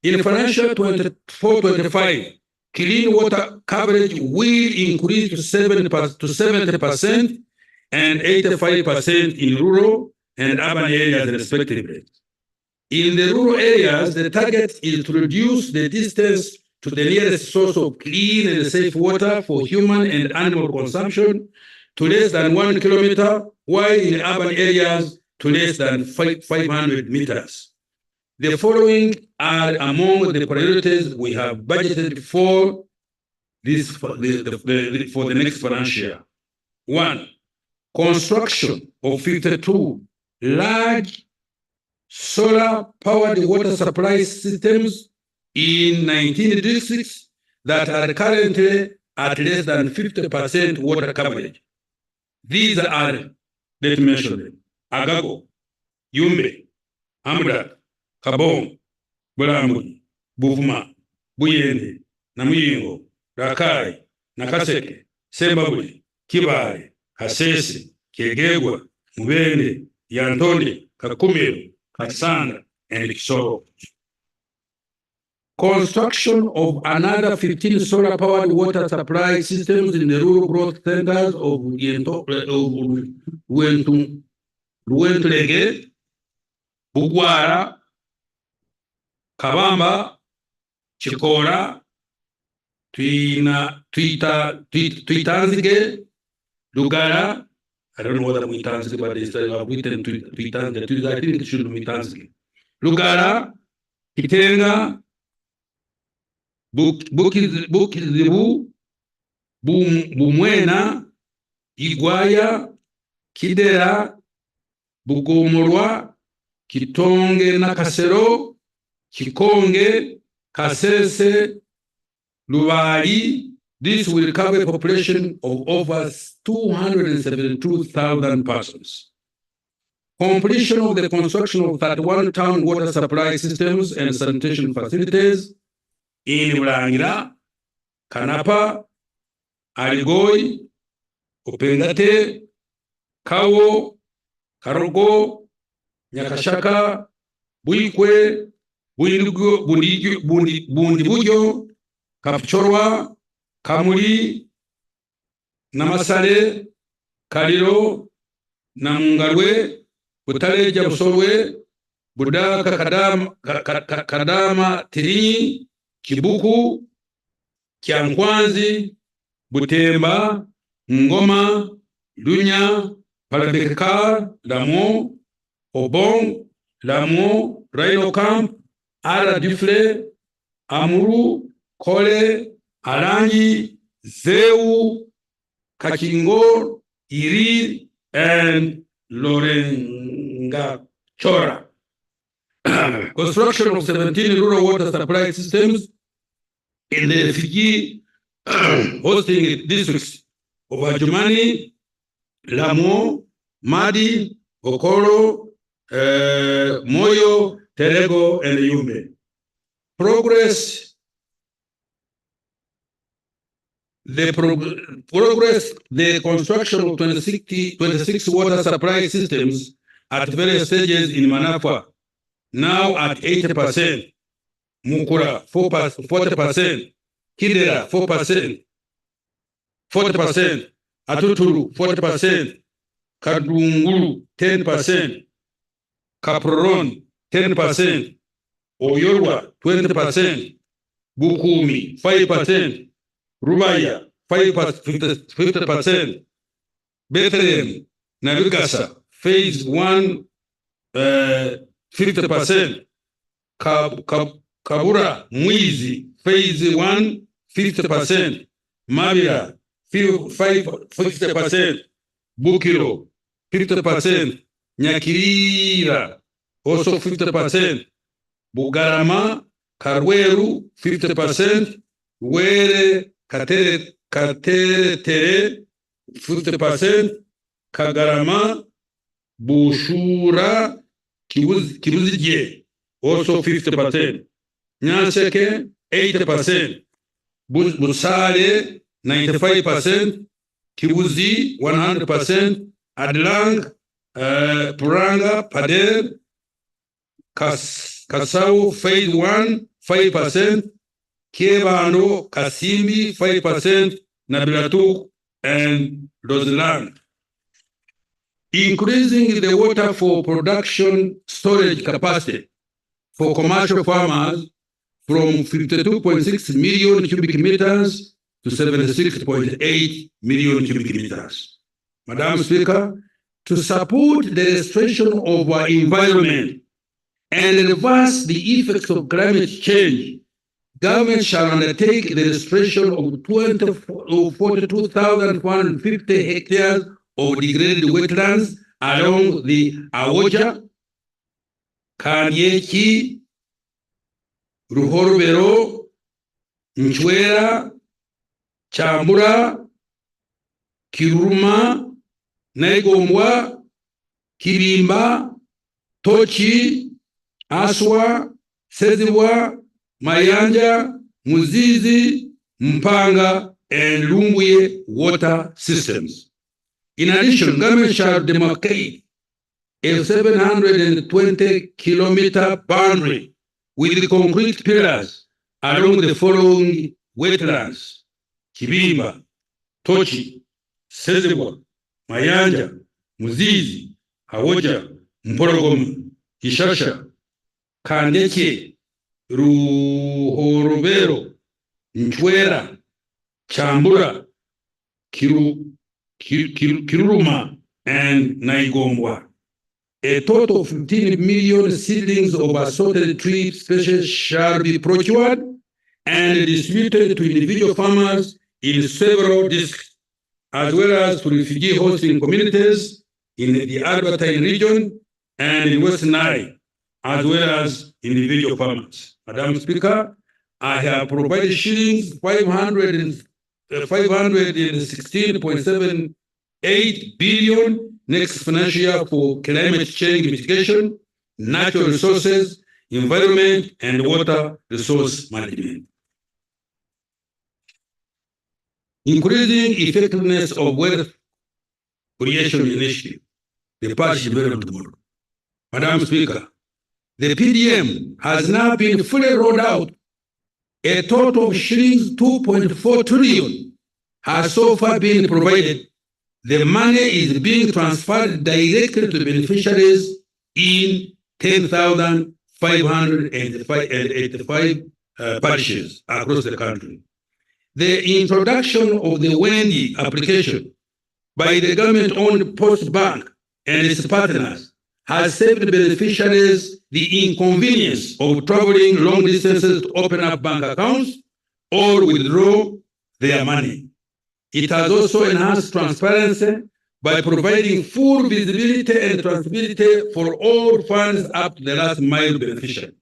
In financial 24-25, clean water coverage will increase to 70% and 85% in rural and urban areas respectively. In the rural areas, the target is to reduce the distance to the nearest source of clean and safe water for human and animal consumption to less than 1 kilometer, while in urban areas to less than 500 meters. The following are among the priorities we have budgeted for the next financial year. 1. Construction of 52 large solar-powered water supply systems in 19 districts that are currently at less than 50% water coverage. These are, let me mention them: Agago, Yumbe, Amda, Kabong, Bulamuri, Buvuma, Buyende, Namuyingo, Rakai, Nakaseke, Sembabuli, Kibale, Kasese, Kegegwa, Mubende, Yantoni, Kakumiro, Kasanda, and Kisoro. Construction of another 15 solar-powered water supply systems in the rural growth centers of Ruentulege, Bugwara, Kabamba, Chikora, Tuitanzige, Lugara. I don't know whether Muitanzige, but they said I've written Tuitanzige. I think it should be Muitanzige. Lugara, Kitenga, Bukizibu, Bumwena, Igwaya, Kidera, Bugomorwa, Kitonge Nakasero, Kikonge, Kasese, Luwari. This will cover a population of over 272,000 persons. Completion of the construction of 31 town water supply systems and sanitation facilities in Bulangira, Kanapa, Aligoi, Opengate, Kawo, Karogo, Nyakashaka, Buikwe, Bundibujo, Kapchorwa, Kamuli, Namasale, Kaliro, Namungarwe, Butale Jabusorwe, Budaka Kadama Tirini, Kibuku, Kiankwanzi, Butemba, Ngoma, Dunya, Palabekar, Lamo, Obong, Lamo, Rhino Camp, Ara Dufle, Amuru, Kole, Arangi, Zeu, Kachingor, Iri, and Lorenga Chora. Construction of 17 rural water supply systems in the refugee hosting districts of Ajumani, Lamo, Madi, Okoro, Moyo, Terego, and Yumbe. Progress. The construction of 26 water supply systems at various stages in Manafwa, now at 80%. Mukura, 40%. Kidera, 4%. 40%. Atuturu, 40%. Kadungulu, 10%. Kaproron, 10%. Oyorwa, 20%. Bukumi, 5%. Rubaya, 50%. Bethlehem, Navigasa, phase 1, 50%. Kabura, Mwizi, phase 1, 50%. Mabira, 50%. Bukiro, 50%. Nyakirira, also 50%. Bugarama, Karweru, 50%. Were, Katere, 50%. Kagarama, Bushura, Kibuzije, also 50%. Nyaseke, 80%. Busale, 95%. Kibuzi, 100%. Adlang, Puranga, Pader, Kasau, phase 1, 5%. Kiebano, Kasimbi, 5%. Nabilatuk, and Roseland. Increasing the water for production storage capacity for commercial farmers from 52.6 million cubic meters to 76.8 million cubic meters. Madam Speaker, to support the restoration of our environment and reverse the effects of climate change, government shall undertake the restoration of 42,450 hectares of degraded wetlands along the Awoja, Kanyeki, Ruhorubero, Nchwera, Chambura, Kiruma, Naigomwa, Kirimba, Tochi, Aswa, Seziwa, Mayanja, Muzizi, Mpanga, and Lumbuye water systems. In addition, government shall demarcate a 720-kilometer boundary with the concrete pillars along the following wetlands: Kibimba, Tochi, Sezewa, Mayanja, Muzizi, Awoja, Mporogoma, Ishasha, Kandeke, Ruhorubero, Nchwera, Chambura, Kiruruma, and Naigomwa. A total of 15 million seedlings of assorted tree species shall be procured and distributed to individual farmers in several districts, as well as to refugee hosting communities in the Albertine region and in West Nile, as well as individual farmers. Madam Speaker, I have provided shillings 516.78 billion next financial year for climate change mitigation, natural resources, environment, and water resource management. Increasing effectiveness of wealth creation initiative, the Parish Development Board. Madam Speaker, the PDM has now been fully rolled out. A total of shillings 2.4 trillion has so far been provided. The money is being transferred directly to beneficiaries in 10,585 parishes across the country. The introduction of the Wendy application by the government-owned Post Bank and its partners has saved beneficiaries the inconvenience of traveling long distances to open up bank accounts or withdraw their money. It has also enhanced transparency by providing full visibility and traceability for all funds up to the last mile beneficiary.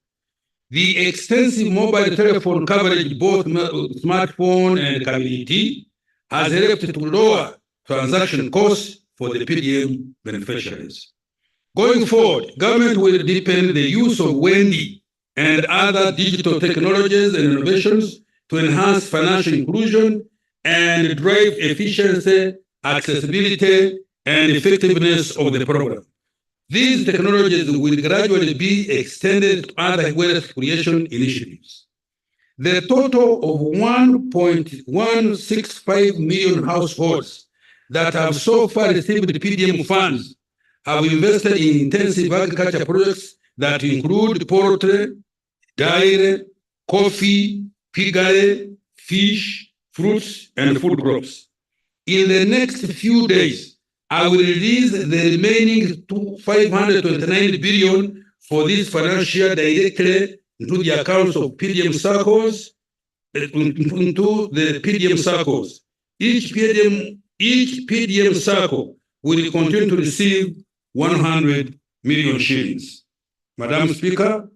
The extensive mobile telephone coverage, both smartphone and community, has helped to lower transaction costs for the PDM beneficiaries. Going forward, government will deepen the use of Wendy and other digital technologies and innovations to enhance financial inclusion and drive efficiency, accessibility, and effectiveness of the program. These technologies will gradually be extended to other wealth creation initiatives. The total of 1.165 million households that have so far received PDM funds have invested in intensive agriculture projects that include poultry, dairy, coffee, piggery, fish, fruits, and food crops. In the next few days, I will release the remaining 529 billion for this financial directly into the accounts of PDM circles, into the PDM circles. Each PDM circle will continue to receive 100 million shillings. Madam Speaker,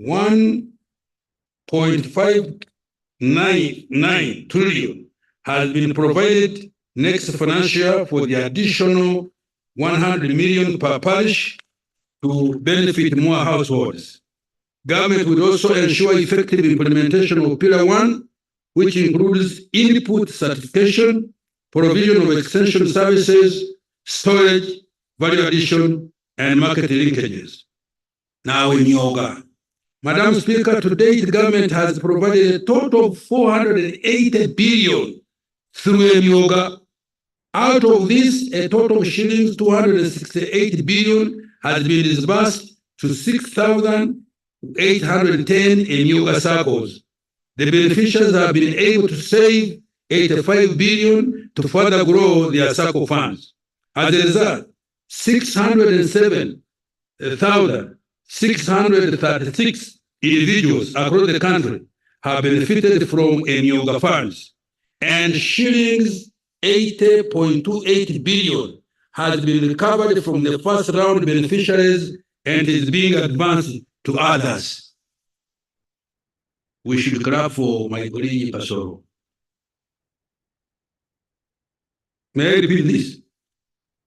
1.599 trillion has been provided next financial year for the additional 100 million per parish to benefit more households. Government will also ensure effective implementation of Pillar 1, which includes input certification, provision of extension services, storage, value addition, and market linkages. Now in Yoga. Madam Speaker, to date, the government has provided a total of 480 billion through Yoga. Out of this, a total of shillings 268 billion has been disbursed to 6,810 Yoga circles. The beneficiaries have been able to save 85 billion to further grow their circle funds. As a result, 607,636 individuals across the country have benefited from Yoga funds, and shillings 80.28 billion has been recovered from the first round beneficiaries and is being advanced to others. We should clap for my colleague Pasoro. May I repeat this?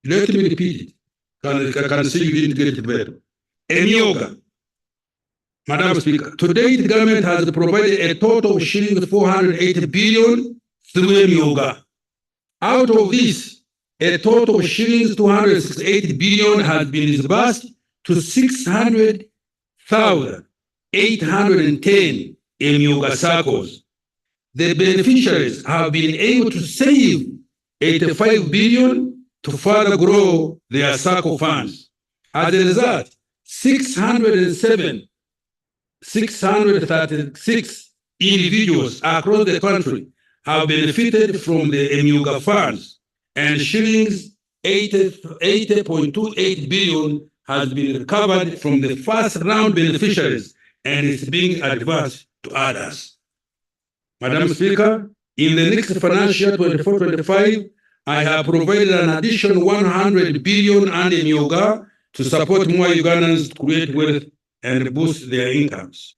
Let me repeat it. Can see you didn't get it better. Yoga. Madam Speaker, to date, the government has provided a total of shillings 480 billion through Yoga. Out of this, a total of shillings 268 billion has been disbursed to 600,810 Yoga circles. The beneficiaries have been able to save 85 billion to further grow their circle funds. As a result, 636 individuals across the country have benefited from the Yoga funds, and shillings 80.28 billion has been recovered from the first round beneficiaries and is being advanced to others. Madam Speaker, in the next financial 24-25, I have provided an additional 100 billion under Yoga to support more Ugandans to create wealth and boost their incomes.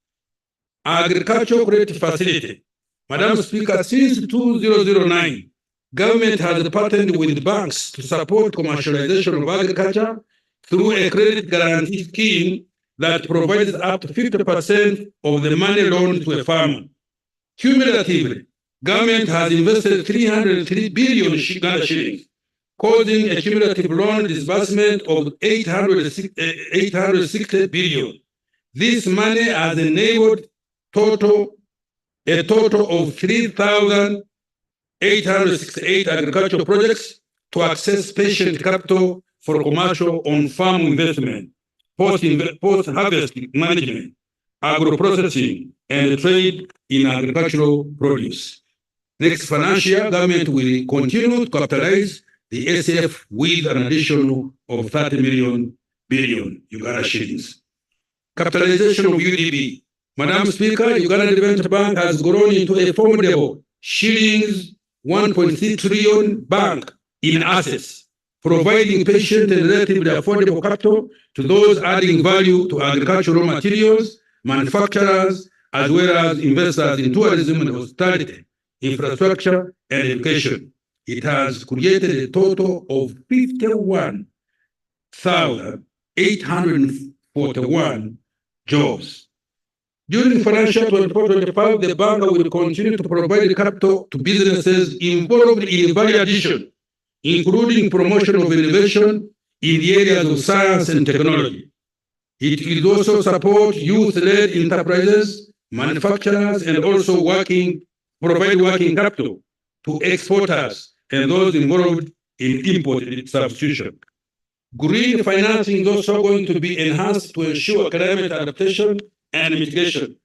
Agricultural Credit Facility. Madam Speaker, since 2009, government has partnered with banks to support commercialization of agriculture through a credit guarantee scheme that provides up to 50% of the money loaned to a farmer. Cumulatively, government has invested 303 billion Uganda shillings, causing a cumulative loan disbursement of 860 billion. This money has enabled a total of 3,868 agricultural projects to access patient capital for commercial on-farm investment, post-harvest management, agro-processing, and trade in agricultural produce. Next financial year, government will continue to capitalize the SF with an additional of 30 billion Uganda shillings. Capitalization of UDB. Madam Speaker, Uganda Development Bank has grown into a formidable shillings 1.3 trillion bank in assets, providing patient and relatively affordable capital to those adding value to agricultural materials, manufacturers, as well as investors in tourism and hospitality, infrastructure, and education. It has created a total of 51,841 jobs. During financial 24-25, the bank will continue to provide capital to businesses involved in value addition, including promotion of innovation, in the areas of science and technology. It will also support youth-led enterprises, manufacturers, and also provide working capital to exporters and those involved in import substitution. Green financing is also going to be enhanced to ensure climate adaptation and mitigation.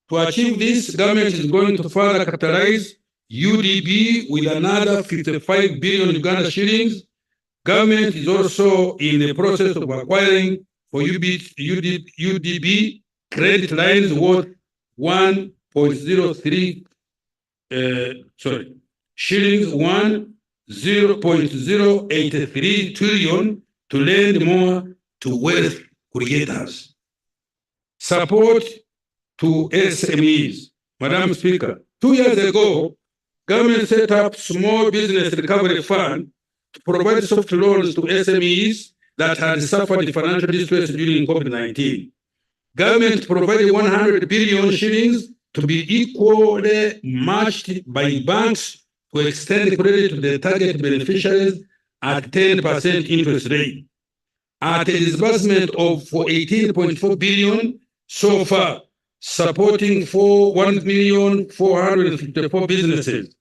To achieve this, government is going to further capitalize UDB with another 55 billion Uganda shillings. Government is also in the process of acquiring for UDB credit lines worth 1.03 shillings 0.083 trillion to lend more to wealth creators. Support to SMEs. Madam Speaker, 2 years ago, government set up Small Business Recovery Fund to provide soft loans to SMEs that had suffered financial distress during COVID-19. Government provided 100 billion shillings to be equally matched by banks to extend credit to the target beneficiaries at 10% interest rate. At a disbursement of 18.4 billion so far, supporting 1,454 businesses.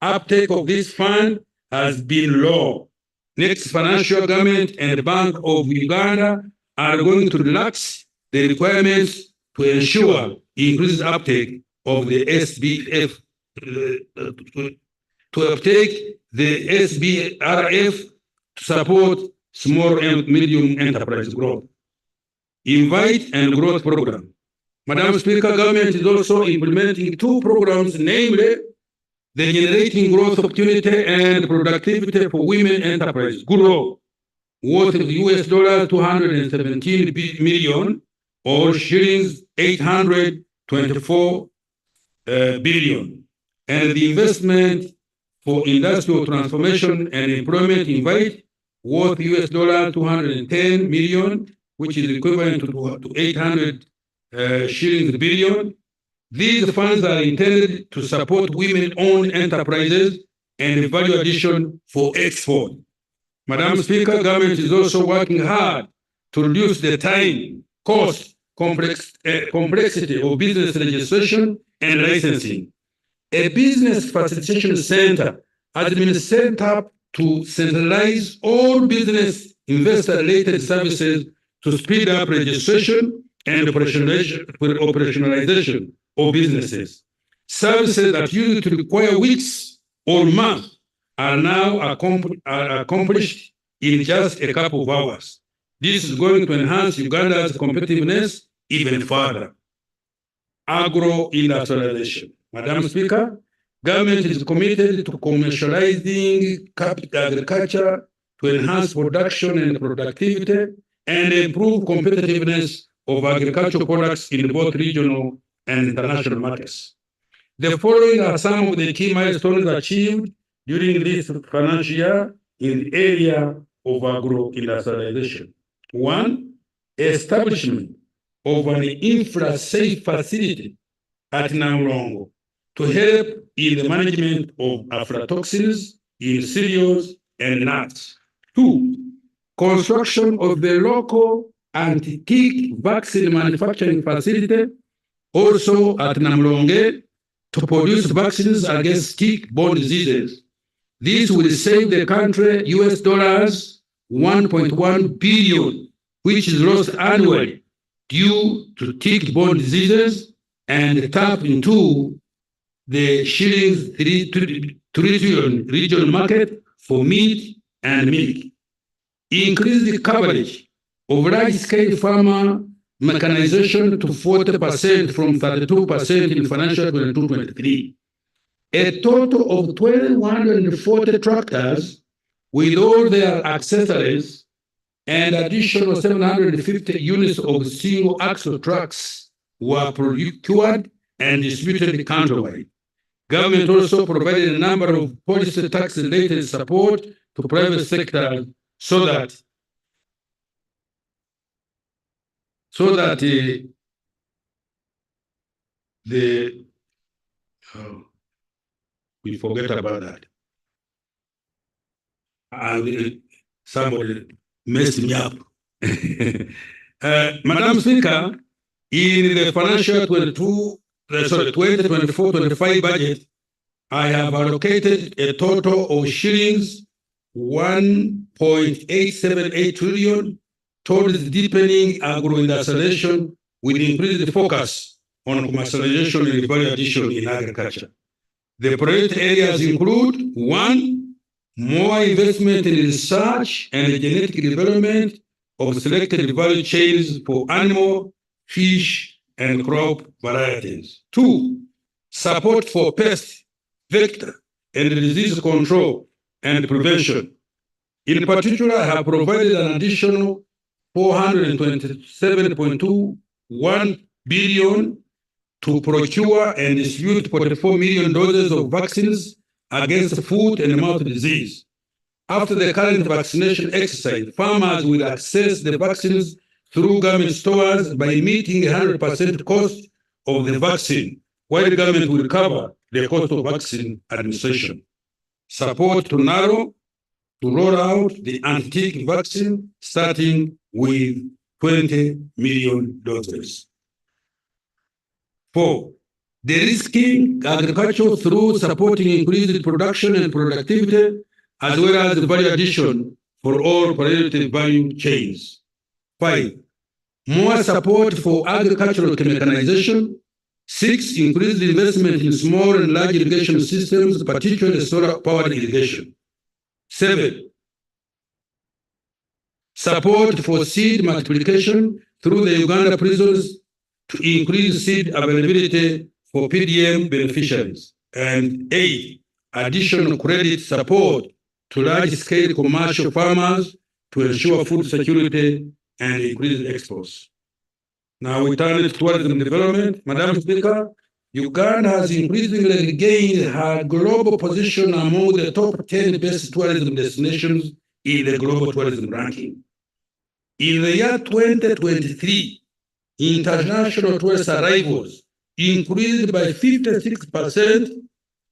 Uptake of this fund has been low. Next financial government and the Bank of Uganda are going to relax the requirements to ensure increased uptake of the SBF, to uptake the SBRF to support small and medium enterprise growth. Invite and Growth Program. Madam Speaker, government is also implementing 2 programs, namely the Generating Growth Opportunity and Productivity for Women Enterprise, GROW, worth US $217 million or shillings 824 billion. And the investment for industrial transformation and employment invite worth US $210 million, which is equivalent to 800 shillings billion. These funds are intended to support women-owned enterprises and value addition for export. Madam Speaker, government is also working hard to reduce the time, cost, complexity of business registration and licensing. A business facilitation center has been set up to centralize all business investor-related services to speed up registration and operationalization of businesses. Services that used to require weeks or months are now accomplished in just a couple of hours. This is going to enhance Uganda's competitiveness even further. Agro-industrialization. Madam Speaker, government is committed to commercializing agriculture to enhance production and productivity and improve competitiveness of agricultural products in both regional and international markets. The following are some of the key milestones achieved during this financial year in the area of agro-industrialization. 1, establishment of an infra-safe facility at Namlongo to help in the management of aflatoxins in cereals and nuts. 2, construction of the local anti-tick vaccine manufacturing facility also at Namlonge to produce vaccines against tick-borne diseases. This will save the country US $1.1 billion, which is lost annually due to tick-borne diseases, and tap into the shillings 3 trillion regional market for meat and milk. Increase the coverage of large-scale farmer mechanization to 40% from 32% in financial 22-23. A total of 1,240 tractors with all their accessories and additional 750 units of single-axle trucks were procured and distributed countrywide. Government also provided a number of policy tax-related support to private sector so that we forget about that. Somebody messed me up. Madam Speaker, in the financial 2024-25 budget, I have allocated a total of shillings 1.878 trillion towards deepening agro-industrialization with increased focus on commercialization and value addition in agriculture. The priority areas include: 1, more investment in research and genetic development of selected value chains for animal, fish, and crop varieties. 2, support for pest, vector, and disease control and prevention. In particular, I have provided an additional 427.21 billion to procure and distribute 44 million doses of vaccines against foot and mouth disease. After the current vaccination exercise, farmers will access the vaccines through government stores by meeting 100% cost of the vaccine, while the government will cover the cost of vaccine administration. Support to narrow to roll out the anti-tick vaccine, starting with 20 million doses. 4, de-risking agriculture through supporting increased production and productivity, as well as value addition for all priority value chains. 5, more support for agricultural mechanization. 6, increased investment in small and large irrigation systems, particularly solar-powered irrigation. 7, support for seed multiplication through the Uganda prisons to increase seed availability for PDM beneficiaries. And 8, additional credit support to large-scale commercial farmers to ensure food security and increase exports. Now we turn to tourism development. Madam Speaker, Uganda has increasingly regained her global position among the top 10 best tourism destinations in the global tourism ranking. In the year 2023, international tourist arrivals increased by 56%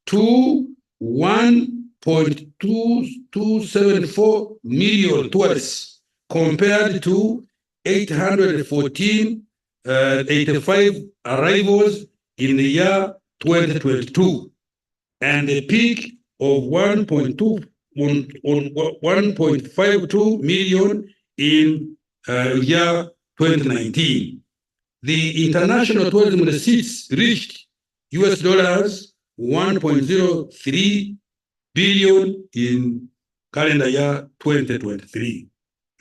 to 1.2274 million tourists, compared to 885 arrivals in the year 2022, and a peak of 1.52 million in year 2019. The international tourism receipts reached US dollars 1.03 billion in calendar year 2023.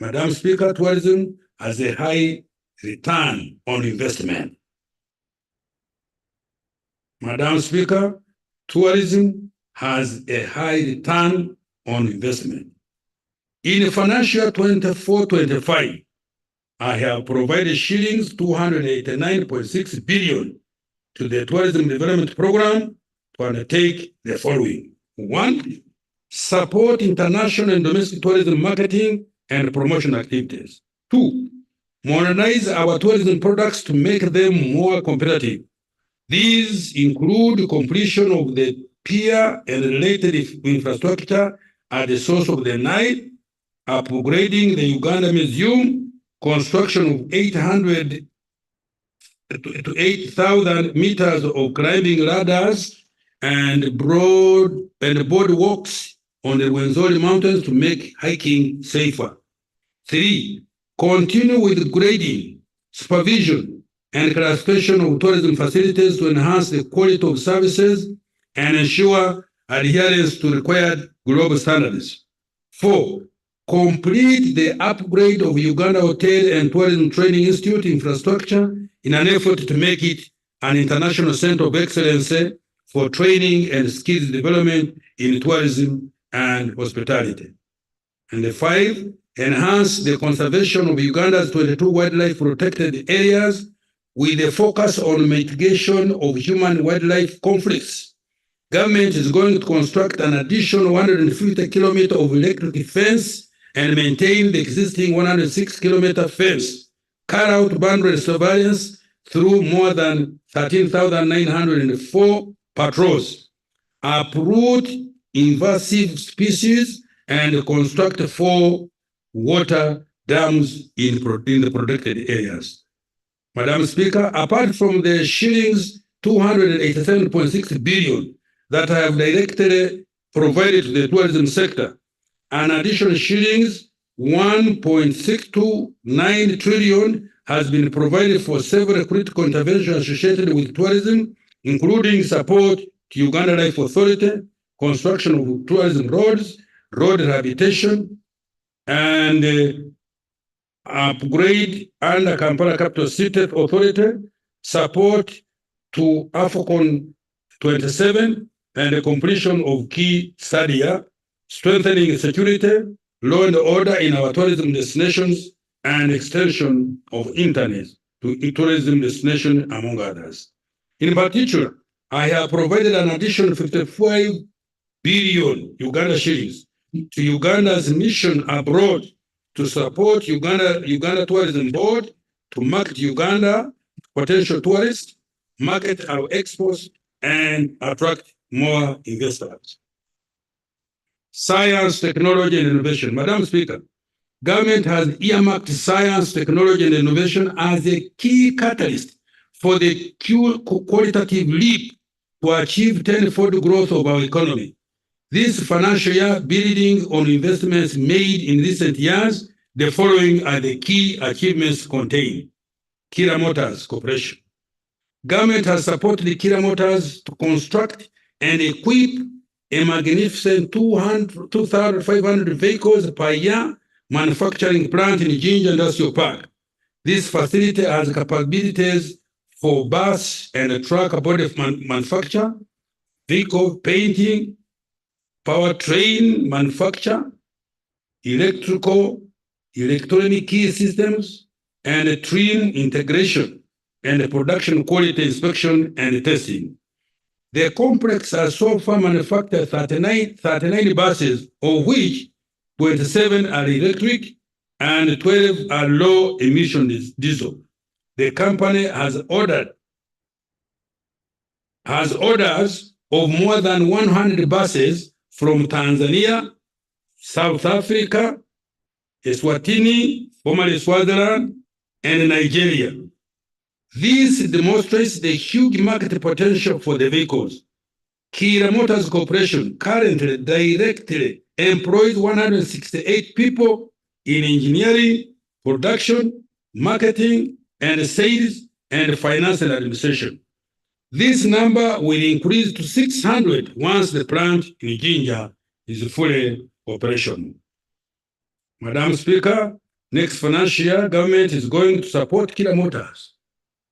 Madam Speaker, tourism has a high return on investment. Madam Speaker, tourism has a high return on investment. In financial 24-25, I have provided shillings 289.6 billion to the Tourism Development Program to undertake the following. 1, support international and domestic tourism marketing and promotion activities. 2, modernize our tourism products to make them more competitive. These include completion of the pier and related infrastructure at the source of the Nile, upgrading the Uganda Museum, construction of 800 to 8,000 meters of climbing ladders and boardwalks on the Rwenzori Mountains to make hiking safer. 3, continue with grading, supervision, and classification of tourism facilities to enhance the quality of services and ensure adherence to required global standards. 4, complete the upgrade of Uganda Hotel and Tourism Training Institute infrastructure in an effort to make it an international center of excellence for training and skills development in tourism and hospitality. And 5, enhance the conservation of Uganda's 22 wildlife protected areas with a focus on mitigation of human-wildlife conflicts. Government is going to construct an additional 150 kilometers of electric fence and maintain the existing 106-kilometer fence, carry out boundary surveillance through more than 13,904 patrols, uproot invasive species, and construct 4 water dams in the protected areas. Madam Speaker, apart from the shillings 287.6 billion that I have directly provided to the tourism sector, an additional shillings 1.629 trillion has been provided for several critical interventions associated with tourism, including support to Uganda Life Authority, construction of tourism roads, road rehabilitation, and upgrade under Kampala Capital City Authority, support to AFCON 27, and the completion of key stadia, strengthening security, law and order in our tourism destinations, and extension of internet to tourism destination, among others. In particular, I have provided an additional 55 billion Uganda shillings to Uganda's mission abroad to support Uganda Tourism Board to market Uganda potential tourists, market our exports, and attract more investors. Science, technology, and innovation. Madam Speaker, government has earmarked science, technology, and innovation as a key catalyst for the qualitative leap to achieve tenfold growth of our economy. This financial year, building on investments made in recent years, the following are the key achievements contained. Kira Motors Corporation. Government has supported Kira Motors to construct and equip a magnificent 2,500 vehicles per year manufacturing plant in Jinja Industrial Park. This facility has capabilities for bus and truck body manufacture, vehicle painting, powertrain manufacture, electronic key systems, and train integration and production quality inspection and testing. The complex has so far manufactured 39 buses, of which 27 are electric and 12 are low emission diesel. The company has orders of more than 100 buses from Tanzania, South Africa, Eswatini, formerly Swaziland, and Nigeria. This demonstrates the huge market potential for the vehicles. Kira Motors Corporation currently directly employs 168 people in engineering, production, marketing, and sales, and finance and administration. This number will increase to 600 once the plant in Jinja is fully operational. Madam Speaker, next financial year, government is going to support Kira Motors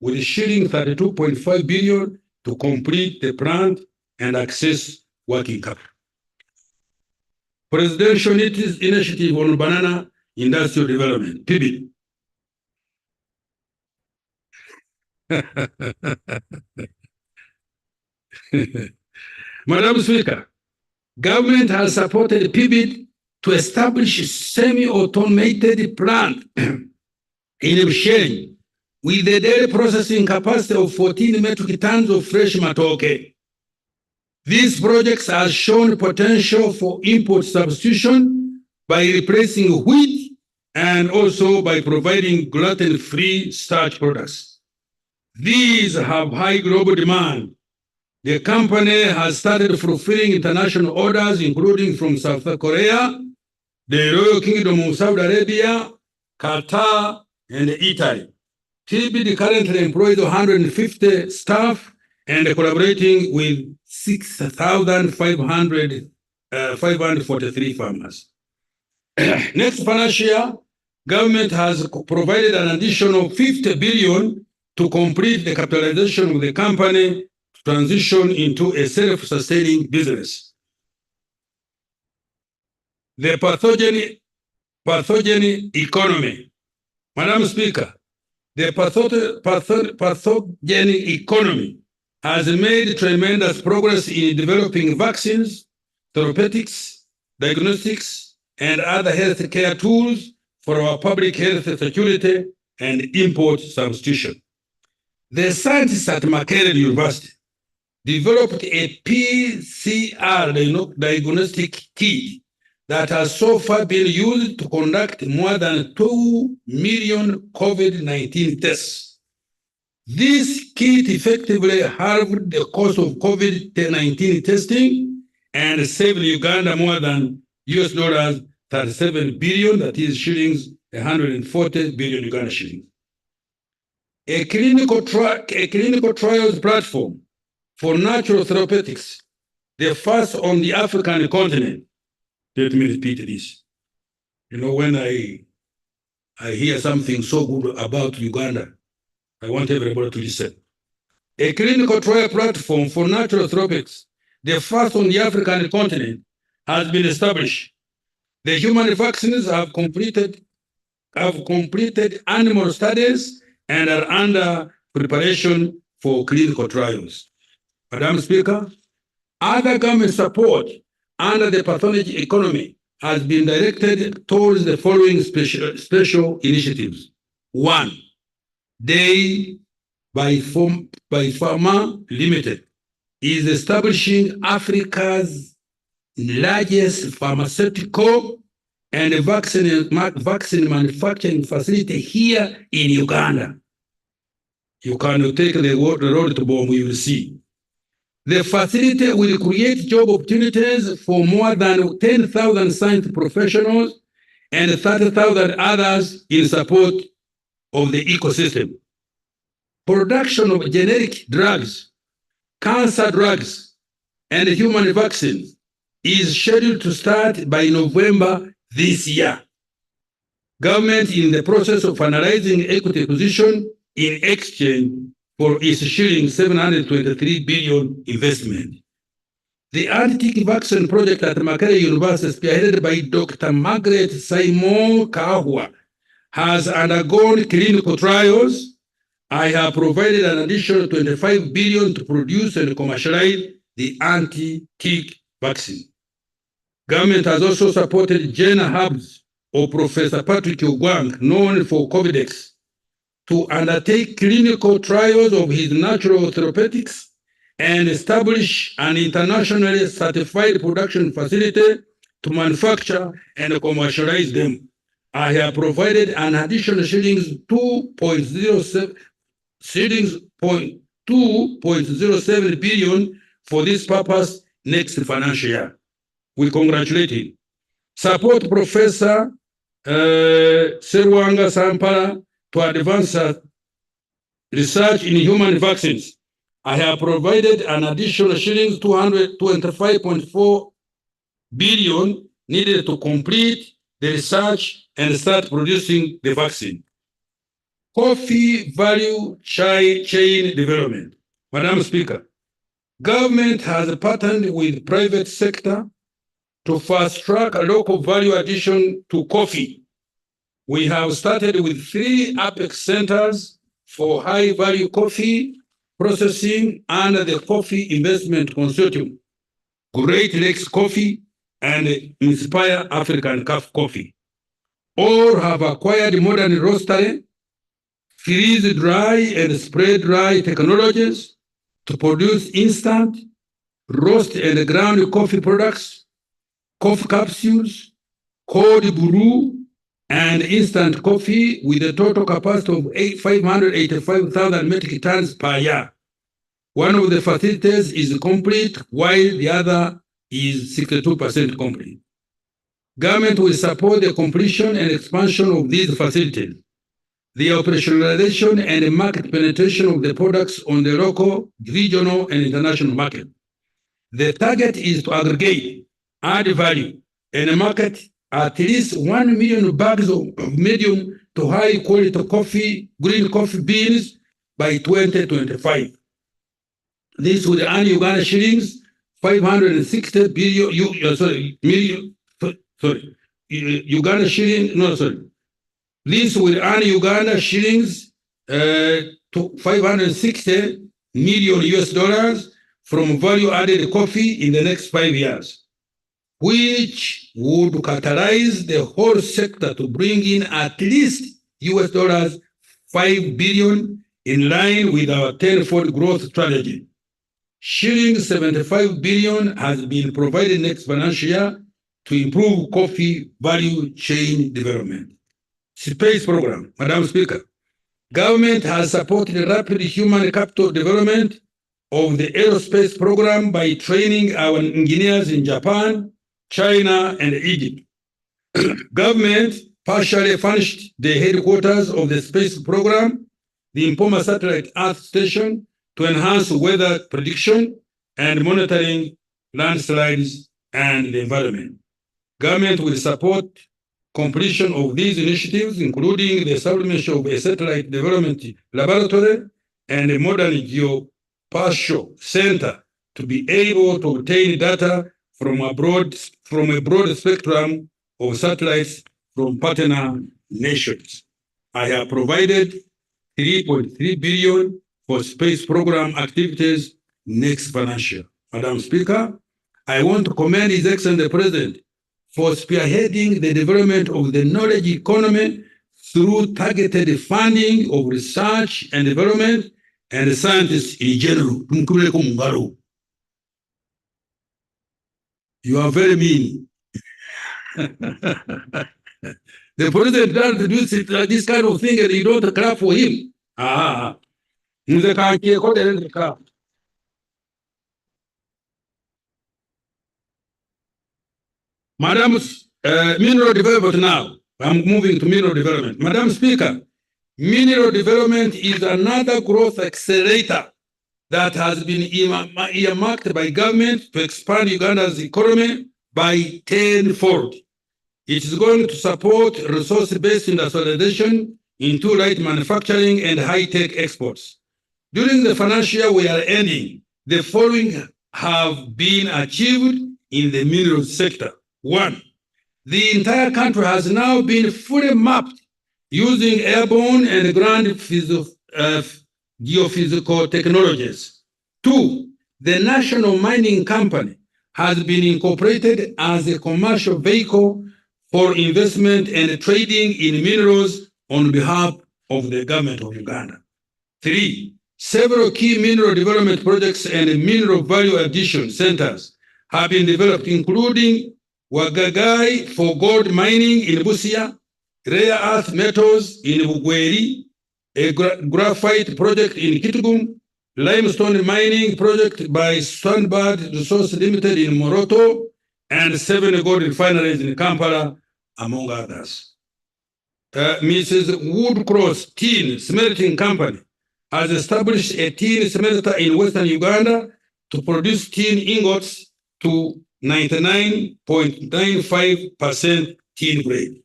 with shilling 32.5 billion to complete the plant and access working capital. Presidential Initiative on Banana Industrial Development, PIBID. Madam Speaker, government has supported PIBID to establish a semi-automated plant in Mshenyi with a daily processing capacity of 14 metric tons of fresh matoke. These projects have shown potential for import substitution by replacing wheat and also by providing gluten-free starch products. These have high global demand. The company has started fulfilling international orders, including from South Korea, the Royal Kingdom of Saudi Arabia, Qatar, and Italy. PIBID currently employs 150 staff and collaborating with 6,543 farmers. Next financial year, government has provided an additional 50 billion to complete the capitalization of the company to transition into a self-sustaining business. The pathogen economy. Madam Speaker, the pathogen economy has made tremendous progress in developing vaccines, therapeutics, diagnostics, and other healthcare tools for our public health security and import substitution. The scientists at Makerere University developed a PCR diagnostic kit that has so far been used to conduct more than 2 million COVID-19 tests. This kit effectively halved the cost of COVID-19 testing and saved Uganda more than US dollars 37 billion, that is shillings 140 billion Uganda shillings. A clinical trials platform for natural therapeutics, the first on the African continent. Let me repeat this. You know, when I hear something so good about Uganda, I want everybody to listen. A clinical trial platform for natural therapeutics, the first on the African continent, has been established. The human vaccines have completed animal studies and are under preparation for clinical trials. Madam Speaker, other government support under the pathology economy has been directed towards the following special initiatives. One, Day by Pharma Limited is establishing Africa's largest pharmaceutical and vaccine manufacturing facility here in Uganda. You can take the road to Bomb, you will see. The facility will create job opportunities for more than 10,000 science professionals and 30,000 others in support of the ecosystem. Production of generic drugs, cancer drugs, and human vaccines is scheduled to start by November this year. Government in the process of finalizing equity position in exchange for its shilling 723 billion investment. The anti-tick vaccine project at Makerere University, spearheaded by Dr. Margaret Simon Kahwa, has undergone clinical trials. I have provided an additional 25 billion to produce and commercialize the anti-tick vaccine. Government has also supported Jenner Hubs of Professor Patrick Ogwang, known for COVIDX, to undertake clinical trials of his natural therapeutics and establish an internationally certified production facility to manufacture and commercialize them. I have provided an additional shillings 2.07 billion for this purpose next financial year. We congratulate him. Support Professor Serwanga Sampala to advance research in human vaccines. I have provided an additional shillings 225.4 billion needed to complete the research and start producing the vaccine. Coffee value chain development. Madam Speaker, government has partnered with private sector to fast track local value addition to coffee. We have started with 3 Apex centers for high value coffee processing under the Coffee Investment Consortium, Great Lakes Coffee, and Inspire African Coffee. All have acquired modern roastery, freeze dry and spray dry technologies to produce instant, roast and ground coffee products, coffee capsules, cold brew, and instant coffee with a total capacity of 585,000 metric tons per year. One of the facilities is complete, while the other is 62% complete. Government will support the completion and expansion of these facilities, the operationalization and market penetration of the products on the local, regional, and international market. The target is to aggregate, add value, and market at least 1 million bags of medium to high quality coffee, green coffee beans by 2025. This would earn Uganda shillings 560 billion, Uganda shilling, no, sorry. This will earn Uganda shillings to 560 million US dollars from value added coffee in the next 5 years, which would catalyze the whole sector to bring in at least US dollars 5 billion in line with our 10-fold growth strategy. Shilling 75 billion has been provided next financial year to improve coffee value chain development. Space program, Madam Speaker. Government has supported rapid human capital development of the aerospace program by training our engineers in Japan, China, and Egypt. Government partially furnished the headquarters of the space program, the Impoma Satellite Earth Station, to enhance weather prediction and monitoring landslides and the environment. Government will support completion of these initiatives, including the establishment of a satellite development laboratory and a modern geospatial center to be able to obtain data from a broad spectrum of satellites from partner nations. I have provided 3.3 billion for space program activities next financial. Madam Speaker, I want to commend His Excellency the President for spearheading the development of the knowledge economy through targeted funding of research and development and scientists in general. You are very mean. The president doesn't do this kind of thing and you don't clap for him. Madam Mineral Development now. I'm moving to mineral development. Madam Speaker, mineral development is another growth accelerator that has been earmarked by government to expand Uganda's economy by tenfold. It is going to support resource-based industrialization into light manufacturing and high-tech exports. During the financial year we are ending, the following have been achieved in the mineral sector. 1, the entire country has now been fully mapped using airborne and ground geophysical technologies. 2, the National Mining Company has been incorporated as a commercial vehicle for investment and trading in minerals on behalf of the government of Uganda. 3, several key mineral development projects and mineral value addition centers have been developed, including Wagagai for gold mining in Busia, rare earth metals in Bugweri, a graphite project in Kitgum, limestone mining project by Sunbird Resource Limited in Moroto, and 7 gold refineries in Kampala, among others. Mrs. Woodcross Tin Smelting Company has established a tin smelter in Western Uganda to produce tin ingots to 99.95% tin grade.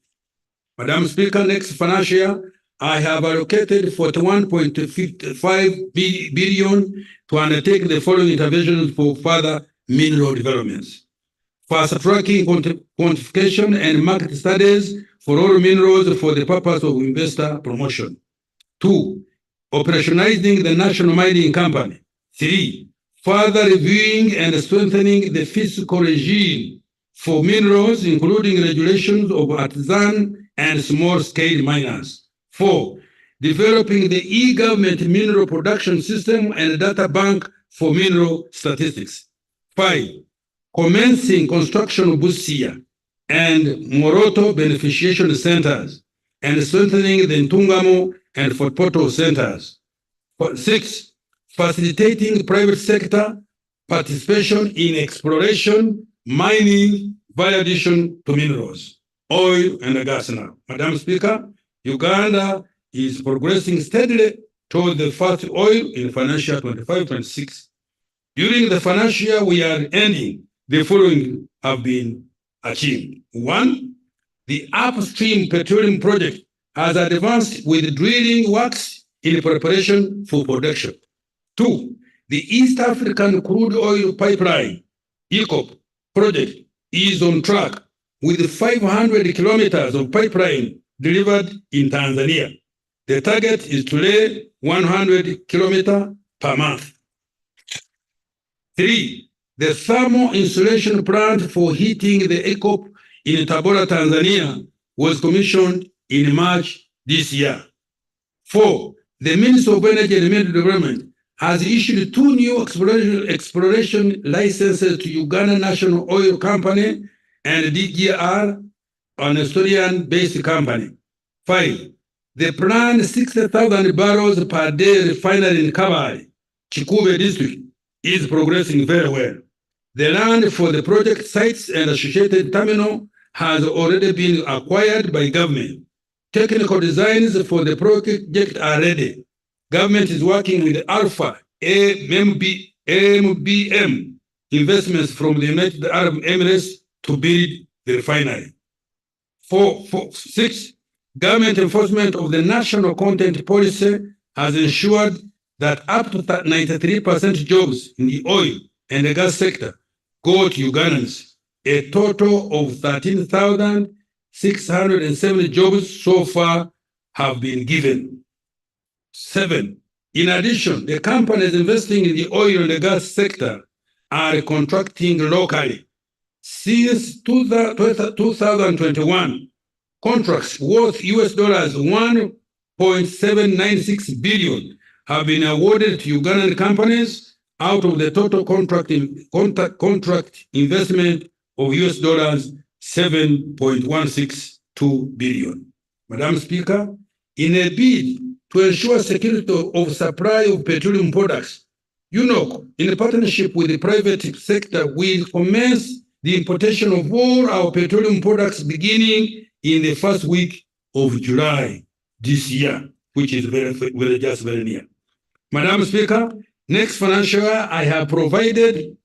Madam Speaker, next financial year, I have allocated 41.55 billion to undertake the following interventions for further mineral developments. Fast-tracking quantification and market studies for all minerals for the purpose of investor promotion. 2, operationalizing the National Mining Company. 3, further reviewing and strengthening the fiscal regime for minerals, including regulations of artisan and small-scale miners. 4, developing the e-government mineral production system and data bank for mineral statistics. 5, commencing construction of Busia and Moroto beneficiation centers and strengthening the Ntungamo and Fort Portal centers. 6, facilitating private sector participation in exploration, mining, value addition to minerals, oil and gas now. Madam Speaker, Uganda is progressing steadily toward the first oil in financial 25-26. During the financial year we are ending, the following have been achieved. 1, the upstream petroleum project has advanced with drilling works in preparation for production. 2, the East African Crude Oil Pipeline, EACOP, project is on track with 500 kilometers of pipeline delivered in Tanzania. The target is to lay 100 kilometers per month. 3, the thermal insulation plant for heating the EACOP in Tabora, Tanzania was commissioned in March this year. 4, the Ministry of Energy and Mineral Development has issued 2 new exploration licenses to Uganda National Oil Company and DGR, an Australian-based company. 5. The planned 60,000 barrels per day refinery in Kabale, Chikube district, is progressing very well. The land for the project sites and associated terminal has already been acquired by government. Technical designs for the project are ready. Government is working with Alpha MBM investments from the United Arab Emirates to build the refinery. 6. Government enforcement of the national content policy has ensured that up to 93% jobs in the oil and the gas sector go to Ugandans. A total of 13,670 jobs so far have been given. 7. In addition, the companies investing in the oil and the gas sector are contracting locally. Since 2021, contracts worth US dollars 1.796 billion have been awarded to Ugandan companies out of the total contract investment of US dollars 7.162 billion. Madam Speaker, in a bid to ensure security of supply of petroleum products, UNOC, in partnership with the private sector, will commence the importation of all our petroleum products beginning in the first week of July this year, which is very near. Madam Speaker, next financial year, I have provided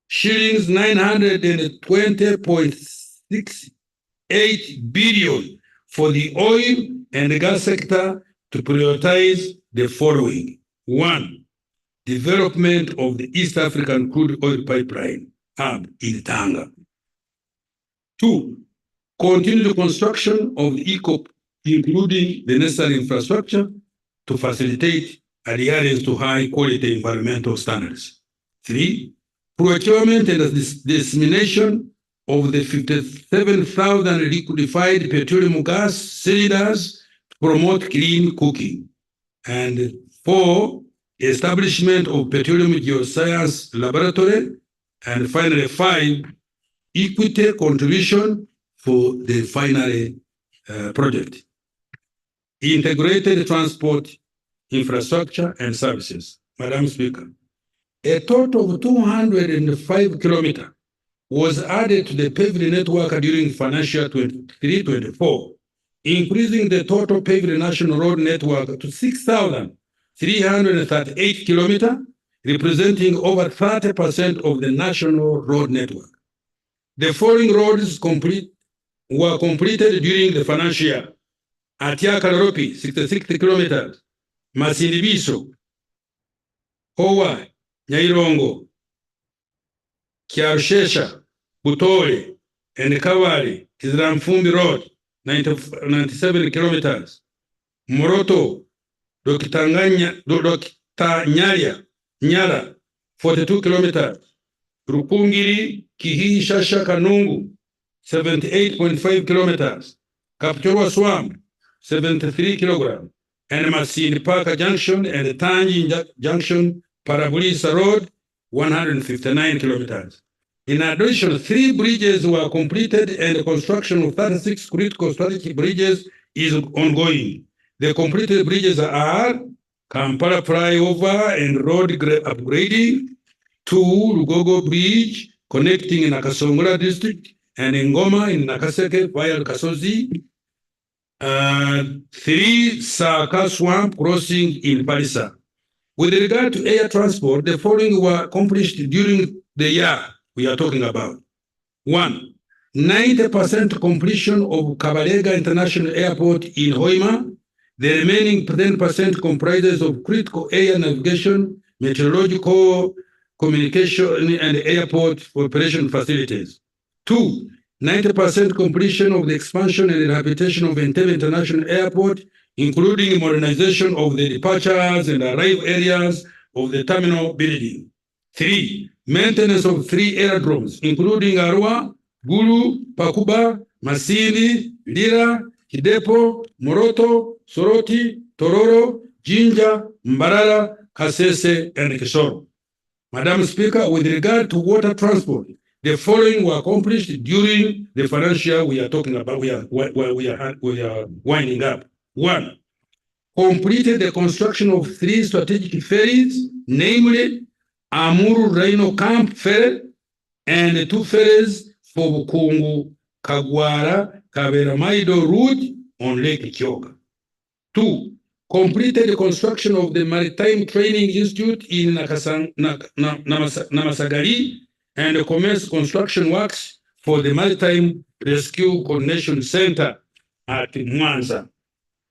shillings 920.68 billion for the oil and the gas sector to prioritize the following. 1. Development of the East African crude oil pipeline hub in Tanga. 2. Continue the construction of the ECOP, including the necessary infrastructure to facilitate adherence to high-quality environmental standards. 3. Procurement and dissemination of the 57,000 liquefied petroleum gas cylinders to promote clean cooking. And 4. Establishment of petroleum geoscience laboratory. And finally, 5. Equity contribution for the final project. Integrated transport infrastructure and services. Madam Speaker, a total of 205 kilometers was added to the paved network during financial 23-24, increasing the total paved national road network to 6,338 kilometers, representing over 30% of the national road network. The following roads were completed during the financial year: Atia Kalaropi, 66 kilometers, Masinibiso, Howa, Nyairongo, Kiarushesha, Butole, and Kawali, Kizramfumbi Road, 97 kilometers, Moroto, Dokitanyaya, Nyara, 42 kilometers, Rukungiri, Kihi, Shasha, Kanungu, 78.5 kilometers, Kapchorwa Swamp, 73 kilograms, and Masini Park Junction and Tanji Junction, Parabulisa Road, 159 kilometers. In addition, 3 bridges were completed and the construction of 36 critical strategic bridges is ongoing. The completed bridges are Kampala Flyover and road upgrading, 2 Lugogo Bridge connecting in Nakasongola district and Ngoma in Nakaseke via Kasozi, 3 Saka Swamp crossing in Palisa. With regard to air transport, the following were accomplished during the year we are talking about. 1. 90% completion of Kabalega International Airport in Hoima. The remaining 10% comprises of critical air navigation, meteorological, communication, and airport operation facilities. 2. 90% completion of the expansion and rehabilitation of Entebbe International Airport, including modernization of the departures and arrival areas of the terminal building. 3. Maintenance of 3 aerodromes, including Arua, Gulu, Pakuba, Masindi, Lira, Hidepo, Moroto, Soroti, Tororo, Jinja, Mbarara, Kasese, and Kisoro. Madam Speaker, with regard to water transport, The following were accomplished during the financial year we are talking about. We are winding up. 1. Completed the construction of 3 strategic ferries, namely Amuru Rhino Camp Ferry and 2 ferries for Bukungu, Kagwara, Kaberamaido route on Lake Kyoga. 2. Completed the construction of the Maritime Training Institute in Namasagali and commenced construction works for the Maritime Rescue Coordination Center at Mwanza.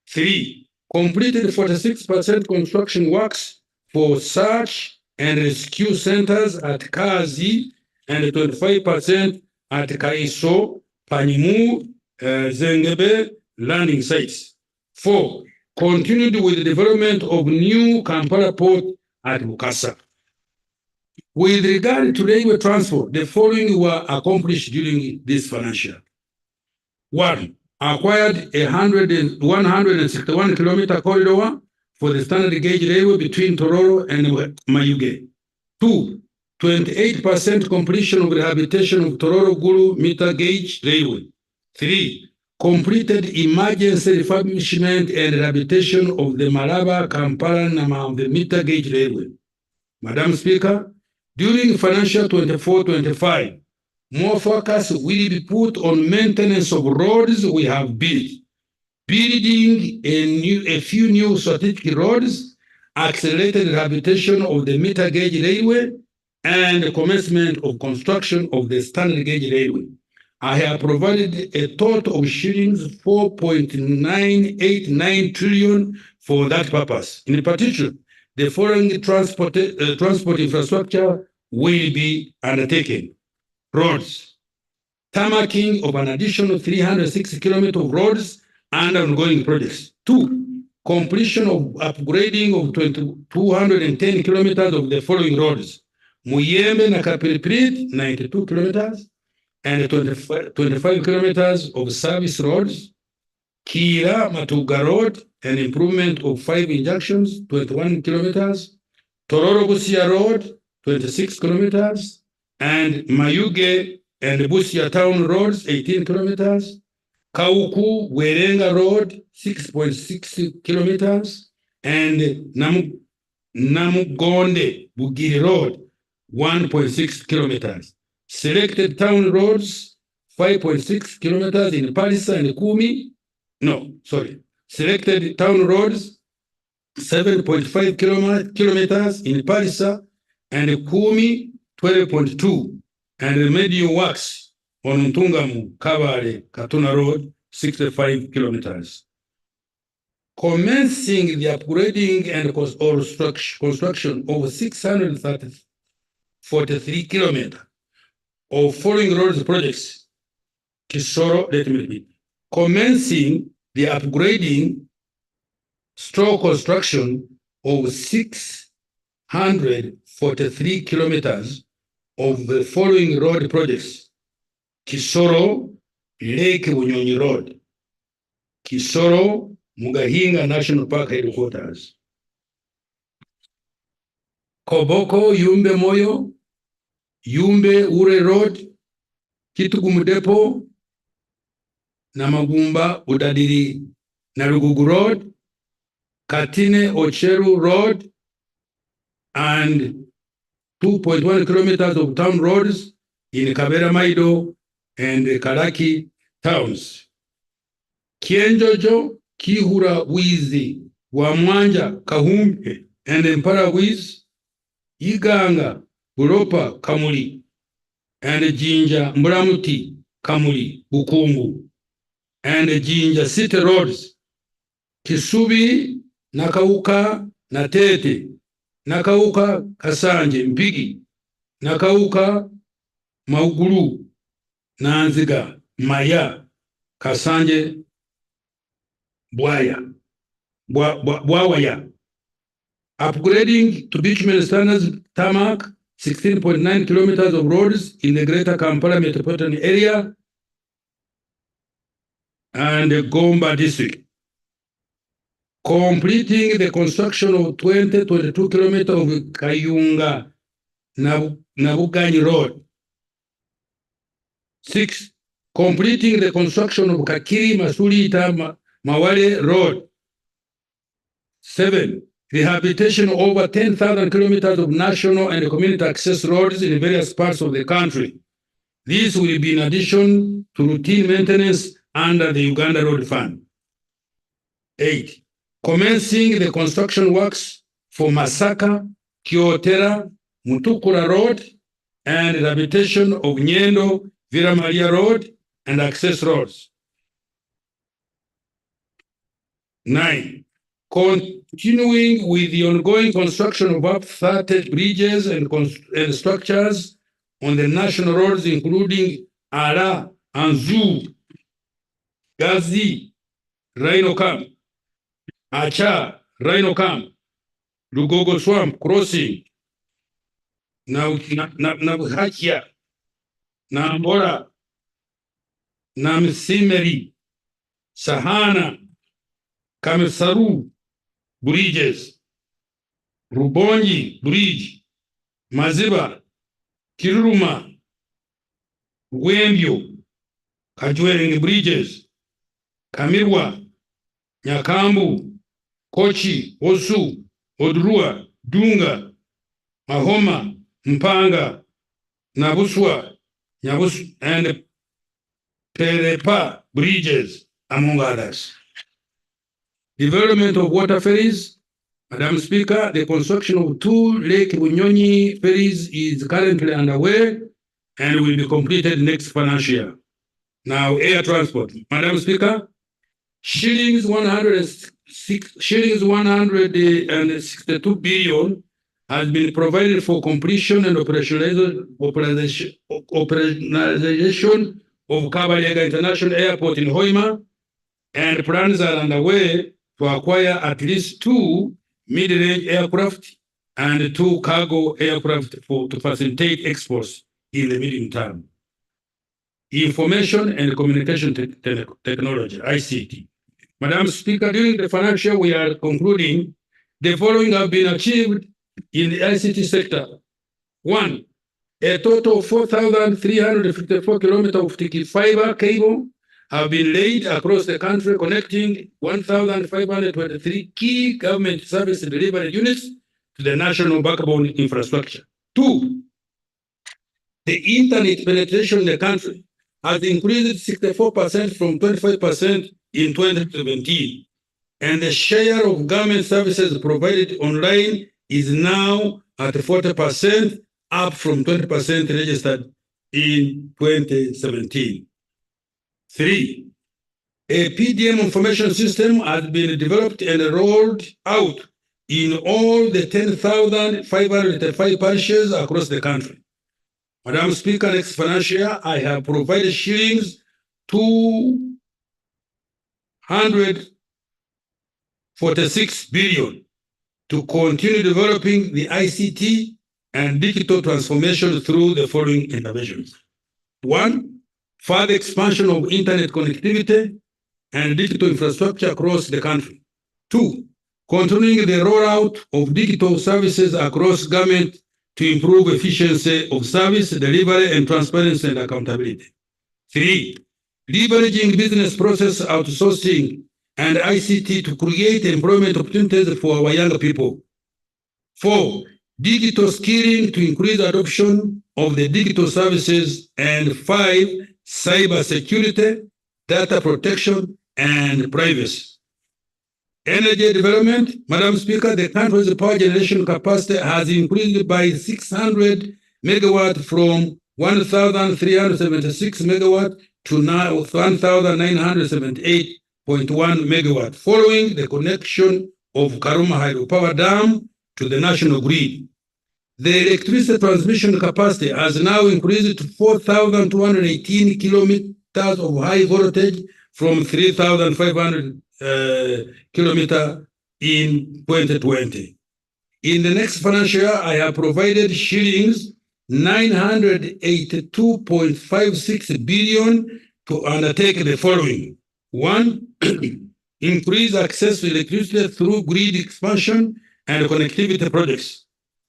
3. Completed 46% construction works for search and rescue centers at Kazi and 25% at Kaiso, Panimu, Zengebe landing sites. 4. Continued with the development of new Kampala port at Bukasa. With regard to railway transport, the following were accomplished during this financial. 1. Acquired a 161 kilometer corridor for the standard gauge railway between Tororo and Mayuge. 2. 28% completion of rehabilitation of Tororo Gulu meter gauge railway. 3. Completed emergency refurbishment and rehabilitation of the Malaba Kampala Nama the meter gauge railway. Madam Speaker, during financial 24-25, more focus will be put on maintenance of roads we have built, building a few new strategic roads, accelerated rehabilitation of the meter gauge railway, and the commencement of construction of the standard gauge railway. I have provided a total of shillings 4.989 trillion for that purpose. In particular, the following transport infrastructure will be undertaken. Roads. Tarmacking of an additional 360 kilometers of roads and ongoing projects. 2. Completion of upgrading of 210 kilometers of the following roads. Muyembe na Kapiliprit, 92 kilometers, and 25 kilometers of service roads. Kira Matuga Road, an improvement of 5 injunctions, 21 kilometers. Tororo Busia Road, 26 kilometers. And Mayuge and Busia Town Roads, 18 kilometers. Kauku Werenga Road, 6.6 kilometers. And Namugonde Bugiri Road, 1.6 kilometers. Selected town roads, 5.6 kilometers in Parisa and Kumi. No, sorry. Selected town roads, 7.5 kilometers in Parisa and Kumi, 12.2. And remedial works on Ntungamu, Kabale, Katuna Road, 65 kilometers. Commencing the upgrading and construction of 643 kilometers of following roads projects. Kisoro, let me repeat. Commencing the upgrading construction of 643 kilometers of the following road projects. Kisoro, Lake Bunyonyi Road. Kisoro, Mugahinga National Park Headquarters. Koboko, Yumbe Moyo, Yumbe Ure Road, Kitugumu Depot, Namagumba Udadiri Narugugu Road, Katine Ocheru Road, and 2.1 kilometers of town roads in Kabera Maido and Karaki towns. Kienjojo, Kihura Wizi, Wamwanja, Kahumpe, and Empara Wiz, Iganga, Buropa, Kamuli, and Jinja, Mbramuti, Kamuli, Bukungu, and Jinja City Roads, Kisubi, Nakauka, Natete, Nakauka, Kasanje, Mpigi, Nakauka, Mauguru, Nanziga, Maya, Kasanje, Bwaya, Bwawaya. Upgrading to bitumen standards tarmac, 16.9 kilometers of roads in the greater Kampala metropolitan area and the Gomba district. Completing the construction of 22 kilometers of Kayunga Nabukani Road. 6. Completing the construction of Kakiri Masulita Mawale Road. 7. Rehabilitation of over 10,000 kilometers of national and community access roads in various parts of the country. This will be in addition to routine maintenance under the Uganda Road Fund. 8. Commencing the construction works for Masaka, Kyotera, Mutukura Road, and rehabilitation of Nyendo, Vira Maria Road, and access roads. 9. Continuing with the ongoing construction of up 30 bridges and structures on the national roads, including Ara, Anzu, Gazi, Rhino Camp, Acha, Rhino Camp, Lugogo Swamp Crossing, Nabuhakia, Nambora, Namsimeri, Sahana, Kamisaru bridges, Rubonyi Bridge, Maziba, Kiruruma, Wembio, Kajwering bridges, Kamirwa, Nyakambu, Kochi, Osu, Odrua, Dunga, Mahoma, Mpanga, Nabuswa, and Perepa bridges, among others. Development of water ferries. Madam Speaker, the construction of 2 Lake Bunyonyi ferries is currently underway and will be completed next financial year. Now, air transport. Madam Speaker, shillings 162 billion has been provided for completion and operationalization of Kabalega International Airport in Hoima, and plans are underway to acquire at least 2 mid-range aircraft and 2 cargo aircraft to facilitate exports in the medium term. Information and Communication Technology, ICT. Madam Speaker, during the financial year we are concluding, the following have been achieved in the ICT sector. 1. A total of 4,354 kilometers of optic fiber cable have been laid across the country, connecting 1,523 key government service delivery units to the national backbone infrastructure. 2. The internet penetration in the country has increased 64% from 25% in 2017, and the share of government services provided online is now at 40%, up from 20% registered in 2017. 3. A PDM information system has been developed and rolled out in all the 10,535 parishes across the country. Madam Speaker, next financial year, I have provided shillings 246 billion to continue developing the ICT and digital transformation through the following interventions. 1. Further expansion of internet connectivity and digital infrastructure across the country. 2. Continuing the rollout of digital services across government to improve efficiency of service delivery and transparency and accountability. 3. Leveraging business process outsourcing and ICT to create employment opportunities for our young people. 4. Digital skilling to increase adoption of the digital services. And 5. Cyber security, data protection, and privacy. Energy development. Madam Speaker, the country's power generation capacity has increased by 600 megawatt from 1,376 megawatt to now 1,978.1 megawatt, following the connection of Karuma Hydropower Dam to the national grid. The electricity transmission capacity has now increased to 4,218 kilometers of high voltage from 3,500 kilometers in 2020. In the next financial year, I have provided shillings 982.56 billion to undertake the following. 1. Increase access to electricity through grid expansion and connectivity projects.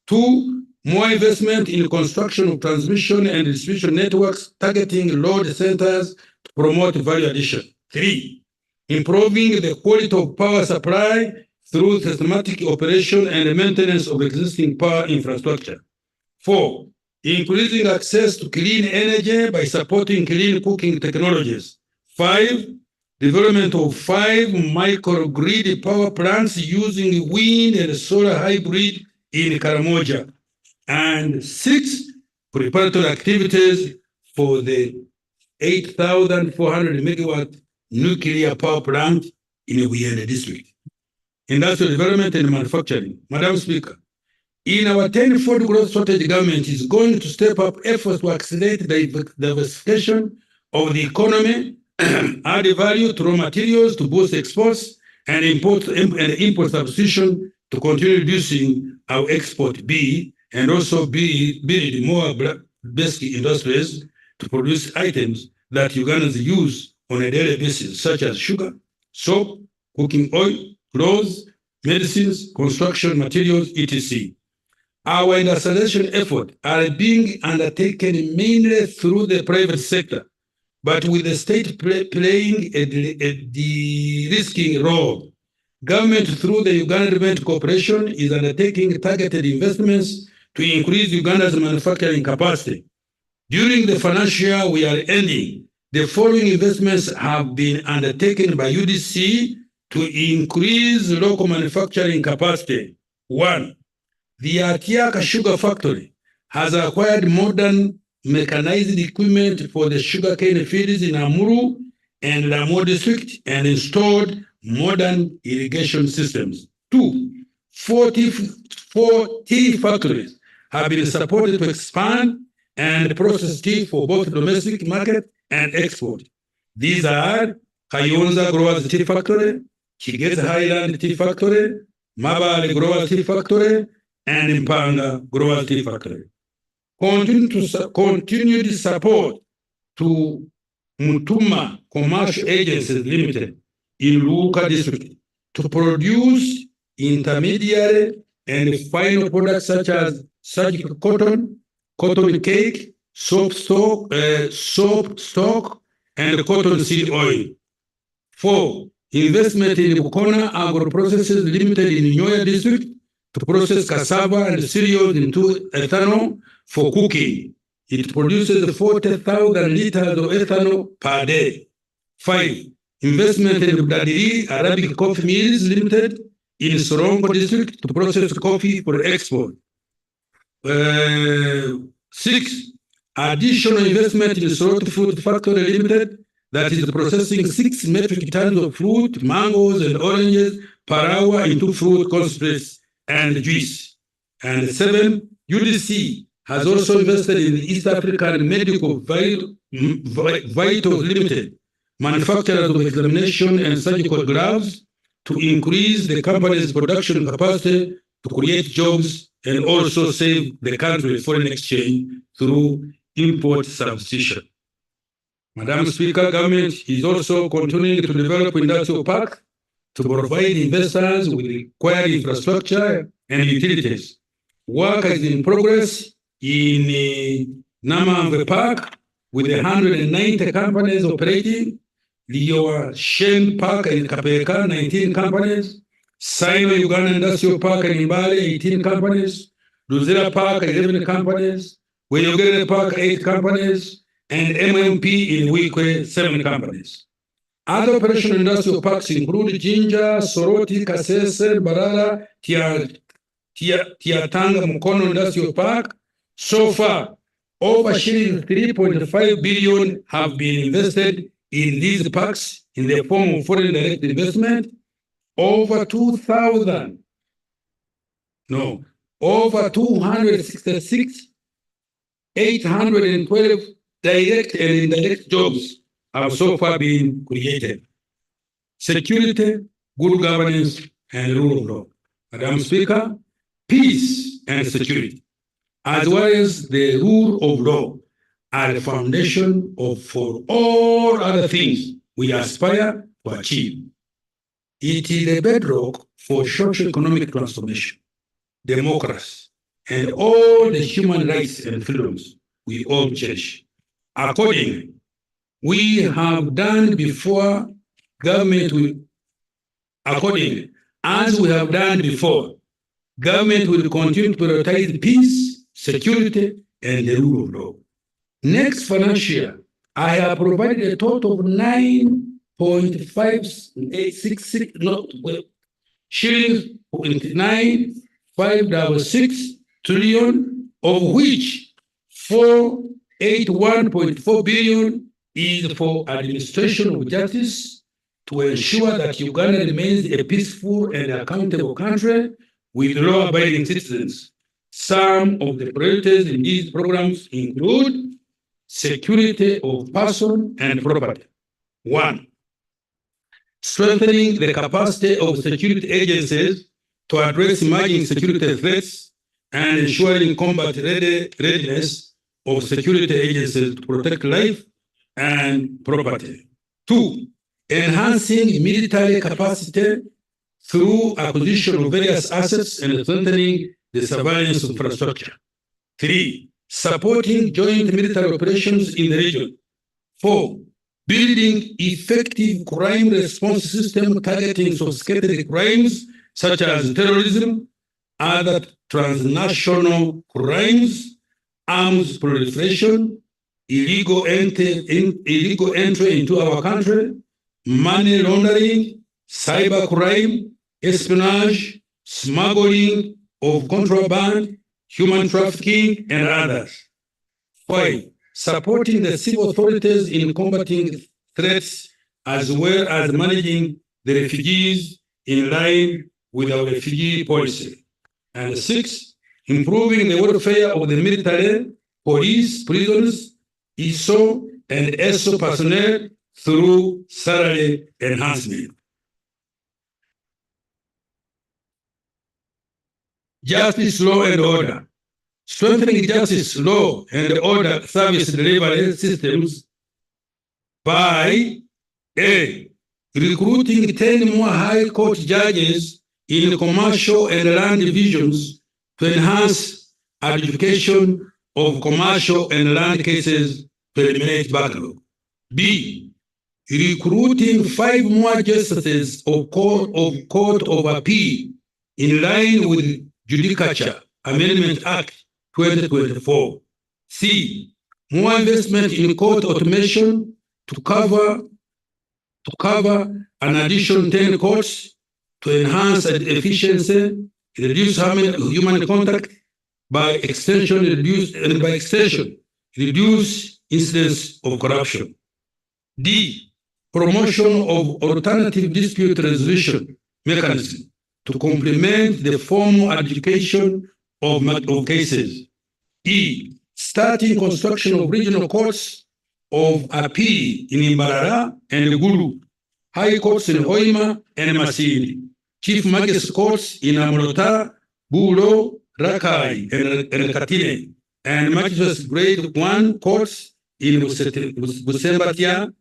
2. more investment in construction of transmission and distribution networks targeting load centers to promote value addition. 3, improving the quality of power supply through systematic operation and maintenance of existing power infrastructure. 4, increasing access to clean energy by supporting clean cooking technologies. 5, development of 5 microgrid power plants using wind and solar hybrid in Karamoja. And 6, preparatory activities for the 8,400 megawatt nuclear power plant in Uganda district. Industrial development and manufacturing. Madam Speaker, in our 10-fold growth strategy, government is going to step up efforts to accelerate the diversification of the economy, add value to raw materials to boost exports, and import substitution to continue reducing our export and also build more basic industries to produce items that Ugandans use on a daily basis, such as sugar, soap, cooking oil, clothes, medicines, construction materials, etc. Our industrialization efforts are being undertaken mainly through the private sector, but with the state playing a de-risking role. Government, through the Uganda Development Corporation, is undertaking targeted investments to increase Uganda's manufacturing capacity. During the financial year we are ending, the following investments have been undertaken by UDC to increase local manufacturing capacity. 1, the Atiaka Sugar Factory has acquired modern mechanized equipment for the sugarcane fields in Amuru and Lamu district and installed modern irrigation systems. 2, 40 tea factories have been supported to expand and process tea for both domestic market and export. These are Kayonza Growers Tea Factory, Kigezi Highland Tea Factory, Mabale Growers Tea Factory, and Impanga Growers Tea Factory. Continued support to Mutuma Commercial Agencies Limited in Luka District to produce intermediary and final products such as surgical cotton, cotton cake, soap stock, and cotton seed oil. 4, investment in Bukona Agro Processes Limited in Nyoya District to process cassava and cereals into ethanol for cooking. It produces 40,000 liters of ethanol per day. 5, investment in Budadiri Arabic Coffee Mills Limited in Sorongo District to process coffee for export. 6, additional investment in Soroti Fruit Factory Limited that is processing 6 metric tons of fruit, mangoes, and oranges per hour into fruit concentrates and juice. And 7, UDC has also invested in East African Medical Vitals Limited, manufacturers of examination and surgical gloves, to increase the company's production capacity to create jobs and also save the country foreign exchange through import substitution. Madam Speaker, government is also continuing to develop industrial park to provide investors with required infrastructure and utilities. Work is in progress in Namamve Park with 190 companies operating, Liowa Shen Park in Kapeka, 19 companies, Sino Uganda Industrial Park in Mbale, 18 companies, Luzera Park, 11 companies, Weyogere Park, 8 companies, and MMP in Wikwe, 7 companies. Other operational industrial parks include Jinja, Soroti, Kasese, Barara, Tiatanga Mukono Industrial Park. So far, over 3.5 billion have been invested in these parks in the form of foreign direct investment. Over 266,812 direct and indirect jobs have so far been created. Security, good governance, and rule of law. Madam Speaker, peace and security, as well as the rule of law, are the foundation for all other things we aspire to achieve. It is the bedrock for socio-economic transformation, democracy, and all the human rights and freedoms we all cherish. Accordingly, we have done before, government will, accordingly, as we have done before, government will continue to prioritize peace, security, and the rule of law. Next financial year, I have provided a total of 9.566 shillings, 9.566 trillion, of which 481.4 billion is for administration of justice to ensure that Uganda remains a peaceful and accountable country with law-abiding citizens. Some of the priorities in these programs include security of person and property. 1. Strengthening the capacity of security agencies to address emerging security threats and ensuring combat readiness of security agencies to protect life and property. 2. Enhancing military capacity through acquisition of various assets and strengthening the surveillance infrastructure. 3. Supporting joint military operations in the region. 4. Building effective crime response system targeting sophisticated crimes such as terrorism, other transnational crimes, arms proliferation, illegal entry into our country, money laundering, cyber crime, espionage, smuggling of contraband, human trafficking, and others. 5. Supporting the civil authorities in combating threats as well as managing the refugees in line with our refugee policy. And 6. Improving the welfare of the military, police, prisoners, ISO, and ESO personnel through salary enhancement. Justice, law, and order. Strengthening justice, law, and order service delivery systems by A. Recruiting 10 more high court judges in commercial and land divisions to enhance adjudication of commercial and land cases to eliminate backlog. B. Recruiting 5 more justices of Court of Appeal in line with Judicature Amendment Act 2024. C. More investment in court automation to cover an additional 10 courts to enhance efficiency, reduce human contact, by extension, reduce incidence of corruption. D. Promotion of alternative dispute resolution mechanism to complement the formal adjudication of cases. E. Starting construction of regional courts of appeal in Imbarara and Gulu, high courts in Hoima and Masindi, chief magistrate courts in Amrota, Bulo, Rakai, and Katine, and magistrates grade 1 courts in Busembatia,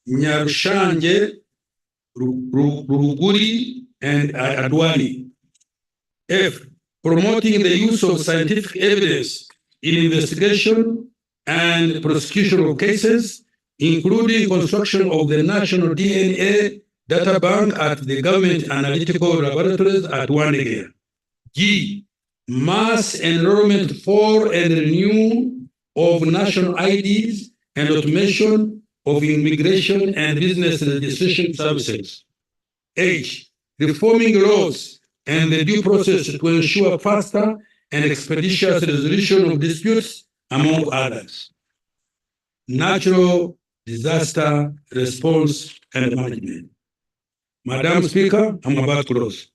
Nyarushanje, Ruguri, and Adwani. F. Promoting the use of scientific evidence in investigation and prosecution of cases, including construction of the National DNA Data Bank at the Government Analytical Laboratories at Wanege. G. Mass enrollment for and renewal of national IDs and automation of immigration and business registration services. H. Reforming laws and the due process to ensure faster and expeditious resolution of disputes, among others. Natural disaster response and management. Madam Speaker, I'm about to close.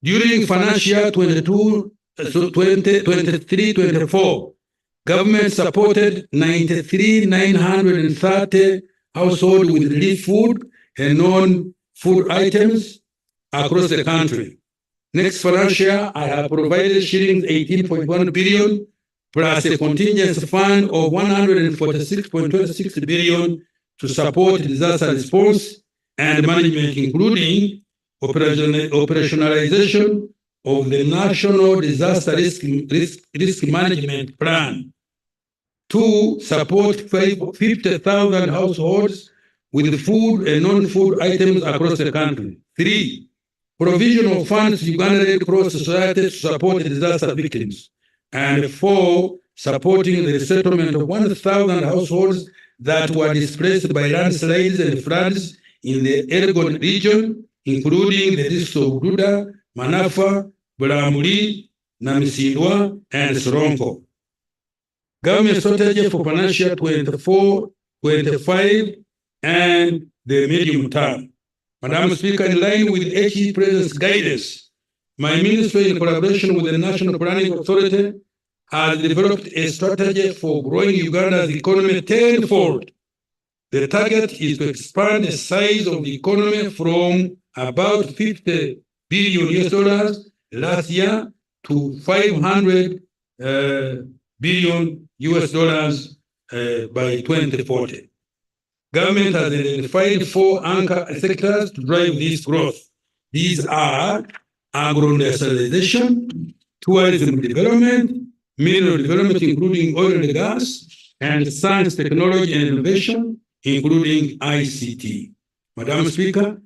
During financial year 23-24, government supported 93,930 households with relief food and non-food items across the country. Next financial year, I have provided shillings 18.1 billion plus a contingency fund of 146.26 billion to support disaster response and management, including operationalization of the National Disaster Risk Management Plan. 2. Support 50,000 households with food and non-food items across the country. 3. Provision of funds to Uganda Red Cross Society to support disaster victims. And 4. Supporting the resettlement of 1,000 households that were displaced by landslides and floods in the Elgon region, including the districts of Duda, Manafa, Bulamuli, Namisindwa, and Soronko. Government strategy for financial 24-25 and the medium term. Madam Speaker, in line with HE President's guidance, my ministry, in collaboration with the National Planning Authority, has developed a strategy for growing Uganda's economy tenfold. The target is to expand the size of the economy from about $50 billion last year to $500 billion by 2040. Government has identified 4 anchor sectors to drive this growth. These are agro-industrialization, tourism development, mineral development, including oil and gas, and science, technology, and innovation, including ICT. Madam Speaker,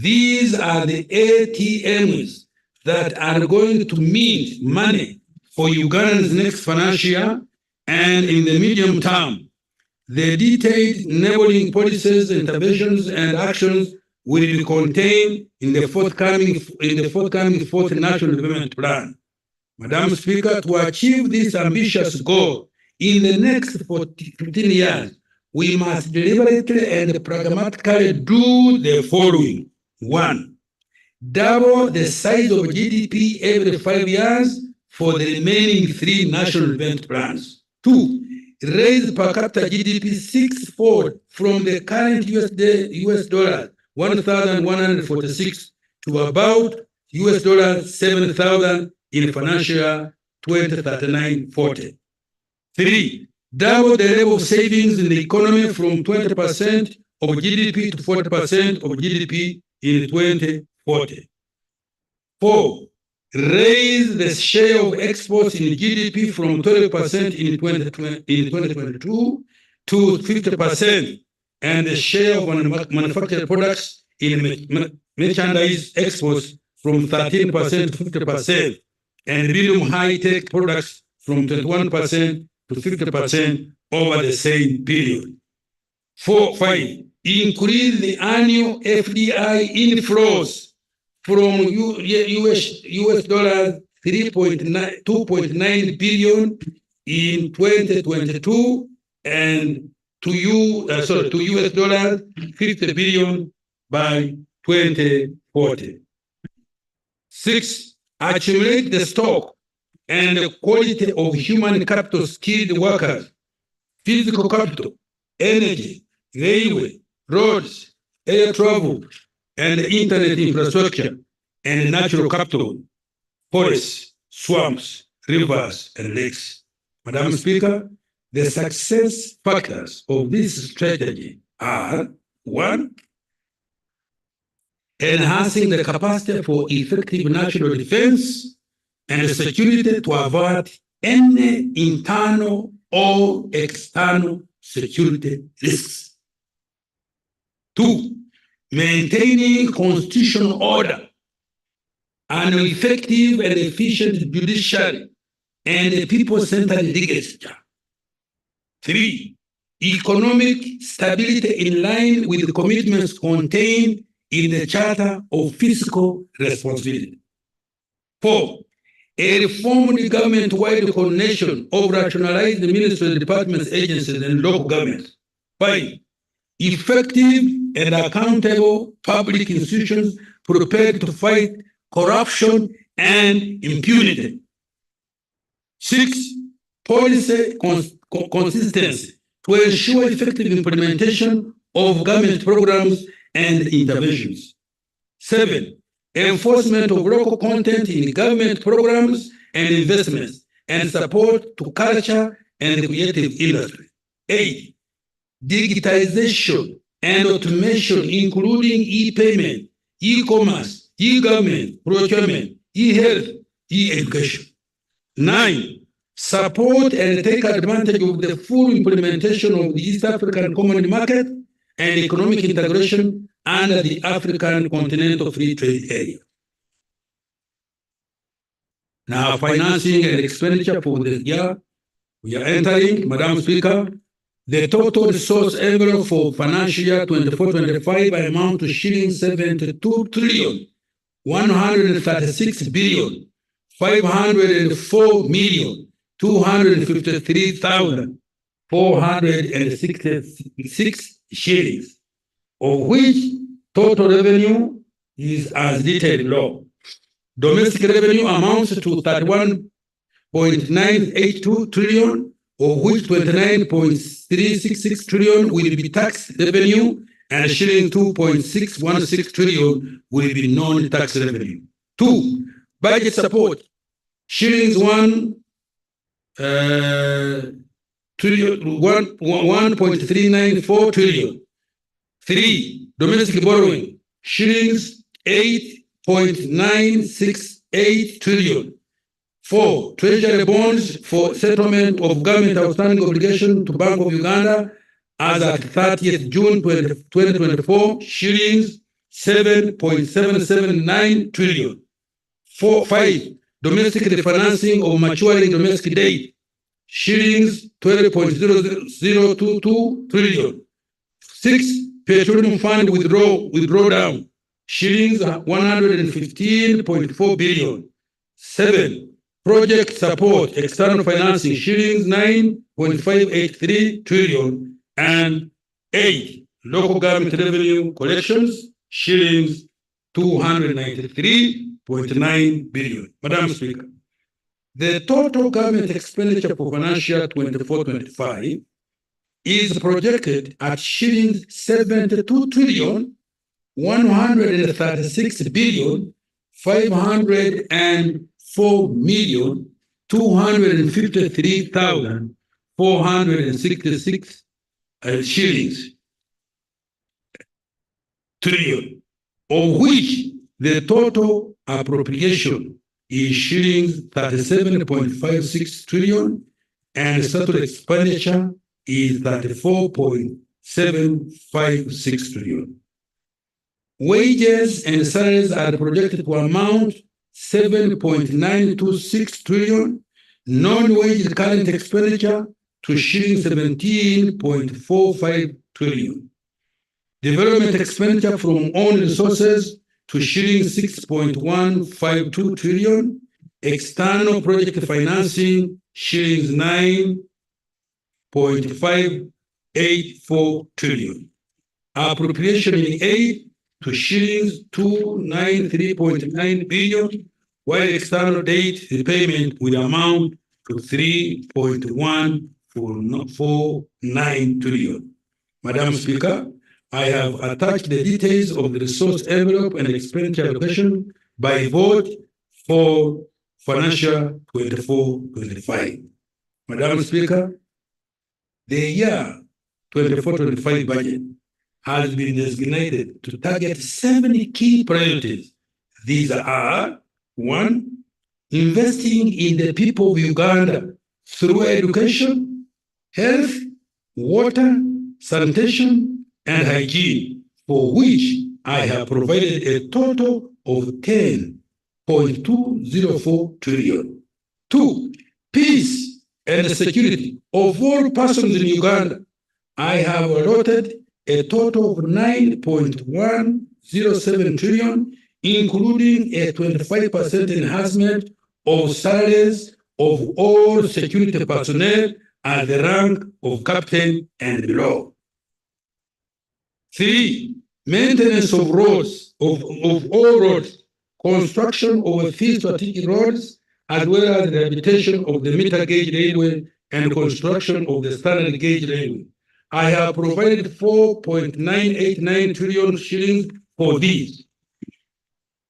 these are the ATMs that are going to mint money for Uganda's next financial year and in the medium term. The detailed enabling policies, interventions, and actions will be contained in the forthcoming fourth National Development Plan. Madam Speaker, to achieve this ambitious goal in the next 15 years, we must deliberately and pragmatically do the following. 1. Double the size of GDP every 5 years for the remaining 3 national development plans. 2. Raise per capita GDP 6-fold from the current US dollar 1,146 to about US dollars 7,000 in financial year 2039-40. 3. Double the level of savings in the economy from 20% of GDP to 40% of GDP in 2040. 4. Raise the share of exports in GDP from 12% in 2022 to 50%, and the share of manufactured products in merchandise exports from 13% to 50%, and medium high-tech products from 21% to 50% over the same period. 5. Increase the annual FDI inflows from US dollars 2.9 billion in 2022 and to US dollars 50 billion by 2040. 6. Accumulate the stock and the quality of human capital, skilled workers, physical capital, energy, railway, roads, air travel, and internet infrastructure, and natural capital, forests, swamps, rivers, and lakes. Madam Speaker, the success factors of this strategy are: 1. Enhancing the capacity for effective national defense and security to avert any internal or external security risks. 2. Maintaining constitutional order, an effective and efficient judiciary, and a people-centered legislature. 3. Economic stability in line with the commitments contained in the Charter of Fiscal Responsibility. 4. A reformed government-wide coordination of rationalized ministries, departments, agencies, and local governments. 5. Effective and accountable public institutions prepared to fight corruption and impunity. 6. Policy consistency to ensure effective implementation of government programs and interventions. 7. Enforcement of local content in government programs and investments and support to culture and the creative industry. 8. Digitization and automation, including e-payment, e-commerce, e-government, procurement, e-health, e-education. 9. Support and take advantage of the full implementation of the East African Common Market and economic integration under the African Continental Free Trade Area. Now, financing and expenditure for the year we are entering, Madam Speaker, the total resource envelope for financial year 24-25 amount to shilling 72 trillion 136 billion 504 million 253,466 shillings, of which total revenue is as detailed below. Domestic revenue amounts to 31.982 trillion, of which 29.366 trillion will be tax revenue and shilling 2.616 trillion will be non-tax revenue. 2. Budget support, shillings 1.394 trillion. 3. Domestic borrowing, shillings 8.968 trillion. 4. Treasury bonds for settlement of government outstanding obligation to Bank of Uganda as at 30th June 2024, shillings 7.779 trillion. 5. Domestic refinancing of maturing domestic debt, shillings 12.0022 trillion. 6. Petroleum fund withdrawdown, shillings 115.4 billion. 7. Project support, external financing, shillings 9.583 trillion. And 8. Local government revenue collections, shillings 293.9 billion. Madam Speaker, the total government expenditure for financial year 24-25 is projected at shillings 72 trillion 136 billion 504 million 253,466 shillings trillion, of which the total appropriation is shillings 37.56 trillion and total expenditure is 34.756 trillion. Wages and salaries are projected to amount 7.926 trillion, non-wage current expenditure to shilling 17.45 trillion. Development expenditure from own resources to shilling 6.152 trillion. External project financing shillings 9.584 trillion. Appropriation in aid to shillings 293.9 billion, while external debt repayment will amount to 3.149 trillion. Madam Speaker, I have attached the details of the resource envelope and expenditure allocation by vote for financial 24-25. Madam Speaker, the year 24-25 budget has been designated to target 7 key priorities. These are: 1. Investing in the people of Uganda through education, health, water, sanitation, and hygiene, for which I have provided a total of 10.204 trillion. 2. Peace and security of all persons in Uganda. I have allotted a total of 9.107 trillion, including a 25% enhancement of salaries of all security personnel at the rank of captain and below. 3. Maintenance of roads, of all roads, construction of 3 strategic roads, as well as rehabilitation of the meter gauge railway and construction of the standard gauge railway. I have provided 4.989 trillion shillings for these.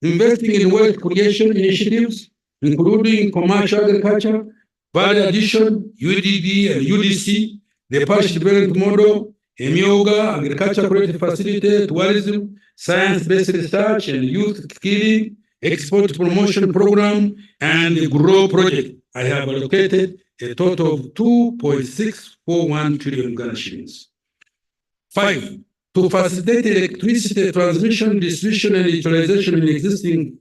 Investing in wealth creation initiatives, including commercial agriculture, value addition, UDB and UDC, the parish development model, Emioga, agriculture credit facility, tourism, science-based research and youth skilling, export promotion program, and the GROW project, I have allocated a total of 2.641 trillion Uganda shillings. 5. To facilitate electricity transmission, distribution, and utilization in existing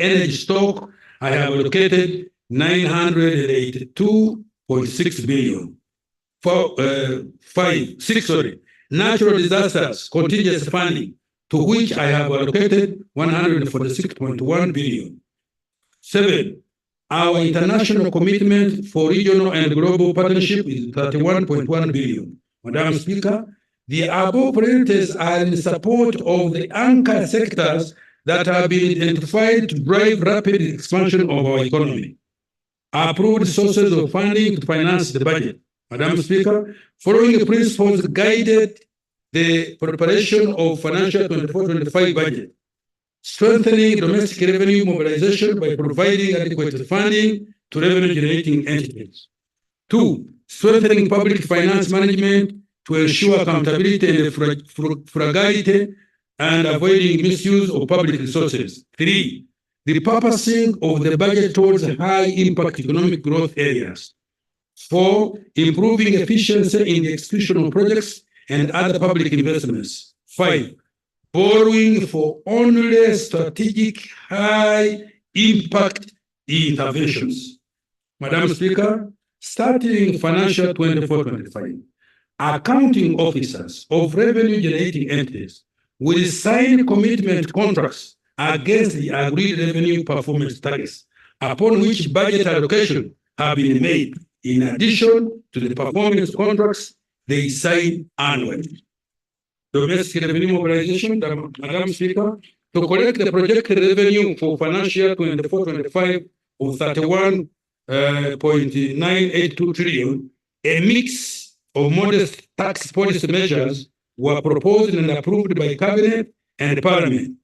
energy stock, I have allocated 982.6 billion. 6, natural disasters contingency funding, to which I have allocated 146.1 billion. 7. Our international commitment for regional and global partnership is 31.1 billion. Madam Speaker, the above priorities are in support of the anchor sectors that have been identified to drive rapid expansion of our economy. Approved sources of funding to finance the budget. Madam Speaker, following the principles guided the preparation of financial 24-25 budget, strengthening domestic revenue mobilization by providing adequate funding to revenue-generating entities. 2, strengthening public finance management to ensure accountability and frugality and avoiding misuse of public resources. 3, the purposing of the budget towards high-impact economic growth areas. 4, improving efficiency in the execution of projects and other public investments. 5, borrowing for only strategic high-impact interventions. Madam Speaker, starting financial 24-25, accounting officers of revenue-generating entities will sign commitment contracts against the agreed revenue performance targets, upon which budget allocation have been made, in addition to the performance contracts they sign annually. Domestic revenue mobilization, Madam Speaker, to collect the projected revenue for financial 24-25 of 31.982 trillion, a mix of modest tax policy measures were proposed and approved by Cabinet and Parliament.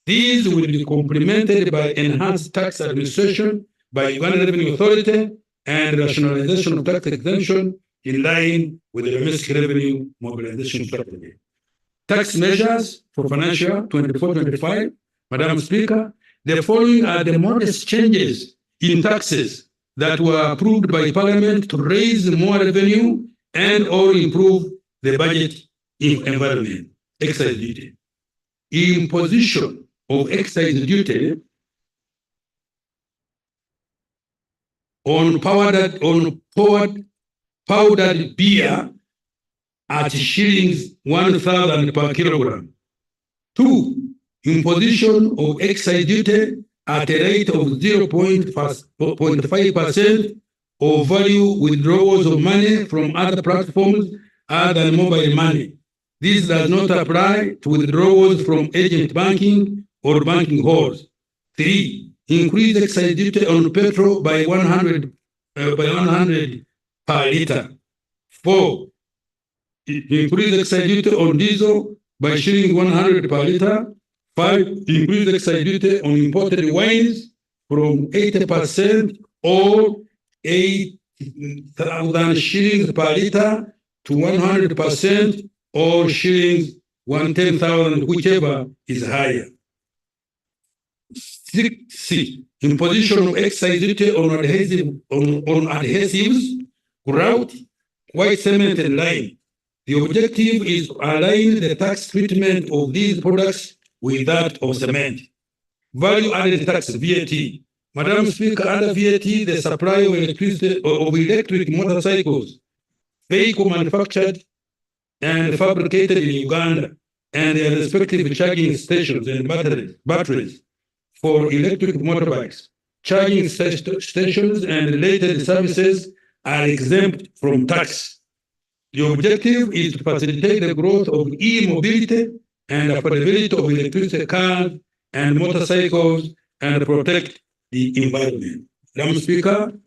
These will be complemented by enhanced tax administration by Uganda Revenue Authority and rationalization of tax exemption in line with the domestic revenue mobilization strategy. Tax measures for financial 24-25, Madam Speaker, the following are the modest changes in taxes that were approved by Parliament to raise more revenue and or improve the budget environment. Excise duty. Imposition of excise duty on powdered beer at shillings 1,000 per kilogram. 2, imposition of excise duty at a rate of 0.5% of value withdrawals of money from other platforms other than mobile money. This does not apply to withdrawals from agent banking or banking halls. 3, increase excise duty on petrol by 100 per liter. 4, increase excise duty on diesel by shilling 100 per liter. 5, increase excise duty on imported wines from 80% or 8,000 shillings per liter to 100% or shillings 110,000, whichever is higher. 6, imposition of excise duty on adhesives, grout, white cement, and lime. The objective is to align the tax treatment of these products with that of cement. Value-added tax, VAT. Madam Speaker, under VAT, the supply of electric motorcycles, vehicle manufactured and fabricated in Uganda, and their respective charging stations and batteries for electric motorbikes, charging stations and related services are exempt from tax. The objective is to facilitate the growth of e-mobility and affordability of electric cars and motorcycles and protect the environment. Madam Speaker,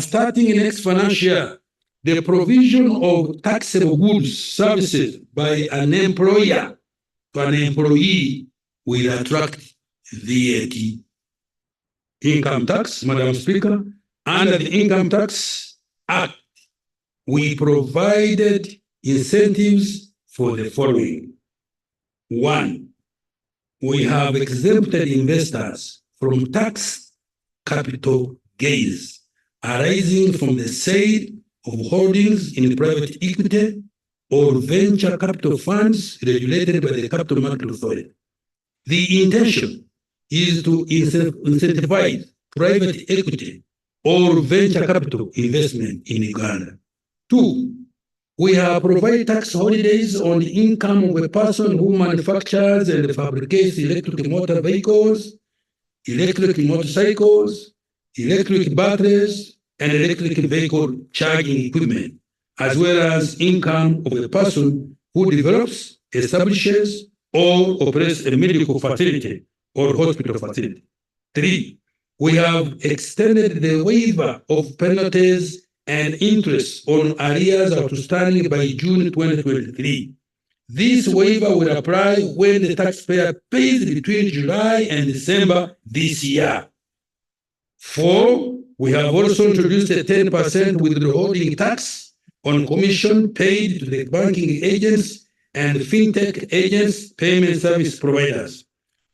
starting next financial year, the provision of taxable goods, services by an employer to an employee will attract VAT. Income tax, Madam Speaker, under the Income Tax Act, we provided incentives for the following. 1, we have exempted investors from tax capital gains arising from the sale of holdings in private equity or venture capital funds regulated by the Capital Market Authority. The intention is to incentivize private equity or venture capital investment in Uganda. 2, we have provided tax holidays on the income of a person who manufactures and fabricates electric motor vehicles, electric motorcycles, electric batteries, and electric vehicle charging equipment, as well as income of a person who develops, establishes, or operates a medical facility or hospital facility. 3, we have extended the waiver of penalties and interest on arrears outstanding by June 2023. This waiver will apply when the taxpayer pays between July and December this year. 4, we have also introduced a 10% withholding tax on commission paid to the banking agents and fintech agents, payment service providers.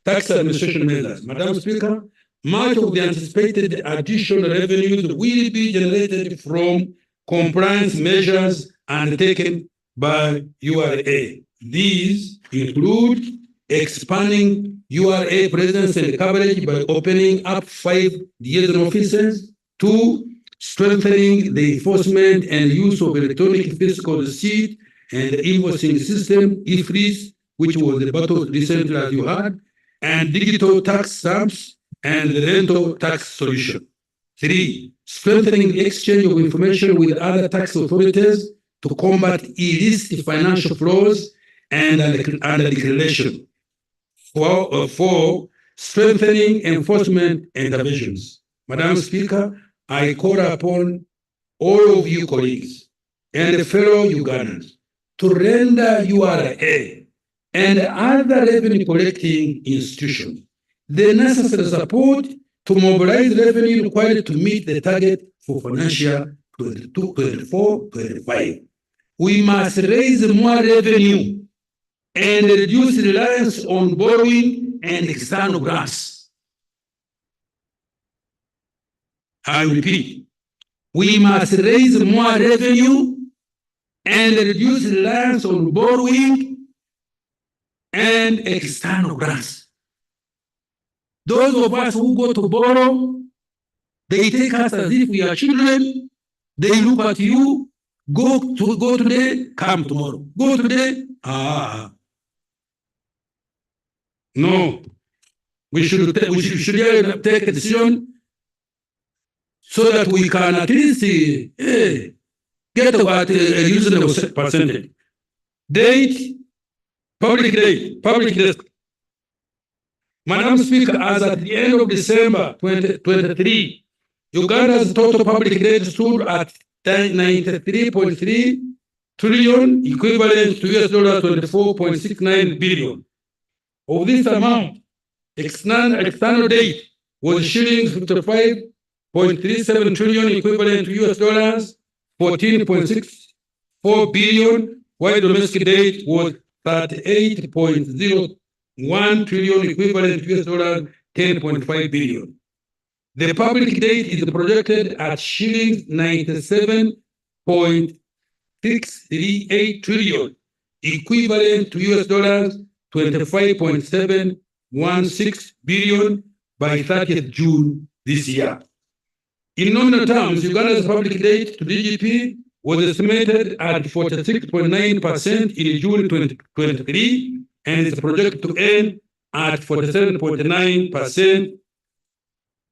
Tax administration measures. Madam Speaker, much of the anticipated additional revenues will be generated from compliance measures undertaken by URA. These include expanding URA presence and coverage by opening up 5 liaison offices. 2, strengthening the enforcement and use of electronic fiscal receipt and invoicing system, IFRIS, which was the battle recently as you heard, and digital tax stamps and the rental tax solution. 3, strengthening the exchange of information with other tax authorities to combat illicit financial flows and declaration. 4, strengthening enforcement interventions. Madam Speaker, I call upon all of you colleagues and fellow Ugandans to render URA and other revenue collecting institutions the necessary support to mobilize revenue required to meet the target for financial 22-24-25. We must raise more revenue and reduce reliance on borrowing and external grants. I repeat, we must raise more revenue and reduce reliance on borrowing and external grants. Those of us who go to borrow, they take us as if we are children. They look at you, go today, come tomorrow. Go today, No, we should take a decision so that we can at least get about a reasonable percentage. Date, public debt. Madam Speaker, as at the end of December 2023, Uganda's total public debt stood at 93.3 trillion, equivalent to $24.69 billion. Of this amount, external debt was shillings 55.37 trillion, equivalent to $14.64 billion, while domestic debt was 38.01 trillion, equivalent to $10.5 billion. The public debt is projected at shillings 97.638 trillion, equivalent to $25.716 billion by 30th June this year. In nominal terms, Uganda's public debt to GDP was estimated at 46.9% in June 2023 and is projected to end at 47.9%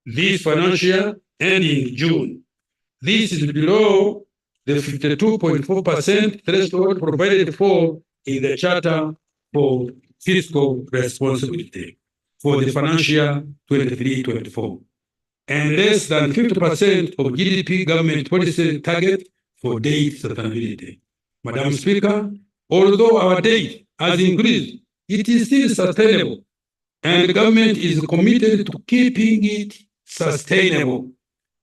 this financial year ending June. This is below the 52.4% threshold provided for in the Charter for Fiscal Responsibility for the financial year 23-24, and less than 50% of GDP government policy target for debt sustainability. Madam Speaker, although our debt has increased, it is still sustainable, and the government is committed to keeping it sustainable.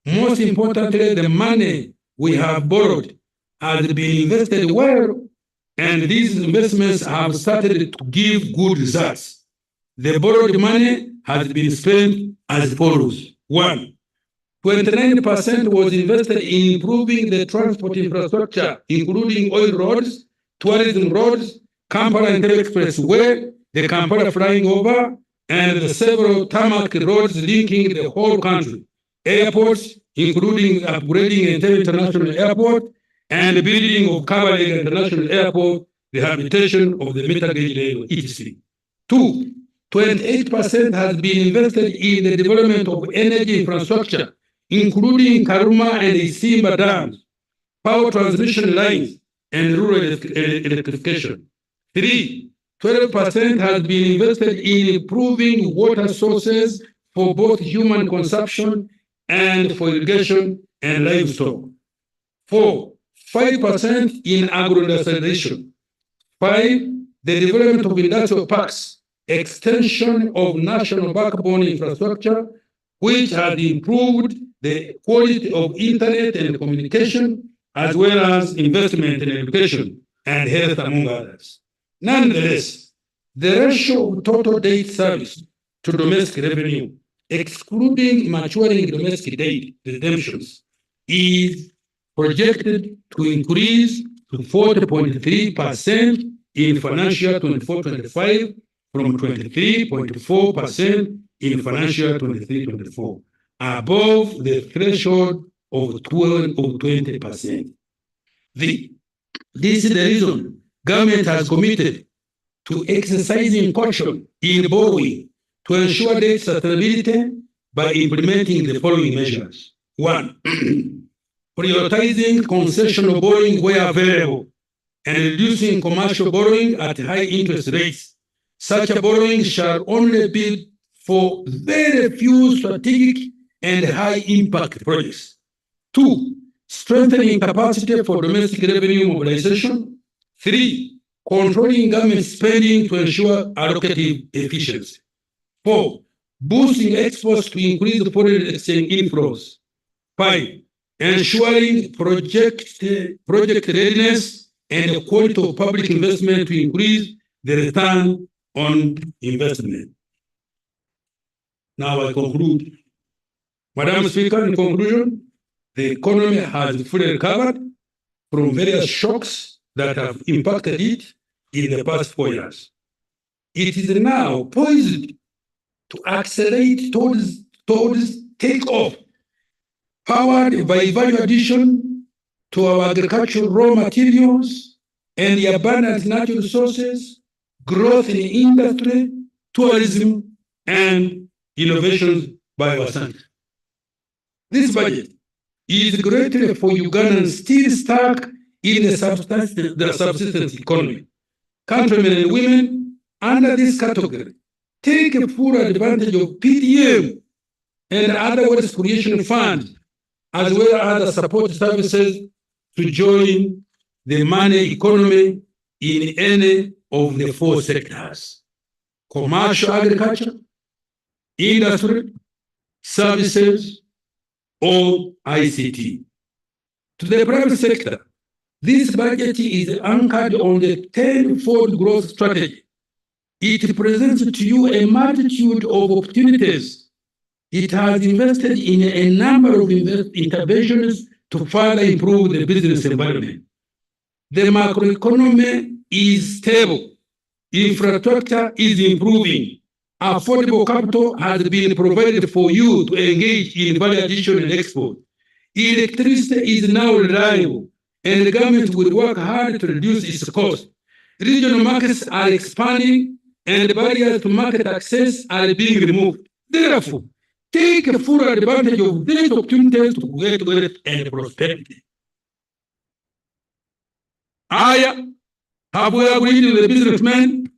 Most importantly, the money we have borrowed has been invested well, and these investments have started to give good results. The borrowed money has been spent as follows. 1. 29% was invested in improving the transport infrastructure, including oil roads, tourism roads, Kampala Entebbe Expressway, the Kampala Flying Over, and the several tarmac roads linking the whole country, airports, including upgrading Entebbe International Airport and the building of Kabalega International Airport, rehabilitation of the meter gauge railway, etc. 2. 28% has been invested in the development of energy infrastructure, including Karuma and Isimba dams, power transmission lines, and rural electrification. 3. 12% has been invested in improving water sources for both human consumption and for irrigation and livestock. 4. 5% in agro-industrialization. 5. The development of industrial parks, extension of national backbone infrastructure, which has improved the quality of internet and communication, as well as investment in education and health, among others. Nonetheless, the ratio of total debt service to domestic revenue, excluding maturing domestic debt redemptions, is projected to increase to 40.3% in financial 24-25 from 23.4% in financial 23-24, above the threshold of 20%. This is the reason government has committed to exercising caution in borrowing to ensure debt sustainability by implementing the following measures. 1. Prioritizing concessional borrowing where available and reducing commercial borrowing at high interest rates. Such a borrowing shall only be for very few strategic and high impact projects. 2. Strengthening capacity for domestic revenue mobilization. 3. Controlling government spending to ensure allocative efficiency. 4. Boosting exports to increase foreign exchange inflows. 5. Ensuring project readiness and the quality of public investment to increase the return on investment. Now I conclude. Madam Speaker, in conclusion, the economy has fully recovered from various shocks that have impacted it in the past 4 years. It is now poised to accelerate towards takeoff, powered by value addition to our agricultural raw materials and the abundant natural resources, growth in industry, tourism, and innovations by our country. This budget is greatly for Ugandans still stuck in the subsistence economy. Countrymen and women under this category take a full advantage of PDM and other wealth creation funds, as well as other support services to join the money economy in any of the 4 sectors: commercial agriculture, industry, services, or ICT. To the private sector, this budget is anchored on the 10-fold growth strategy. It presents to you a multitude of opportunities. It has invested in a number of interventions to further improve the business environment. The macroeconomy is stable. Infrastructure is improving. Affordable capital has been provided for you to engage in value addition and export. Electricity is now reliable, and the government will work hard to reduce its cost. Regional markets are expanding, and barriers to market access are being removed. Therefore, take a full advantage of these opportunities to create wealth and prosperity. Have we agreed with the businessmen?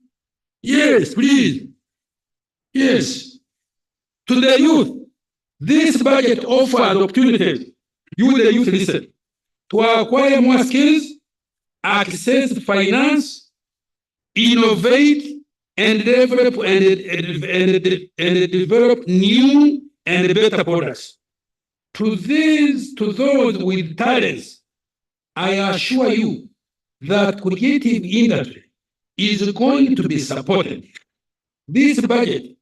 Yes, please. Yes. To the youth, this budget offers opportunities. You, the youth, listen. To acquire more skills, access finance, innovate, and develop new and better products. To those with talents, I assure you that creative industry is going to be supported. This budget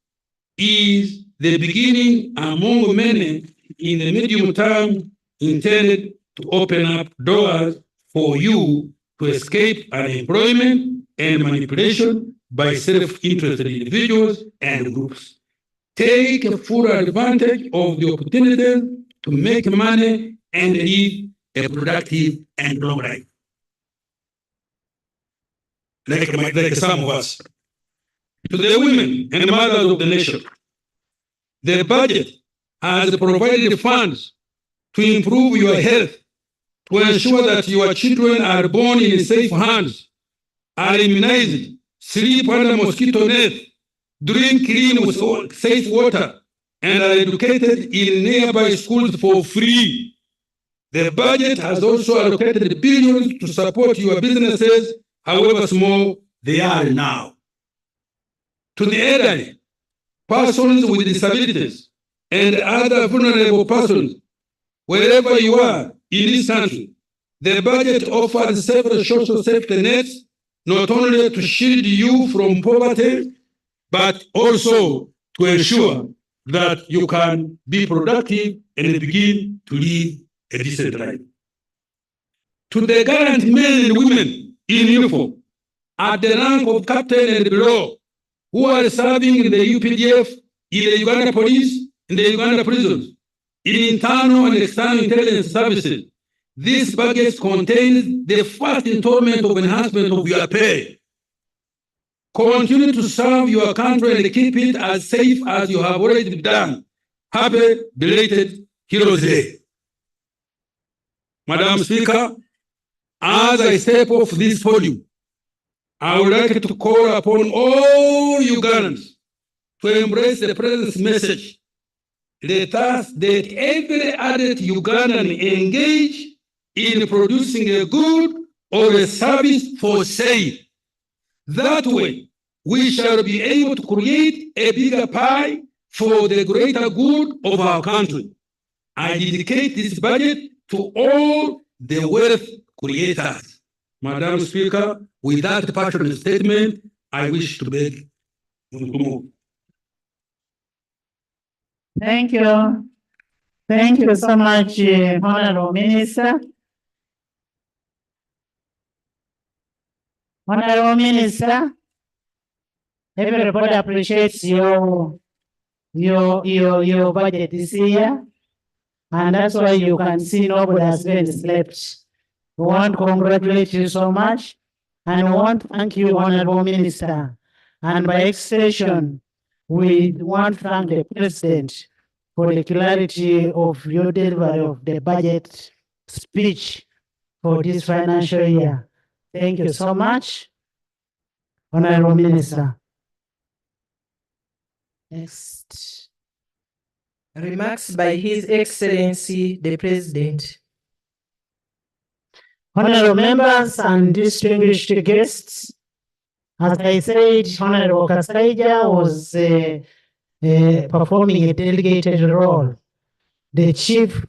is the beginning among many in the medium term intended to open up doors for you to escape unemployment and manipulation by self-interested individuals and groups. Take full advantage of the opportunity to make money and live a productive and long life. Like some of us. To the women and mothers of the nation, the budget has provided funds to improve your health, to ensure that your children are born in safe hands, are immunized, sleep under mosquito net, drink clean with safe water, and are educated in nearby schools for free. The budget has also allocated billions to support your businesses, however small they are now. To the elderly, persons with disabilities, and other vulnerable persons, wherever you are in this country, the budget offers several social safety nets, not only to shield you from poverty, but also to ensure that you can be productive and begin to live a decent life. To the gallant men and women in uniform, at the rank of captain and below, who are serving in the UPDF, in the Uganda police, in the Uganda prisons, in internal and external intelligence services, this budget contains the first installment of enhancement of your pay. Continue to serve your country and keep it as safe as you have already done. Happy belated Heroes Day. Madam Speaker, as I step off this podium, I would like to call upon all Ugandans to embrace the President's message. Let every adult Ugandan engage in producing a good or a service for sale. That way, we shall be able to create a bigger pie for the greater good of our country. I dedicate this budget to all the wealth creators. Madam Speaker, with that passionate statement, I wish to beg to move. Thank you. Thank you so much, Honorable Minister. Honorable Minister, everybody appreciates your budget this year, and that's why you can see nobody has been slept. We want to congratulate you so much, and we want to thank you, Honorable Minister. And by extension, we want to thank the President for the clarity of your delivery of the budget speech for this financial year. Thank you so much, Honorable Minister. Next. Remarks by His Excellency the President. Honorable members and distinguished guests, as I said, Honorable Kasaija was performing a delegated role. The Chief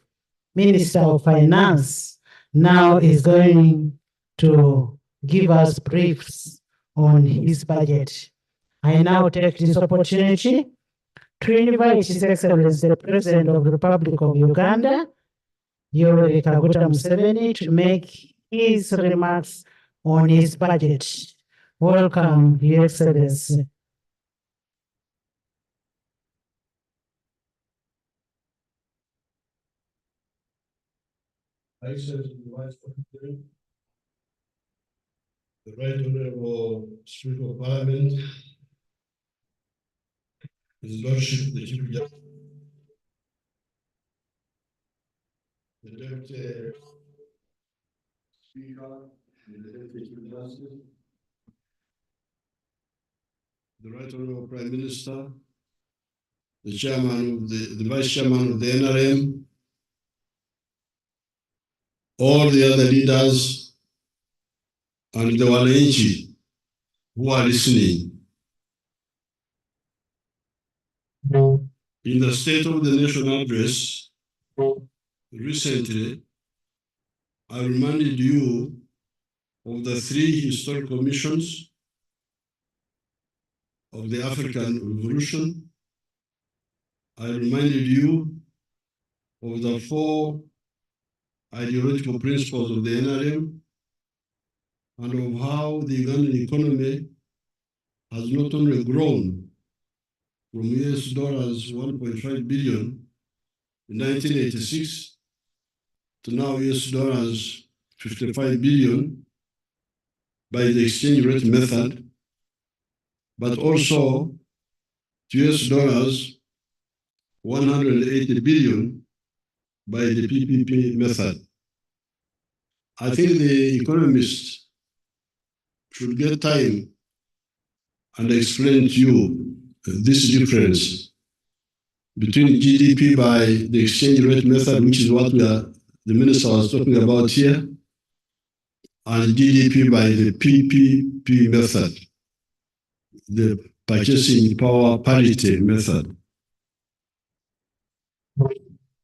Minister of Finance now is going to give us briefs on his budget. I now take this opportunity to invite His Excellency the President of the Republic of Uganda, Yoweri Kaguta Museveni, to make his remarks on his budget. Welcome, Your Excellency. The Right Honorable Speaker of Parliament, His Lordship the Chief Justice, the Deputy Speaker, the Deputy Chief Justice, the Right Honorable Prime Minister, the Chairman of the Vice Chairman of the NRM, all the other leaders, and the wananchi who are listening. In the State of the Nation address, recently, I reminded you of the 3 historical missions of the African Revolution. I reminded you of the 4 ideological principles of the NRM and of how the Ugandan economy has not only grown from US dollars 1.5 billion in 1986 to now US dollars 55 billion by the exchange rate method, but also US dollars 180 billion by the PPP method. I think the economists should get time and explain to you this difference between GDP by the exchange rate method, which is what the minister was talking about here, and GDP by the PPP method, the purchasing power parity method.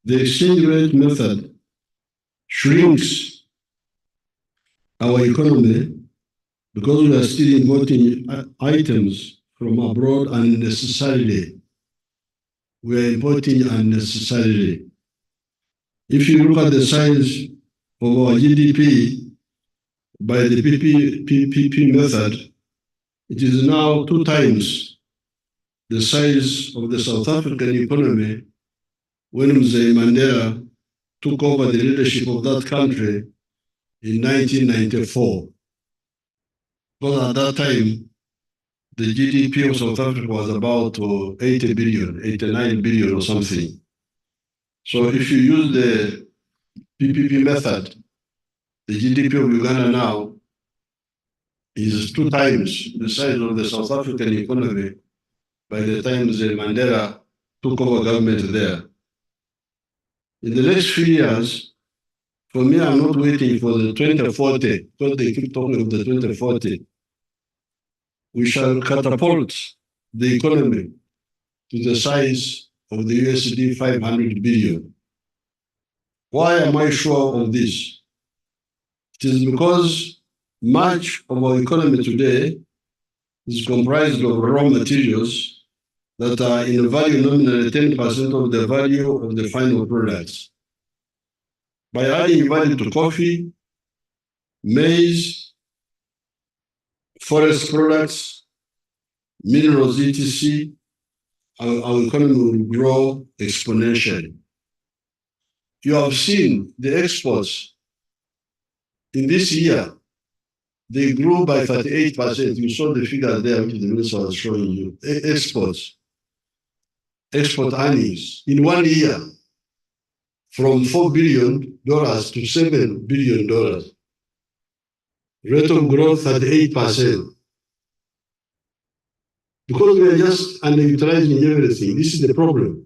The exchange rate method shrinks our economy because we are still importing items from abroad unnecessarily. We are importing unnecessarily. If you look at the size of our GDP by the PPP method, it is now 2 times the size of the South African economy when Mzee Mandela took over the leadership of that country in 1994. Because at that time, the GDP of South Africa was about 80 billion, 89 billion or something. So if you use the PPP method, the GDP of Uganda now is 2 times the size of the South African economy by the time the Mandela took over government there. In the next few years, for me, I'm not waiting for the 2040, because they keep talking of the 2040. We shall catapult the economy to the size of the USD 500 billion. Why am I sure of this? It is because much of our economy today is comprised of raw materials that are in value nominally 10% of the value of the final products. By adding value to coffee, maize, forest products, minerals, etc., our economy will grow exponentially. You have seen the exports in this year, they grew by 38%. You saw the figure there, which the minister was showing you. Export earnings in 1 year from $4 billion to $7 billion. Rate of growth 38%. Because we are just underutilizing everything. This is the problem.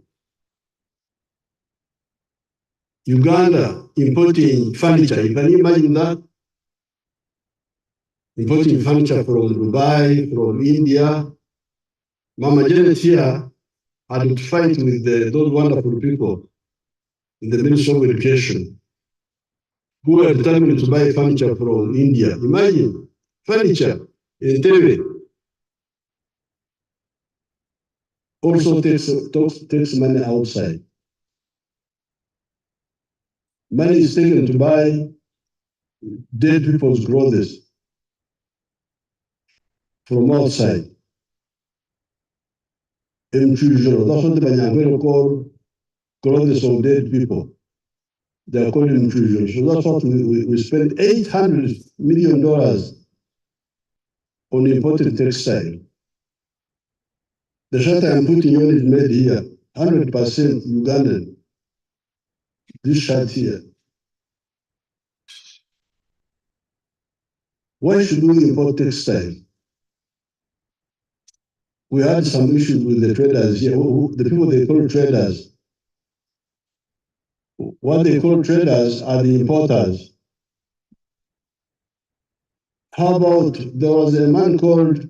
Uganda importing furniture. You can imagine that? Importing furniture from Dubai, from India. Mama Janet here had to fight with those wonderful people in the Ministry of Education who were determined to buy furniture from India. Imagine, furniture in Tebe also takes money outside. Money is taken to buy dead people's clothes from outside. Infusion, that's what the Banyangwero call clothes of dead people. They are called infusion. So that's what we spend $800 million on imported textile. The shirt I'm putting on is made here, 100% Ugandan. This shirt here. Why should we import textile? We had some issues with the traders here, the people they call traders. What they call traders are the importers. How about, there was a man called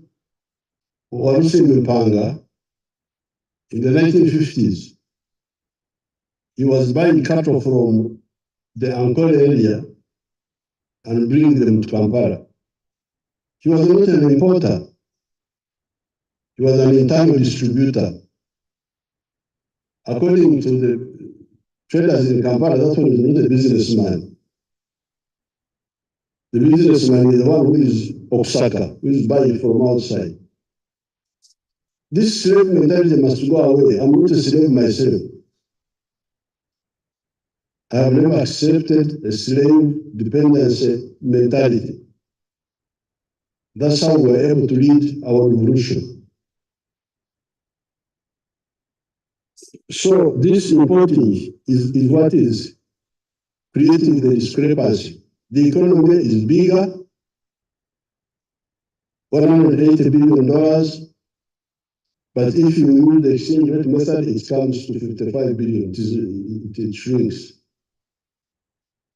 Warusi Mpanga in the 1950s. He was buying cattle from the Ankole area and bringing them to Kampala. He was not an importer. He was an internal distributor. According to the traders in Kampala, that one is not a businessman. The businessman is the one who is Osaka, who is buying from outside. This slave mentality must go away. I'm not a slave myself. I have never accepted a slave dependency mentality. That's how we were able to lead our revolution. So this importing is what is creating the discrepancy. The economy is bigger, $180 billion, but if you use the exchange rate method, it comes to 55 billion. It shrinks.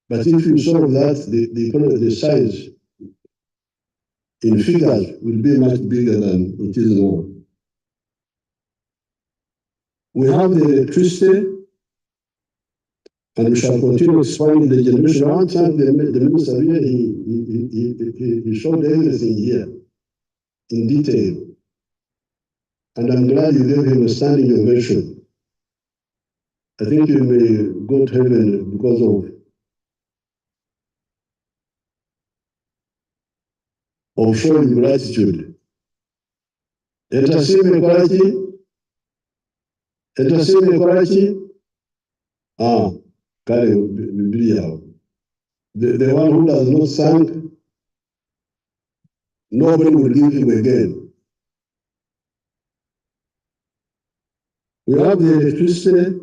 But if you solve that, the economy, the size in figures will be much bigger than it is now. We have the electricity, and we shall continue expanding the generation. One time the minister here, he showed everything here in detail. And I'm glad you gave him a standing ovation. I think you may go to heaven because of showing gratitude. Entertainment equality. Entertainment equality. The one who does not thank, nobody will give him again. We have the electricity,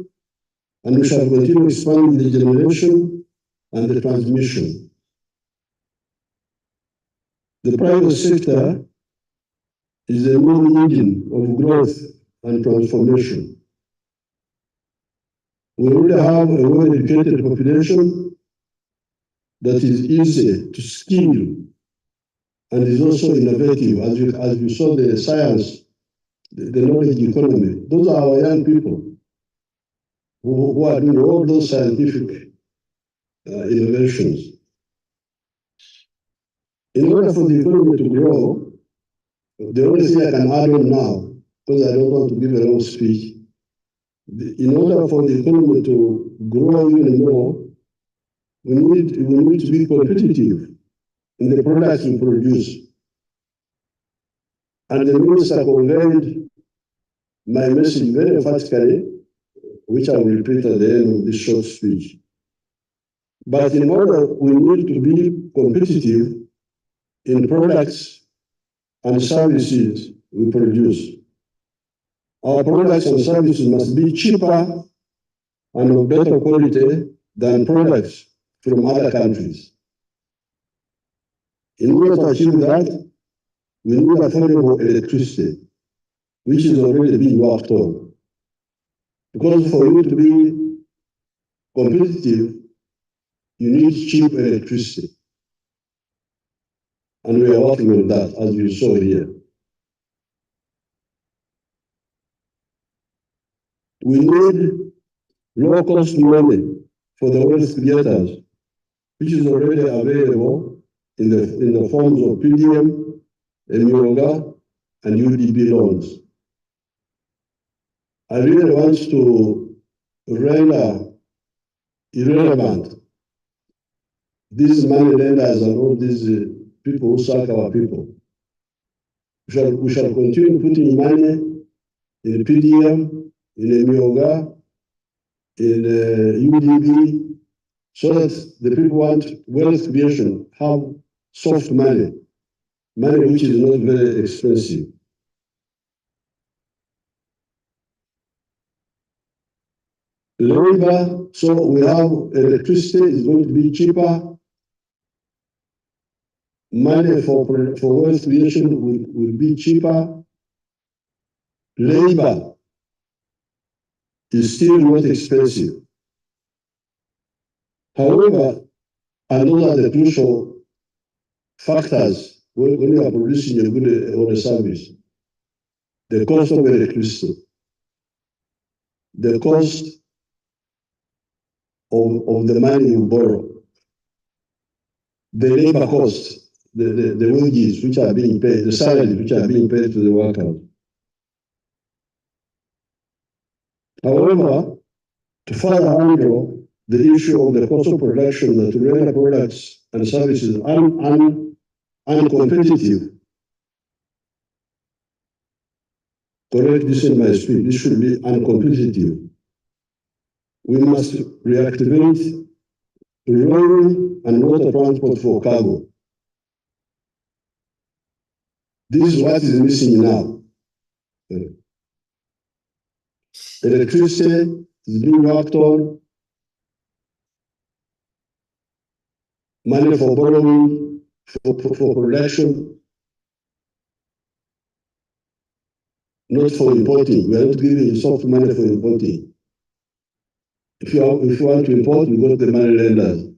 and we shall continue expanding the generation and the transmission. The private sector is the main engine of growth and transformation. We already have a well-educated population that is easy to skill and is also innovative. As you saw the science, the knowledge economy, those are our young people who are doing all those scientific innovations. In order for the economy to grow, the only thing I can add on now, because I don't want to give a long speech, in order for the economy to grow even more, we need to be competitive in the products we produce. And the minister conveyed my message very emphatically, which I will repeat at the end of this short speech. But in order, we need to be competitive in products and services we produce. Our products and services must be cheaper and of better quality than products from other countries. In order to achieve that, we need affordable electricity, which is already being worked on. Because for you to be competitive, you need cheap electricity. And we are working on that, as you saw here. We need low-cost money for the wealth creators, which is already available in the forms of PDM, MIOGA, and UDB loans. I really want to render irrelevant these money lenders and all these people who suck our people. We shall continue putting money in PDM, in MIOGA, in UDB, so that the people want wealth creation, have soft money, money which is not very expensive. Labor, so we have electricity is going to be cheaper. Money for wealth creation will be cheaper. Labor is still not expensive. However, and those are the crucial factors when you are producing a good or a service. The cost of electricity, the cost of the money you borrow, the labor cost, the wages which are being paid, the salaries which are being paid to the workers. However, to further handle the issue of the cost of production that will render products and services uncompetitive, correct this in my speech, this should be uncompetitive. We must reactivate rail and water transport for cargo. This is what is missing now. Electricity is being worked on, money for borrowing, for production, not for importing. We are not giving you soft money for importing. If you want to import, you go to the money lenders.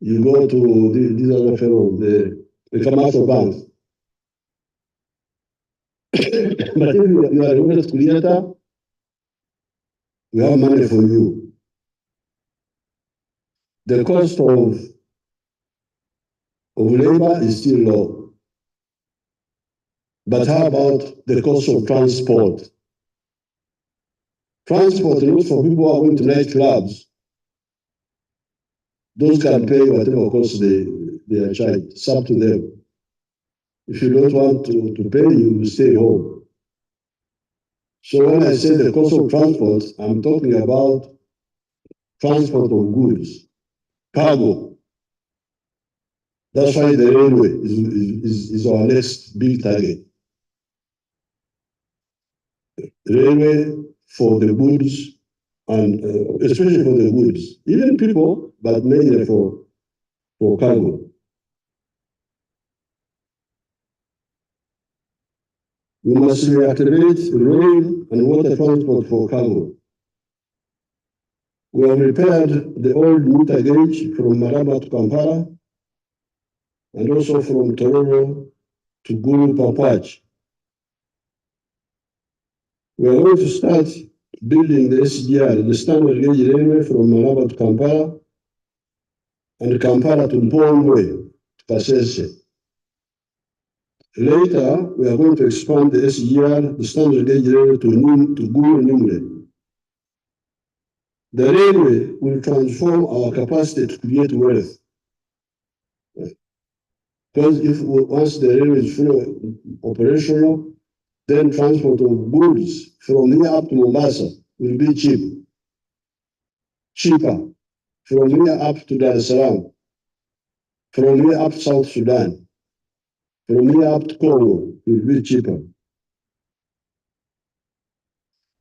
You go to these other fellows, the commercial banks. But if you are a wealth creator, we have money for you. The cost of labor is still low. But how about the cost of transport? Transport, not for people who are going to nightclubs. Those can pay whatever cost they are charged. It's up to them. If you don't want to pay, you will stay home. So when I say the cost of transport, I'm talking about transport of goods, cargo. That's why the railway is our next big target. Railway for the goods, and especially for the goods, even people, but mainly for cargo. We must reactivate rail and water transport for cargo. We have repaired the old meter gauge from Maraba to Kampala, and also from Tororo to Gulu Papach. We are going to start building the SGR, the standard gauge railway from Maraba to Kampala, and Kampala to Mpongwe to Kasese. Later, we are going to expand the SGR, the standard gauge railway to Gulu Nimule. The railway will transform our capacity to create wealth. Because once the railway is fully operational, then transport of goods from here up to Mombasa will be cheaper. From here up to Dar es Salaam, from here up to South Sudan, from here up to Congo will be cheaper.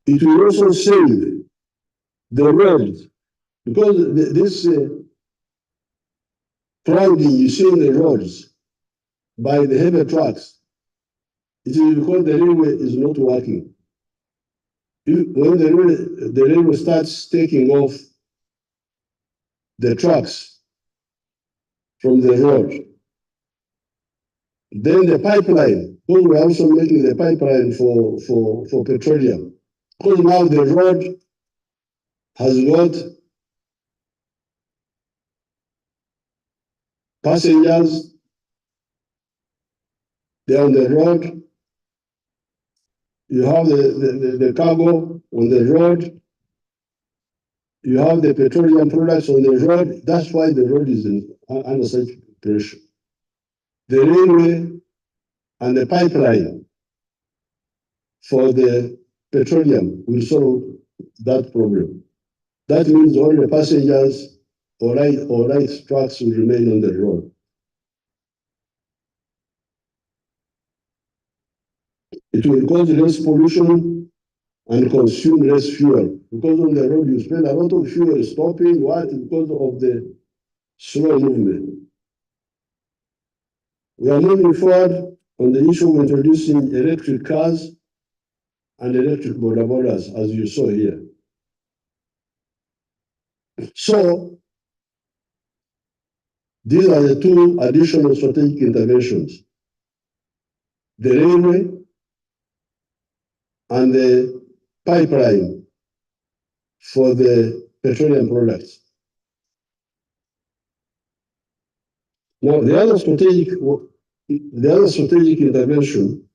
It will also save the roads, because this crowding you see in the roads by the heavy trucks, it is because the railway is not working. When the railway starts taking off the trucks from the road, then the pipeline, because we're also making the pipeline for petroleum, because now the road has got passengers, they're on the road, you have the cargo on the road, you have the petroleum products on the road. That's why the road is under such pressure. The railway and the pipeline for the petroleum will solve that problem. That means all the passengers or light trucks will remain on the road. It will cause less pollution and consume less fuel, because on the road you spend a lot of fuel stopping, because of the slow movement. We are moving forward on the issue of introducing electric cars and electric bodabodas, as you saw here. So, these are the two additional strategic interventions: the railway and the pipeline for the petroleum products. Now, the other strategic intervention,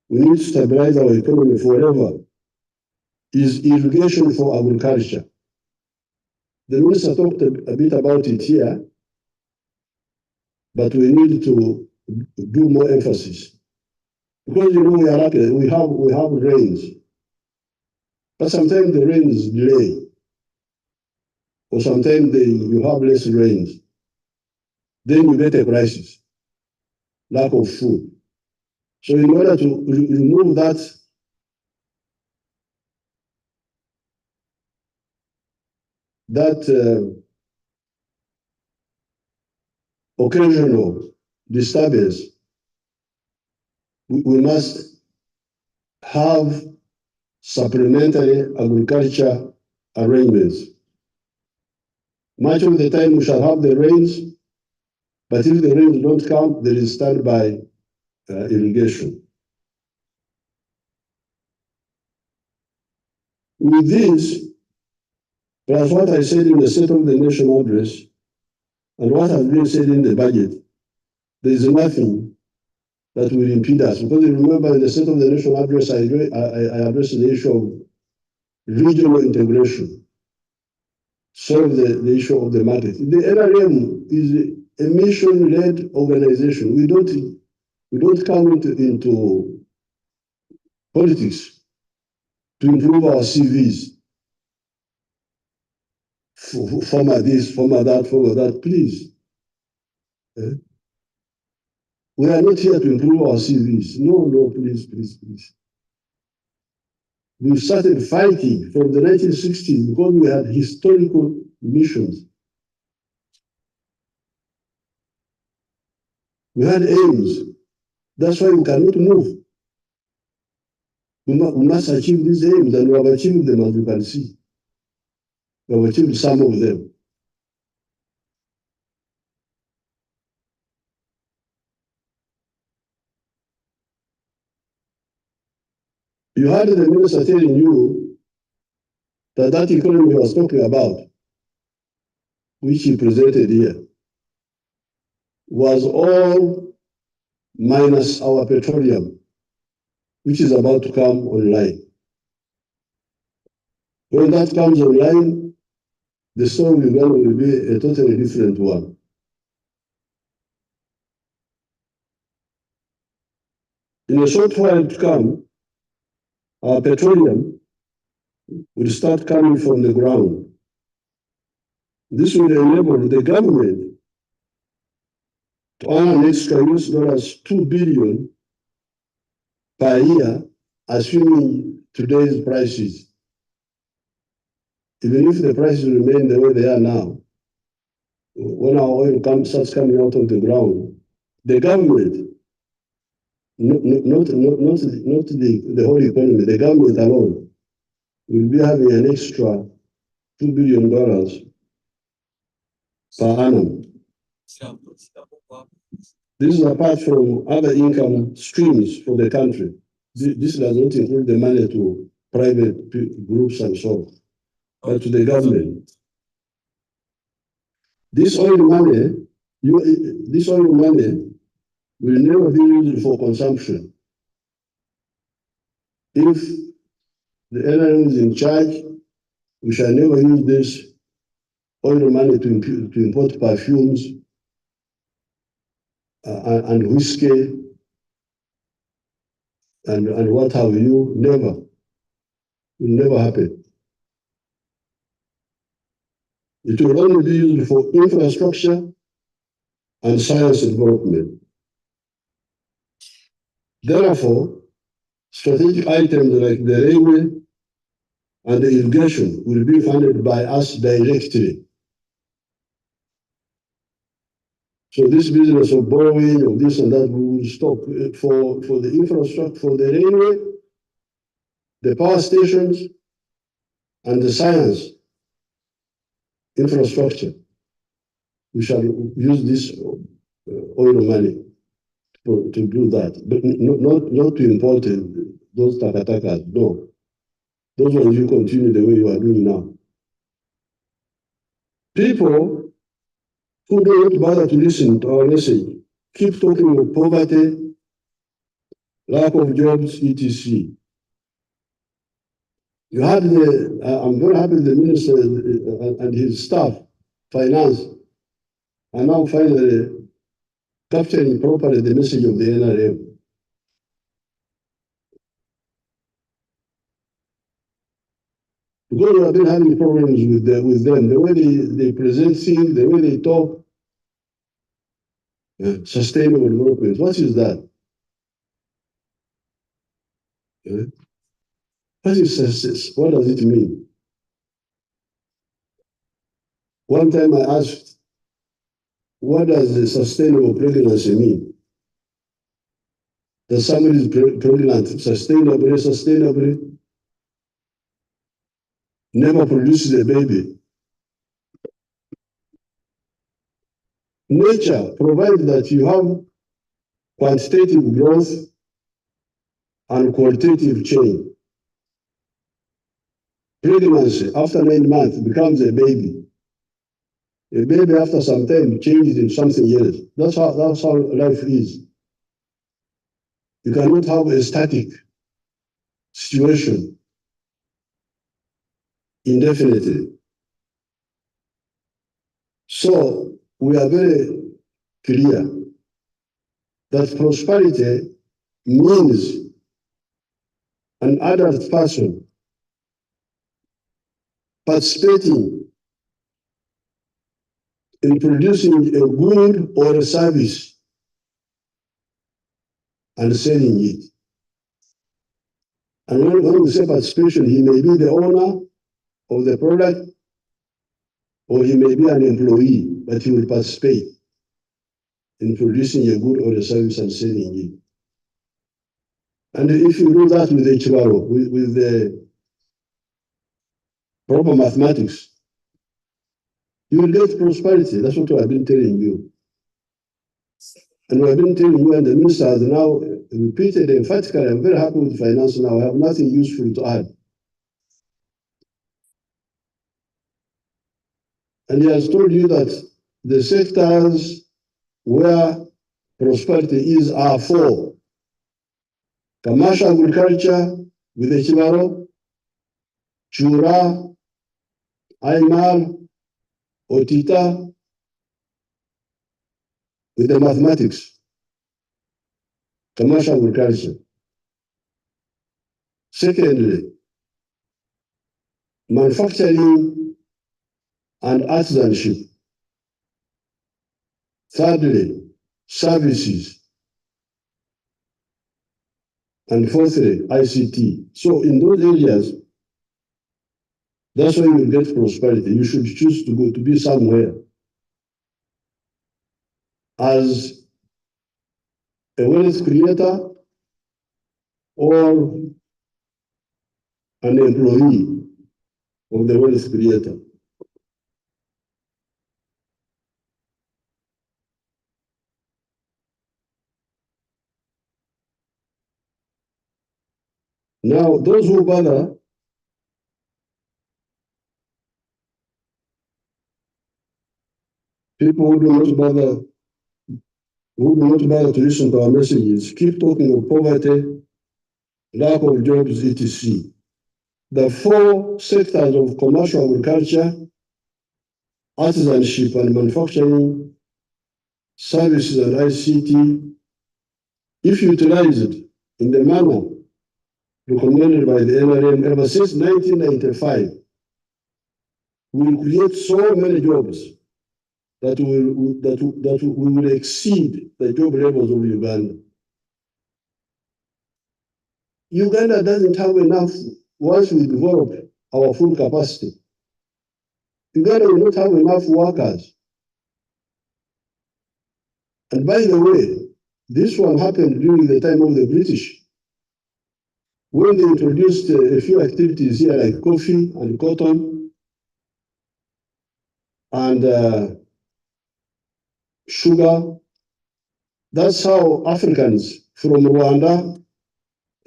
we need to stabilize our economy forever is irrigation for agriculture. The minister talked a bit about it here, but we need to do more emphasis. Because you know we are lucky, we have rains, but sometimes the rains delay, or sometimes you have less rains. Then you get a crisis, lack of food. So in order to remove that occasional disturbance, we must have supplementary agriculture arrangements. Much of the time we shall have the rains, but if the rains don't come, there is standby irrigation. With this, plus what I said in the State of the Nation address, and what has been said in the budget, there is nothing that will impede us. Because you remember in the State of the Nation address, I addressed the issue of regional integration, solve the issue of the market. The NRM is a mission-led organization. We don't come into politics to improve our CVs. Former this, former that, please. We are not here to improve our CVs. No, please. We started fighting from the 1960s because we had historical missions. We had aims. That's why we cannot move. We must achieve these aims, and we have achieved them, as you can see. We have achieved some of them. You heard the minister telling you that economy he was talking about, which he presented here, was all minus our petroleum, which is about to come online. When that comes online, the story of Uganda will be a totally different one. In a short while to come, our petroleum will start coming from the ground. This will enable the government to earn an extra $2 billion per year, assuming today's prices. Even if the prices remain the way they are now, when our oil starts coming out of the ground, the government, not the whole economy, the government alone, will be having an extra $2 billion per annum. This is apart from other income streams for the country. This does not include the money to private groups and so on, but to the government. This oil money will never be used for consumption. If the NRM is in charge, we shall never use this oil money to import perfumes and whiskey and what have you. Never. It will never happen. It will only be used for infrastructure and science development. Therefore, strategic items like the railway and the irrigation will be funded by us directly. So this business of borrowing, of this and that, we will stop. For the infrastructure, for the railway, the power stations, and the science infrastructure, we shall use this oil money to do that, but not to import those takatakas. No, those ones you continue the way you are doing now. People who don't bother to listen to our message keep talking of poverty, lack of jobs, etc. You had I'm very happy the minister and his staff, finance, are now finally capturing properly the message of the NRM. Because we have been having problems with them, the way they present things, the way they talk. Sustainable development, what is that? What does it mean? One time I asked, what does a sustainable pregnancy mean? That somebody is pregnant sustainably, never produces a baby. Nature provides that you have quantitative growth and qualitative change. Pregnancy, after 9 months, becomes a baby. A baby, after some time, changes into something else. That's how life is. You cannot have a static situation indefinitely. So we are very clear that prosperity means an adult person participating in producing a good or a service and selling it. And when we say participation, he may be the owner of the product or he may be an employee, but he will participate in producing a good or a service and selling it. And if you do that with with the proper mathematics, you will get prosperity. That's what I've been telling you. And I've been telling you, and the minister has now repeated emphatically, I'm very happy with finance now. I have nothing useful to add. And he has told you that the sectors where prosperity is are 4. Commercial agriculture with the Chibaro, Chura, Aimal, Otita, with the mathematics. Commercial agriculture. Secondly, manufacturing and artisanship. Thirdly, services. And fourthly, ICT. So in those areas, that's why you get prosperity. You should choose to go to be somewhere as a wealth creator or an employee of the wealth creator. Now, those who bother people who do not bother to listen to our messages, keep talking of poverty, lack of jobs, etc. The 4 sectors of commercial agriculture, artisanship and manufacturing, services and ICT, if utilized in the manner recommended by the NRM ever since 1995, will create so many jobs that will exceed the job levels of Uganda. Uganda doesn't have enough once we develop our full capacity. Uganda will not have enough workers. And by the way, this one happened during the time of the British, when they introduced a few activities here like coffee and cotton and sugar. That's how Africans from Rwanda,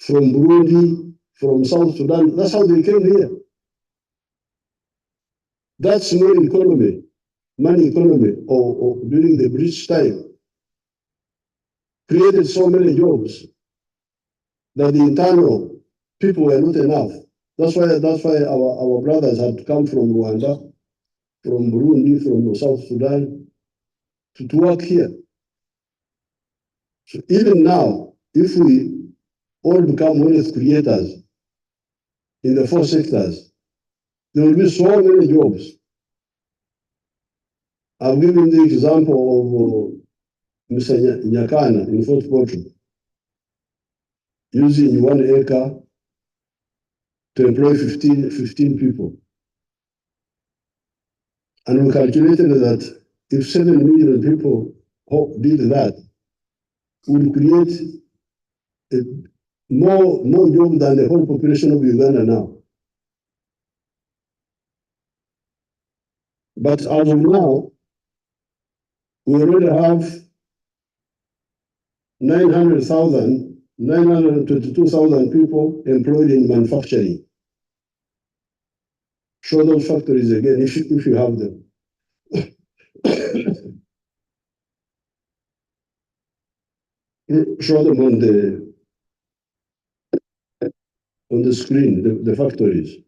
from Burundi, from South Sudan, that's how they came here. That small economy, money economy, or during the British time, created so many jobs that the internal people were not enough. That's why our brothers had to come from Rwanda, from Burundi, from South Sudan to work here. So even now, if we all become wealth creators in the 4 sectors, there will be so many jobs. I've given the example of Mr. Nyakana in Fort Portal, using 1 acre to employ 15 people. And we calculated that if 7 million people did that, we would create more jobs than the whole population of Uganda now. But as of now, we already have 922,000 people employed in manufacturing. Show those factories again if you have them. Show them on the screen, the factories.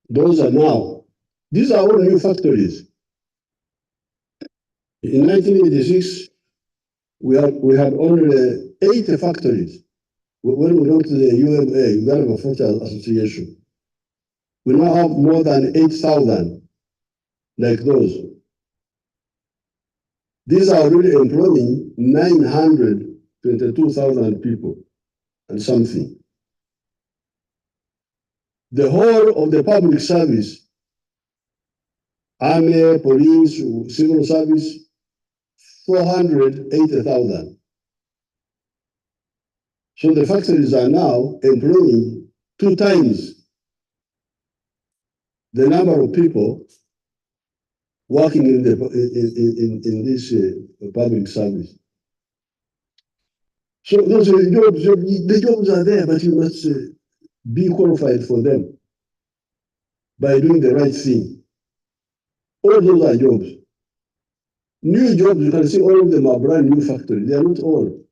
Those are now. These are all new factories. In 1986, we had only 80 factories. When we went to the UMA, Uganda Manufacturers Association, we now have more than 8,000 like those. These are already employing 922,000 people and something. The whole of the public service, army, police, civil service, 480,000. So the factories are now employing 2 times the number of people working in this public service. So those are jobs. The jobs are there, but you must be qualified for them by doing the right thing. All those are jobs. New jobs, you can see all of them are brand new factories. They are not all.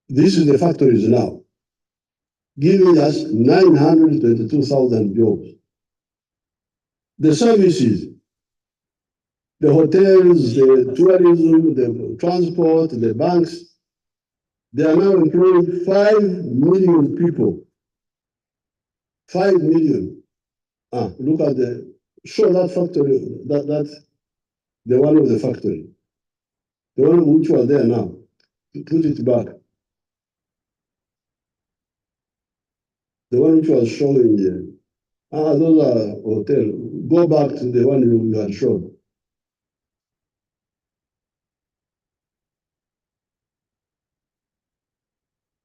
This is the factories now, giving us 922,000 jobs. The services, the hotels, the tourism, the transport, the banks, they are now employing 5 million people. 5 million. Look at show that factory, the one of the factory. The one which was there now. Put it back. The one which was showing here. Those are hotel. Go back to the one you had shown.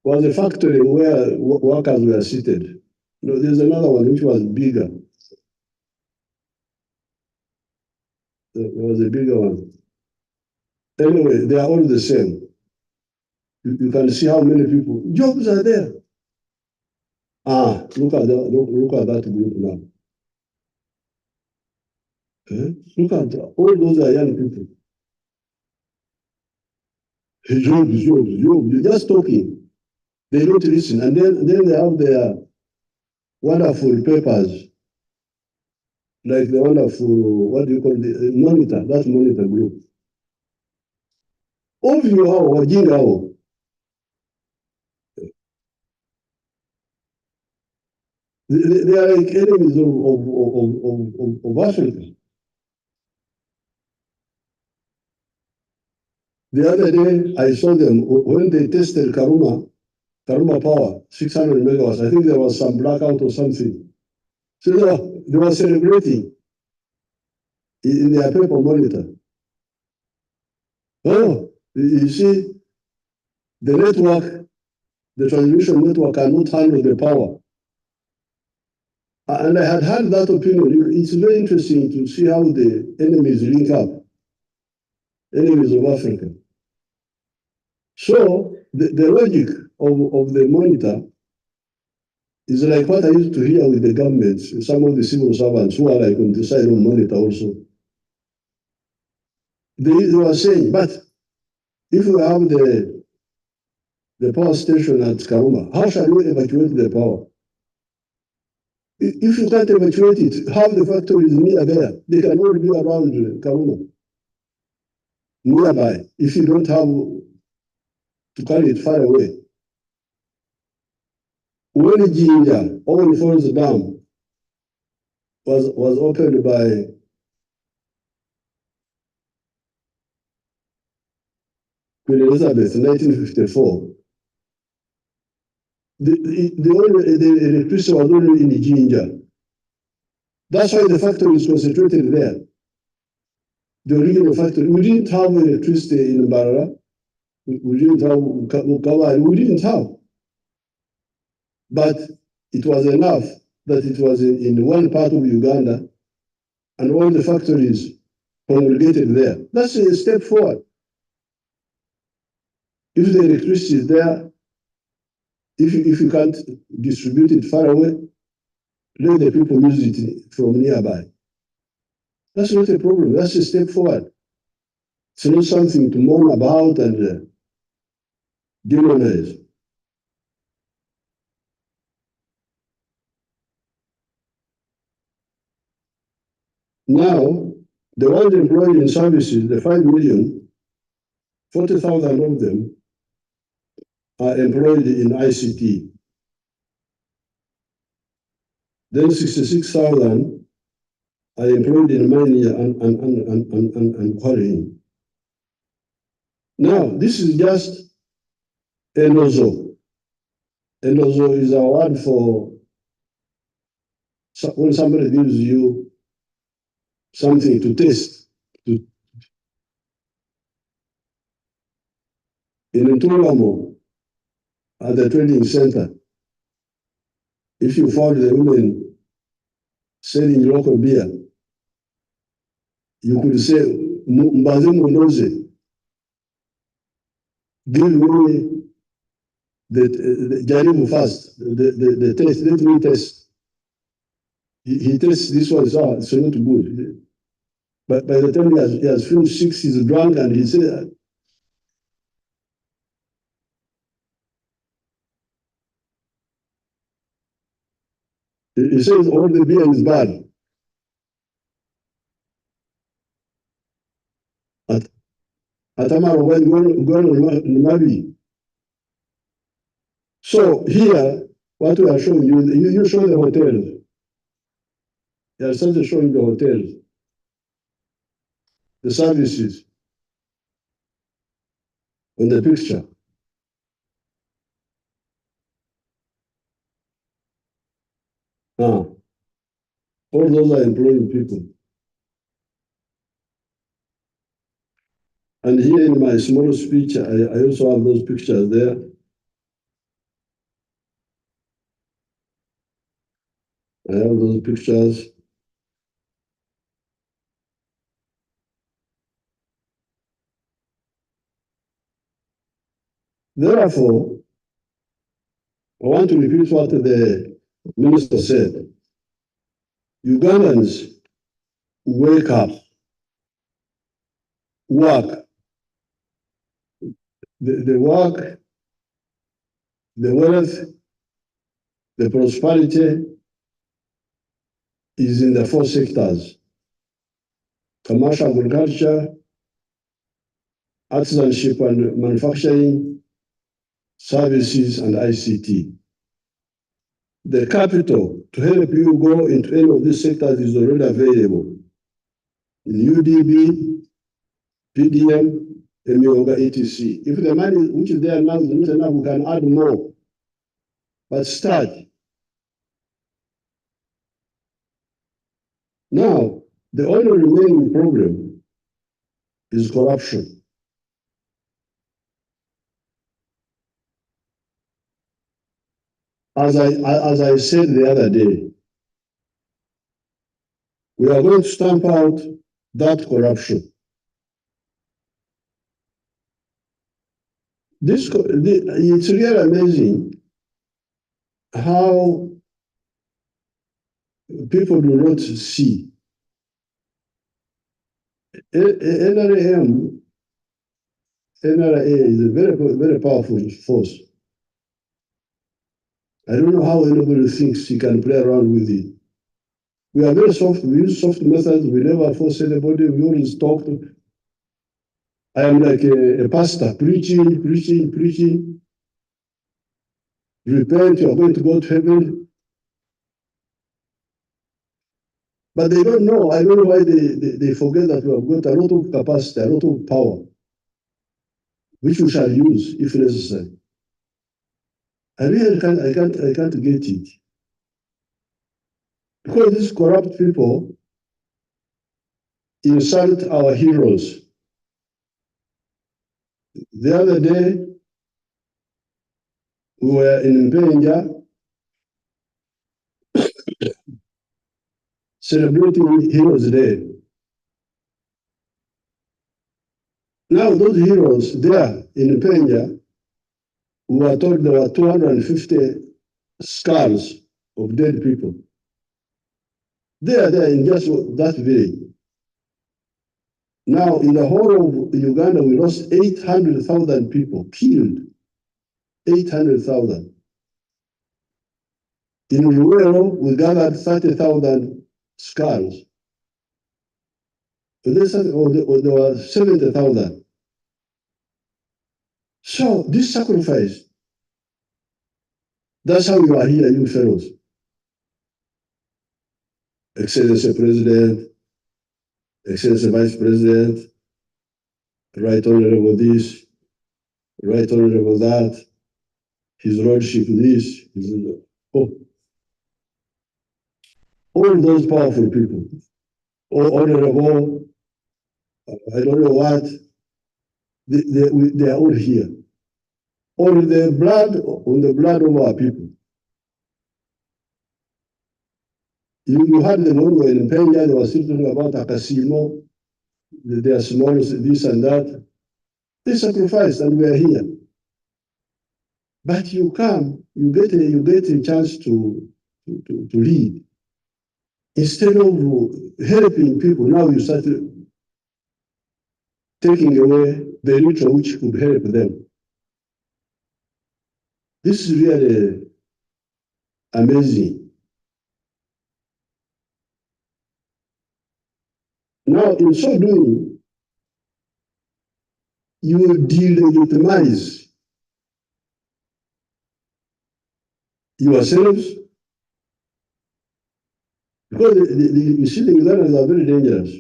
Was a factory where workers were seated. No, there's another one which was bigger. There was a bigger one. Anyway, they are all the same. You can see how many people. Jobs are there. Look at that group now. Look at that. All those are young people. Jobs. You're just talking. They don't listen. And then they have their wonderful papers. Like the wonderful, what do you call the monitor? That's monitor group. All of you are wajinga hao. They are like enemies of Africa. The other day, I saw them when they tested Karuma Power, 600 megawatts. I think there was some blackout or something. So they were celebrating in their paper monitor. You see, the network, the transmission network cannot handle the power. And I had heard that opinion. It's very interesting to see how the enemies link up, enemies of Africa. So the logic of the monitor is like what I used to hear with the governments, some of the civil servants who are like on the side of monitor also. they were saying, but if we have the power station at Karuma, how shall we evacuate the power? If you can't evacuate it, have the factories near there. They can all be around Karuma, nearby, if you don't have to carry it far away. When Jinja, Owen Falls Dam, was opened by Queen Elizabeth in 1954, the electricity was only in Jinja. That's why the factory is concentrated there. The original factory. We didn't have electricity in Barara. We didn't have Mukawari. We didn't have. But it was enough that it was in one part of Uganda and all the factories congregated there. That's a step forward. If the electricity is there, if you can't distribute it far away, let the people use it from nearby. That's not a problem. That's a step forward. It's not something to mourn about and demonize. Now, the ones employed in services, the 5 million, 40,000 of them are employed in ICT. Then 66,000 are employed in mining and quarrying. Now, this is just Enozo. Enozo is a word for when somebody gives you something to taste. In Ntulamo, at the trading center, if you found the women selling local beer, you could say, Mbaze Mundoze, give me the Jaribu first, the taste, let me taste. He tastes this one, it's not good. But by the time he has finished 6, he's drunk and he said, he says all the beer is bad. So here, what we are showing you, you show the hotels. They are started showing the hotels, the services on the picture. Now, all those are employing people. And here in my small speech, I also have those pictures there. I have those pictures. Therefore, I want to repeat what the minister said. Ugandans wake up, work. The work, the wealth, the prosperity is in the 4 sectors: commercial agriculture, artisanship and manufacturing, services, and ICT. The capital to help you go into any of these sectors is already available in UDB, PDM, Emioga, etc. If the money which is there now is not enough, we can add more. But start. Now, the only remaining problem is corruption. As I said the other day, we are going to stamp out that corruption. It's really amazing how people do not see NRA is a very powerful force. I don't know how anybody thinks he can play around with it. We are very soft. We use soft methods. We never force anybody. We always talk. I am like a pastor, preaching. Repent, you are going to go to heaven. But they don't know. I don't know why they forget that we have got a lot of capacity, a lot of power, which we shall use if necessary. I really can't get it. Because these corrupt people insult our heroes. The other day, we were in Mpenja celebrating Heroes Day. Now those heroes there in Mpenja, we were told there were 250 skulls of dead people. They are there in just that village. Now in the whole of Uganda, we lost 800,000 people killed. 800,000. In Luwero, we gathered 30,000 skulls. There were 70,000. So this sacrifice, that's how you are here, you fellows. Excellency President, Excellency Vice President, Right Honorable this, Right Honorable that, His Lordship this, all those powerful people, Honorable, I don't know what, they are all here. On the blood of our people. You had the one in Kenya, they were still talking about Akasimo, their small this and that. They sacrificed and we are here. But you come, you get a chance to lead. Instead of helping people, now you start taking away the neutral which could help them. This is really amazing. Now, in so doing, you will delegitimize yourselves because the sitting there are very dangerous.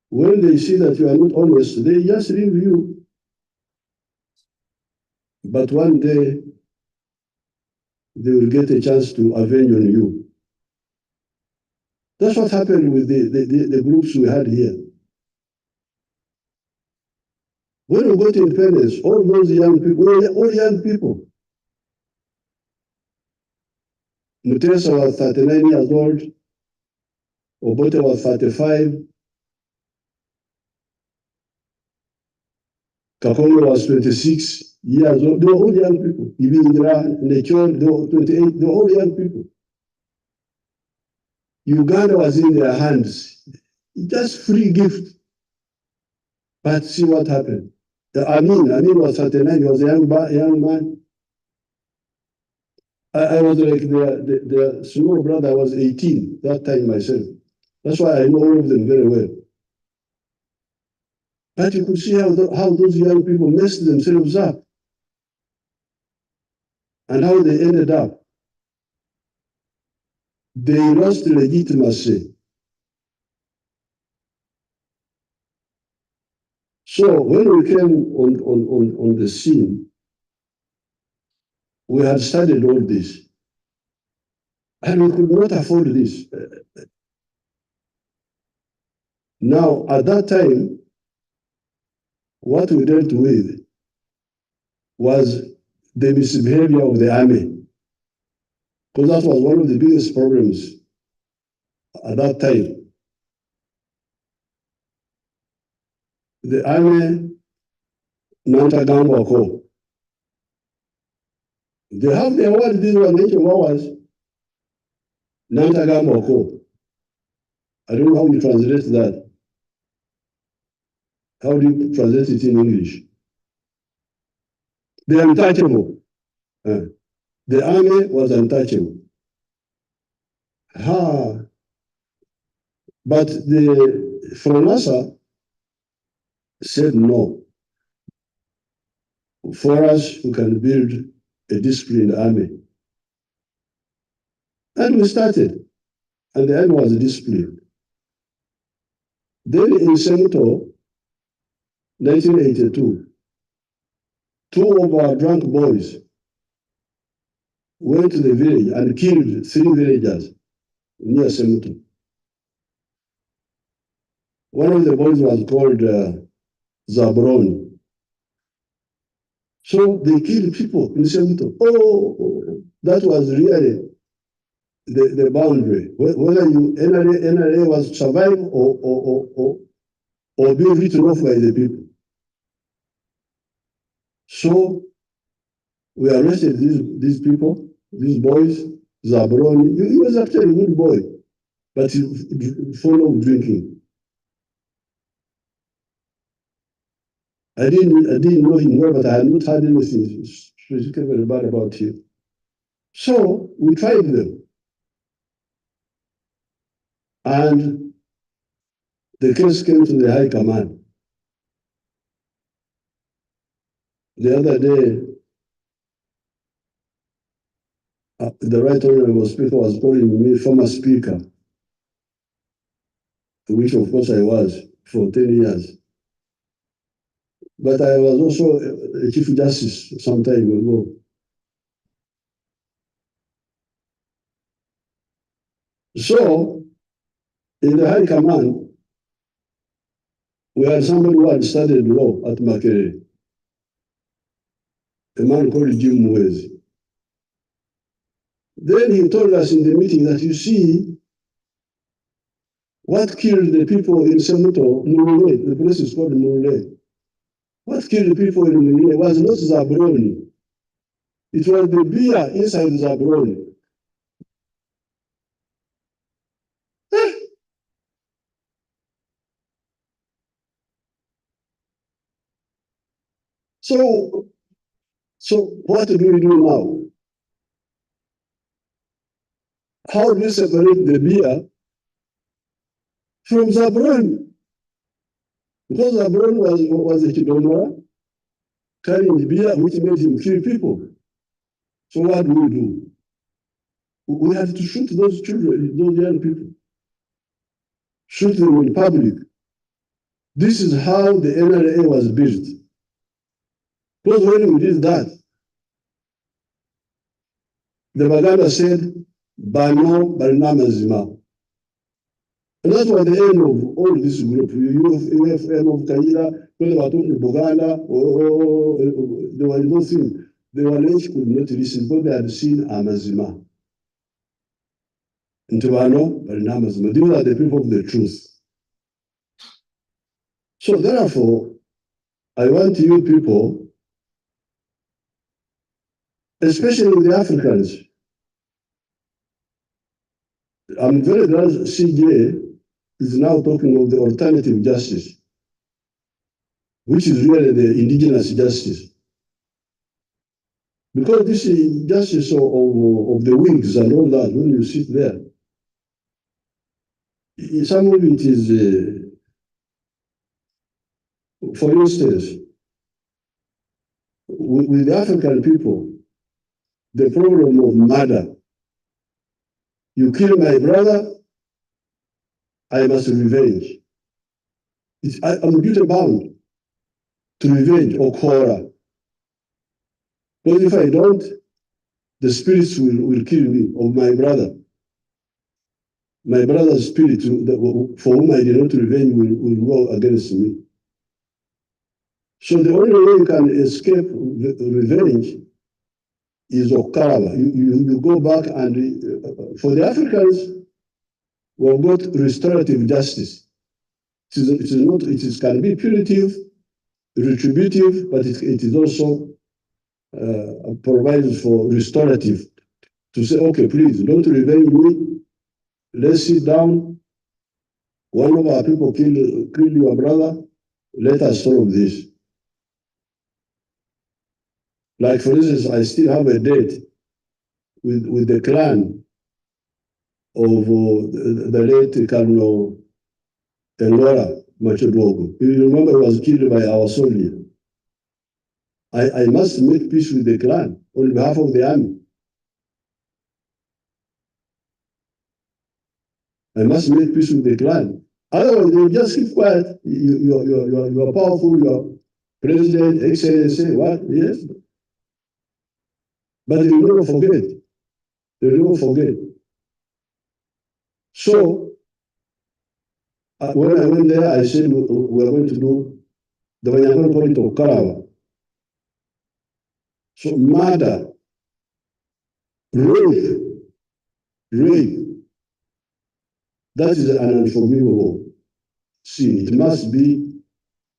When they see that you are not honest, they just leave you. But one day, they will get a chance to avenge on you. That's what happened with the groups we had here. When we got independence, all those young people, all young people. Mutesa was 39 years old. Obote was 35. Kakongo was 26 years old. They were all young people. Even Nechon, they were 28. They were all young people. Uganda was in their hands. Just free gift. But see what happened. Amin was 39. He was a young man. I was like the small brother. I was 18 that time myself. That's why I know all of them very well. But you could see how those young people messed themselves up and how they ended up. They lost legitimacy. So when we came on the scene, we had studied all this. And we could not afford this. Now, at that time, what we dealt with was the misbehavior of the army. Because that was one of the biggest problems at that time. The army, Nantagambako, they have their word, these were nature hours, Nantagambako. I don't know how you translate that. how do you translate it in English? They are untouchable. The army was untouchable. But the Franasa said no. For us, we can build a disciplined army. And we started, and the army was disciplined. Then in Senator, 1982, two of our drunk boys went to the village and killed 3 villagers near Senator. One of the boys was called Zabron. So they killed people in Senator. Oh, that was really the boundary. Whether you NRA was survive or be written off by the people. So we arrested these people, these boys, Zabron. He was actually a good boy, but he followed drinking. I didn't know him well, but I had not heard anything specifically bad about him. So we tried them. And the case came to the High Command. The other day, the Right Honorable Speaker was calling me former Speaker, which of course I was for 10 years. But I was also a Chief Justice some time ago. So, in the High Command, we had somebody who had studied law at Makerere, a man called Jim Mwezi. Then he told us in the meeting that, you see, what killed the people in Semuto, Murule, the place is called Murule. What killed the people in Murule was not Zabroni. It was the beer inside Zabroni. So what do we do now? How do we separate the beer from Zabron? Because Zabron was a Chidomara carrying the beer, which made him kill people. So what do we do? We have to shoot those children, those young people. Shoot them in public. This is how the NRA was built. Because when we did that, the Baganda said, Bano Barnamazima. And that's what the end of all this group. UFM of Kaira, when they were talking to Buganda, there was nothing. The Walech could not listen, but they had seen Amazima. Ntubano Barnamazima. These are the people of the truth. So therefore, I want you people, especially the Africans. I'm very glad CJ is now talking of the alternative justice, which is really the indigenous justice. Because this is justice of the wigs and all that, when you sit there, some of it is, for instance, with the African people, the problem of murder. You kill my brother, I must revenge. I'm duty bound to revenge or horror. Because if I don't, the spirits will kill me, of my brother. My brother's spirit, for whom I did not revenge, will go against me. So the only way you can escape revenge is Okaraba. You go back and, for the Africans, we've got restorative justice. It can be punitive, retributive, but it is also provides for restorative. To say, okay, please, don't revenge me. Let's sit down. One of our people killed your brother. let us solve this. Like, for instance, I still have a date with the clan of the late Cardinal Elora Machodwogo. You remember he was killed by our soldier. I must make peace with the clan on behalf of the army. I must make peace with the clan. Otherwise, they will just keep quiet. You are powerful, you are president, excellency, what? Yes. But they will never forget. They will never forget. So, when I went there, I said we are going to do the Wanyangon point of Karawa. So, murder, rape, that is an unforgivable sin. It must be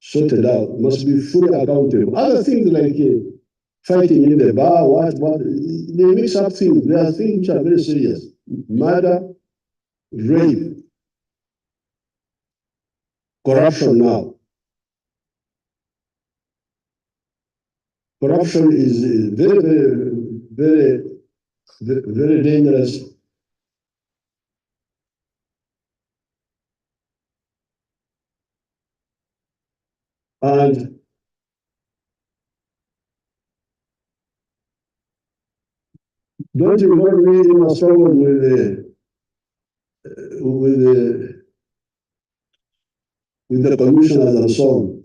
sorted out, must be fully accountable. Other things like fighting in the bar, they mix up things. There are things which are very serious. Murder, rape, corruption now. Corruption is very dangerous. And don't involve me in a struggle with the commissioners and so on.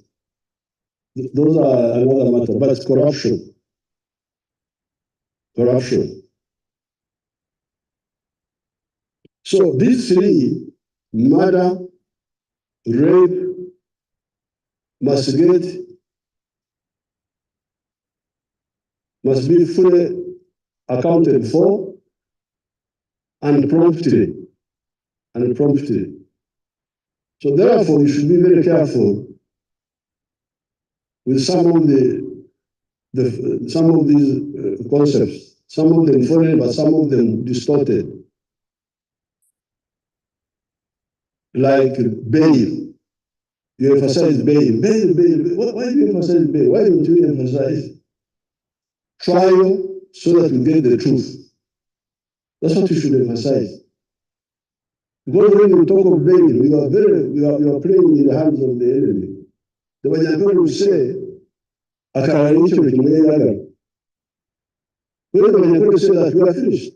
Those are another matter. But corruption. So these three, murder, rape, must be fully accounted for and promptly. So therefore, you should be very careful with some of these concepts. Some of them foreign, but some of them distorted. Like bail. You emphasize bail. Why do you emphasize bail? Why don't you emphasize trial so that you get the truth? That's what you should emphasize. Because when you talk of bail, you are playing in the hands of the enemy. The Wanyangon will say, when the Wanyangon say that we are finished,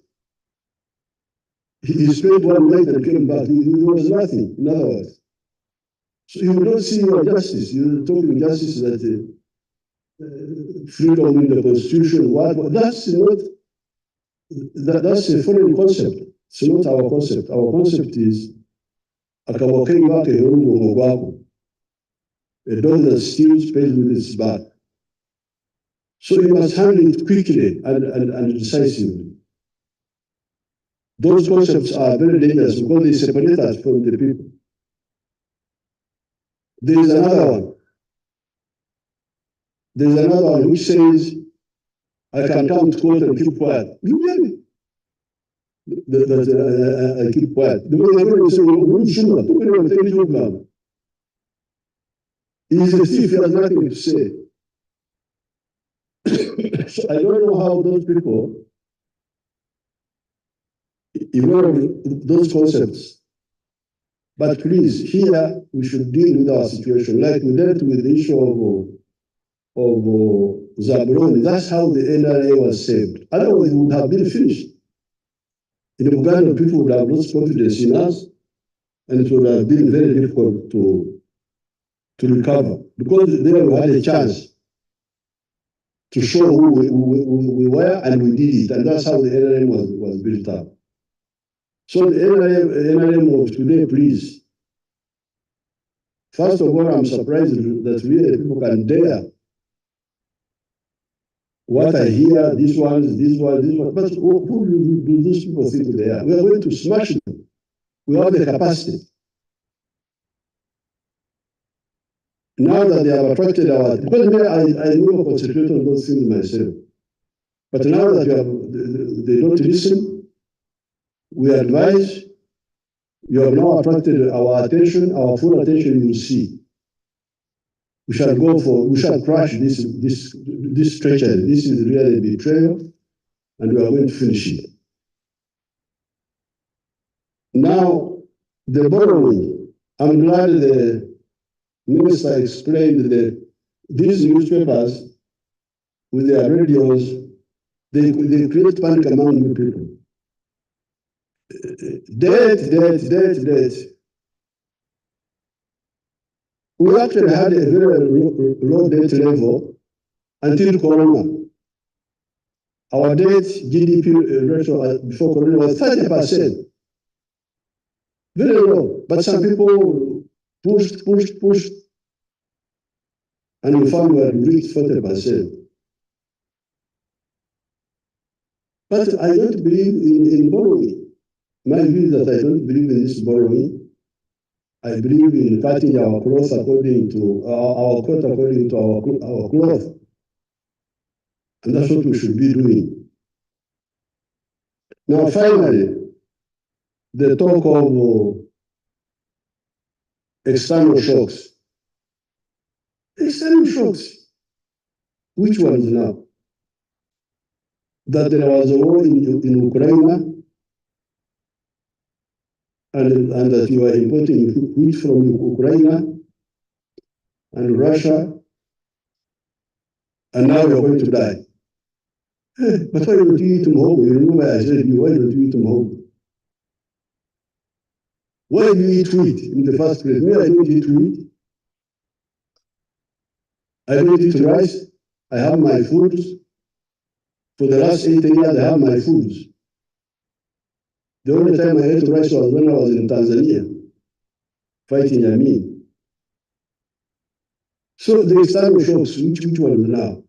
he spent one night and came back. There was nothing, in other words. So you don't see your justice. You're talking justice that freedom in the constitution, that's a foreign concept. It's not our concept. Our concept is a dog that steals pays with its back. So you must handle it quickly and decisively. Those concepts are very dangerous because they separate us from the people. There is another one which says, I can count quote and keep quiet. You hear me? I keep quiet. The way I'm going to say, he's a thief, he has nothing to say. So I don't know how those people evolve those concepts. But please, here we should deal with our situation. Like we dealt with the issue of Zablon. That's how the NRA was saved. Otherwise, it would have been finished. In Uganda, people would have lost confidence in us, and it would have been very difficult to recover. Because there we had a chance to show who we were, and we did it. And that's how the NRM was built up. So the NRM of today, please. First of all, I'm surprised that really people can dare what I hear, this one. But who do these people think they are? We are going to smash them. We have the capacity. Now that they have attracted our, because I never concentrate on those things myself. But now that they don't listen, we advise, you have now attracted our attention, our full attention, you see. we shall crush this treachery. This is really betrayal, and we are going to finish it. Now, the borrowing, I'm glad the minister explained that these newspapers, with their radios, they create panic among new people. Debt. We actually had a very low debt level until Corona. Our debt GDP ratio before Corona was 30%. Very low. But some people pushed, and we found we had reached 40%. But I don't believe in borrowing. My view is that I don't believe in this borrowing. I believe in cutting our cloth according to our coat according to our cloth. And that's what we should be doing. Now, finally, the talk of external shocks. External shocks. Which ones now? That there was a war in Ukraine, and that you are importing wheat from Ukraine and Russia, and now you're going to die. But why don't you eat muhogo? You remember I said, why don't you eat muhogo? Why do you eat wheat in the first place? Me, I don't eat wheat. I don't eat rice. I have my foods. For the last 18 years, I have my foods. The only time I ate rice was when I was in Tanzania, fighting Yamin. So the external shocks, which one now?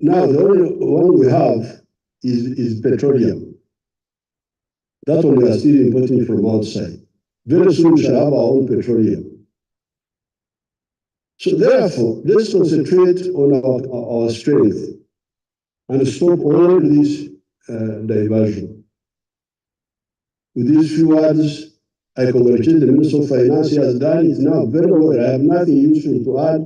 Now, the only one we have is petroleum. That one we are still importing from outside. Very soon we shall have our own petroleum. So therefore, let's concentrate on our strength and stop all this diversion. With these few words, I congratulate the Minister of Finance. He has done it now very well. I have nothing useful to add.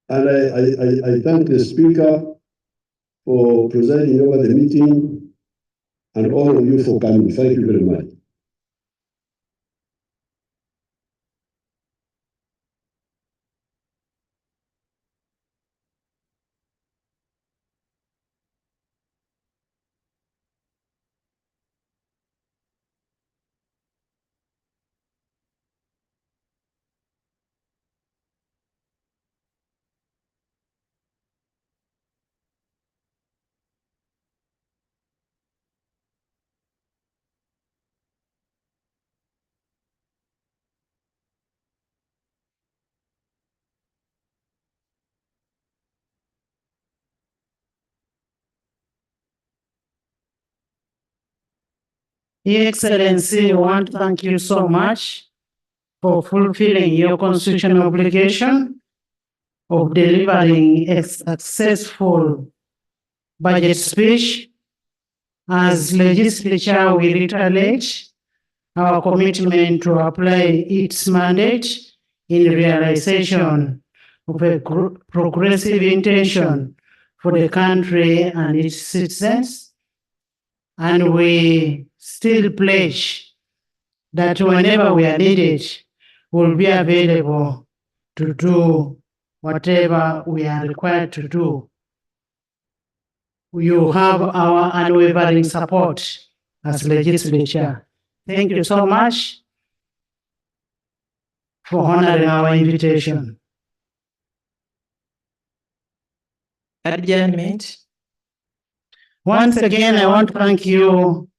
And I thank the Speaker for presiding over the meeting and all of you for coming. Thank you very much. Your Excellency, I want to thank you so much for fulfilling your constitutional obligation of delivering a successful budget speech. As legislature, we reiterate our commitment to apply its mandate in realization of a progressive intention for the country and its citizens. And we still pledge that whenever we are needed, we'll be available to do whatever we are required to do. You have our unwavering support as legislature. Thank you so much for honoring our invitation. Adjournment. Once again, I want to thank you,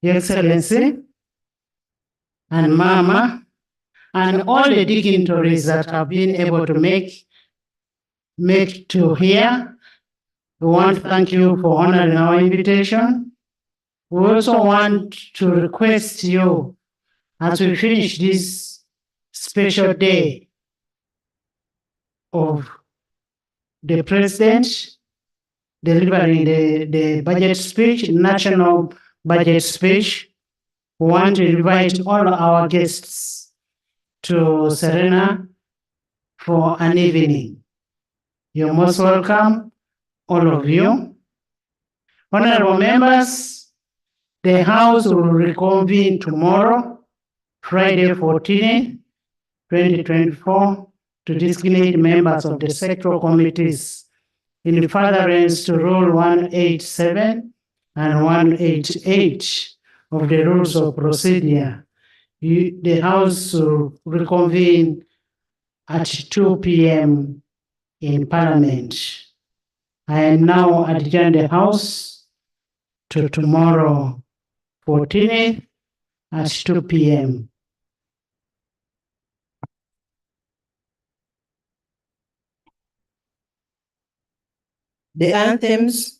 Your Excellency, and Mama, and all the dignitaries that have been able to make to here. We want to thank you for honoring our invitation. We also want to request you, as we finish this special day of the President delivering the budget speech, national budget speech, we want to invite all our guests to Serena for an evening. You're most welcome, all of you. Honorable members, the House will reconvene tomorrow, Friday 14, 2024, to designate members of the sectoral committees in furtherance to Rule 187 and 188 of the Rules of Procedure. The House will reconvene at 2 p.m. in Parliament. I now adjourn the House to tomorrow, 14th at 2 p.m. The anthems.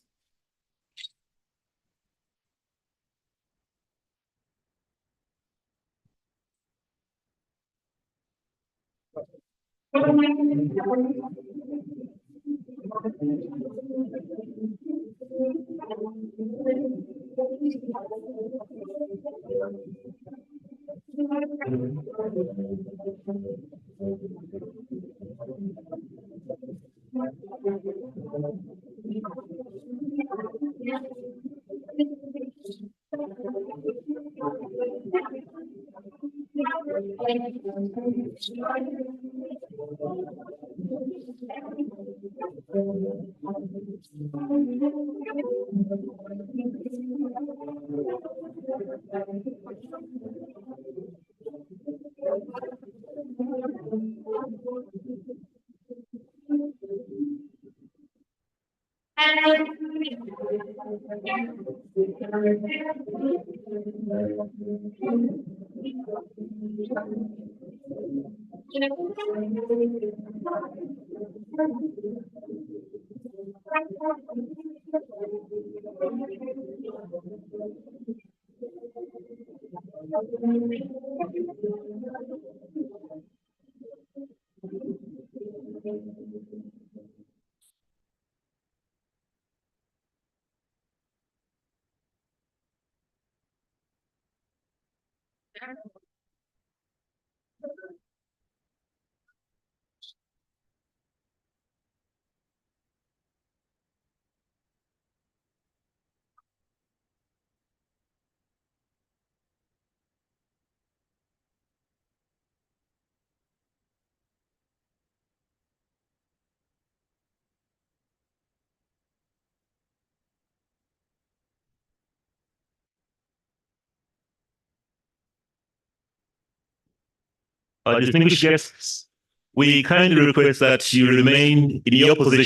Distinguished guests, we kindly request that you remain in your position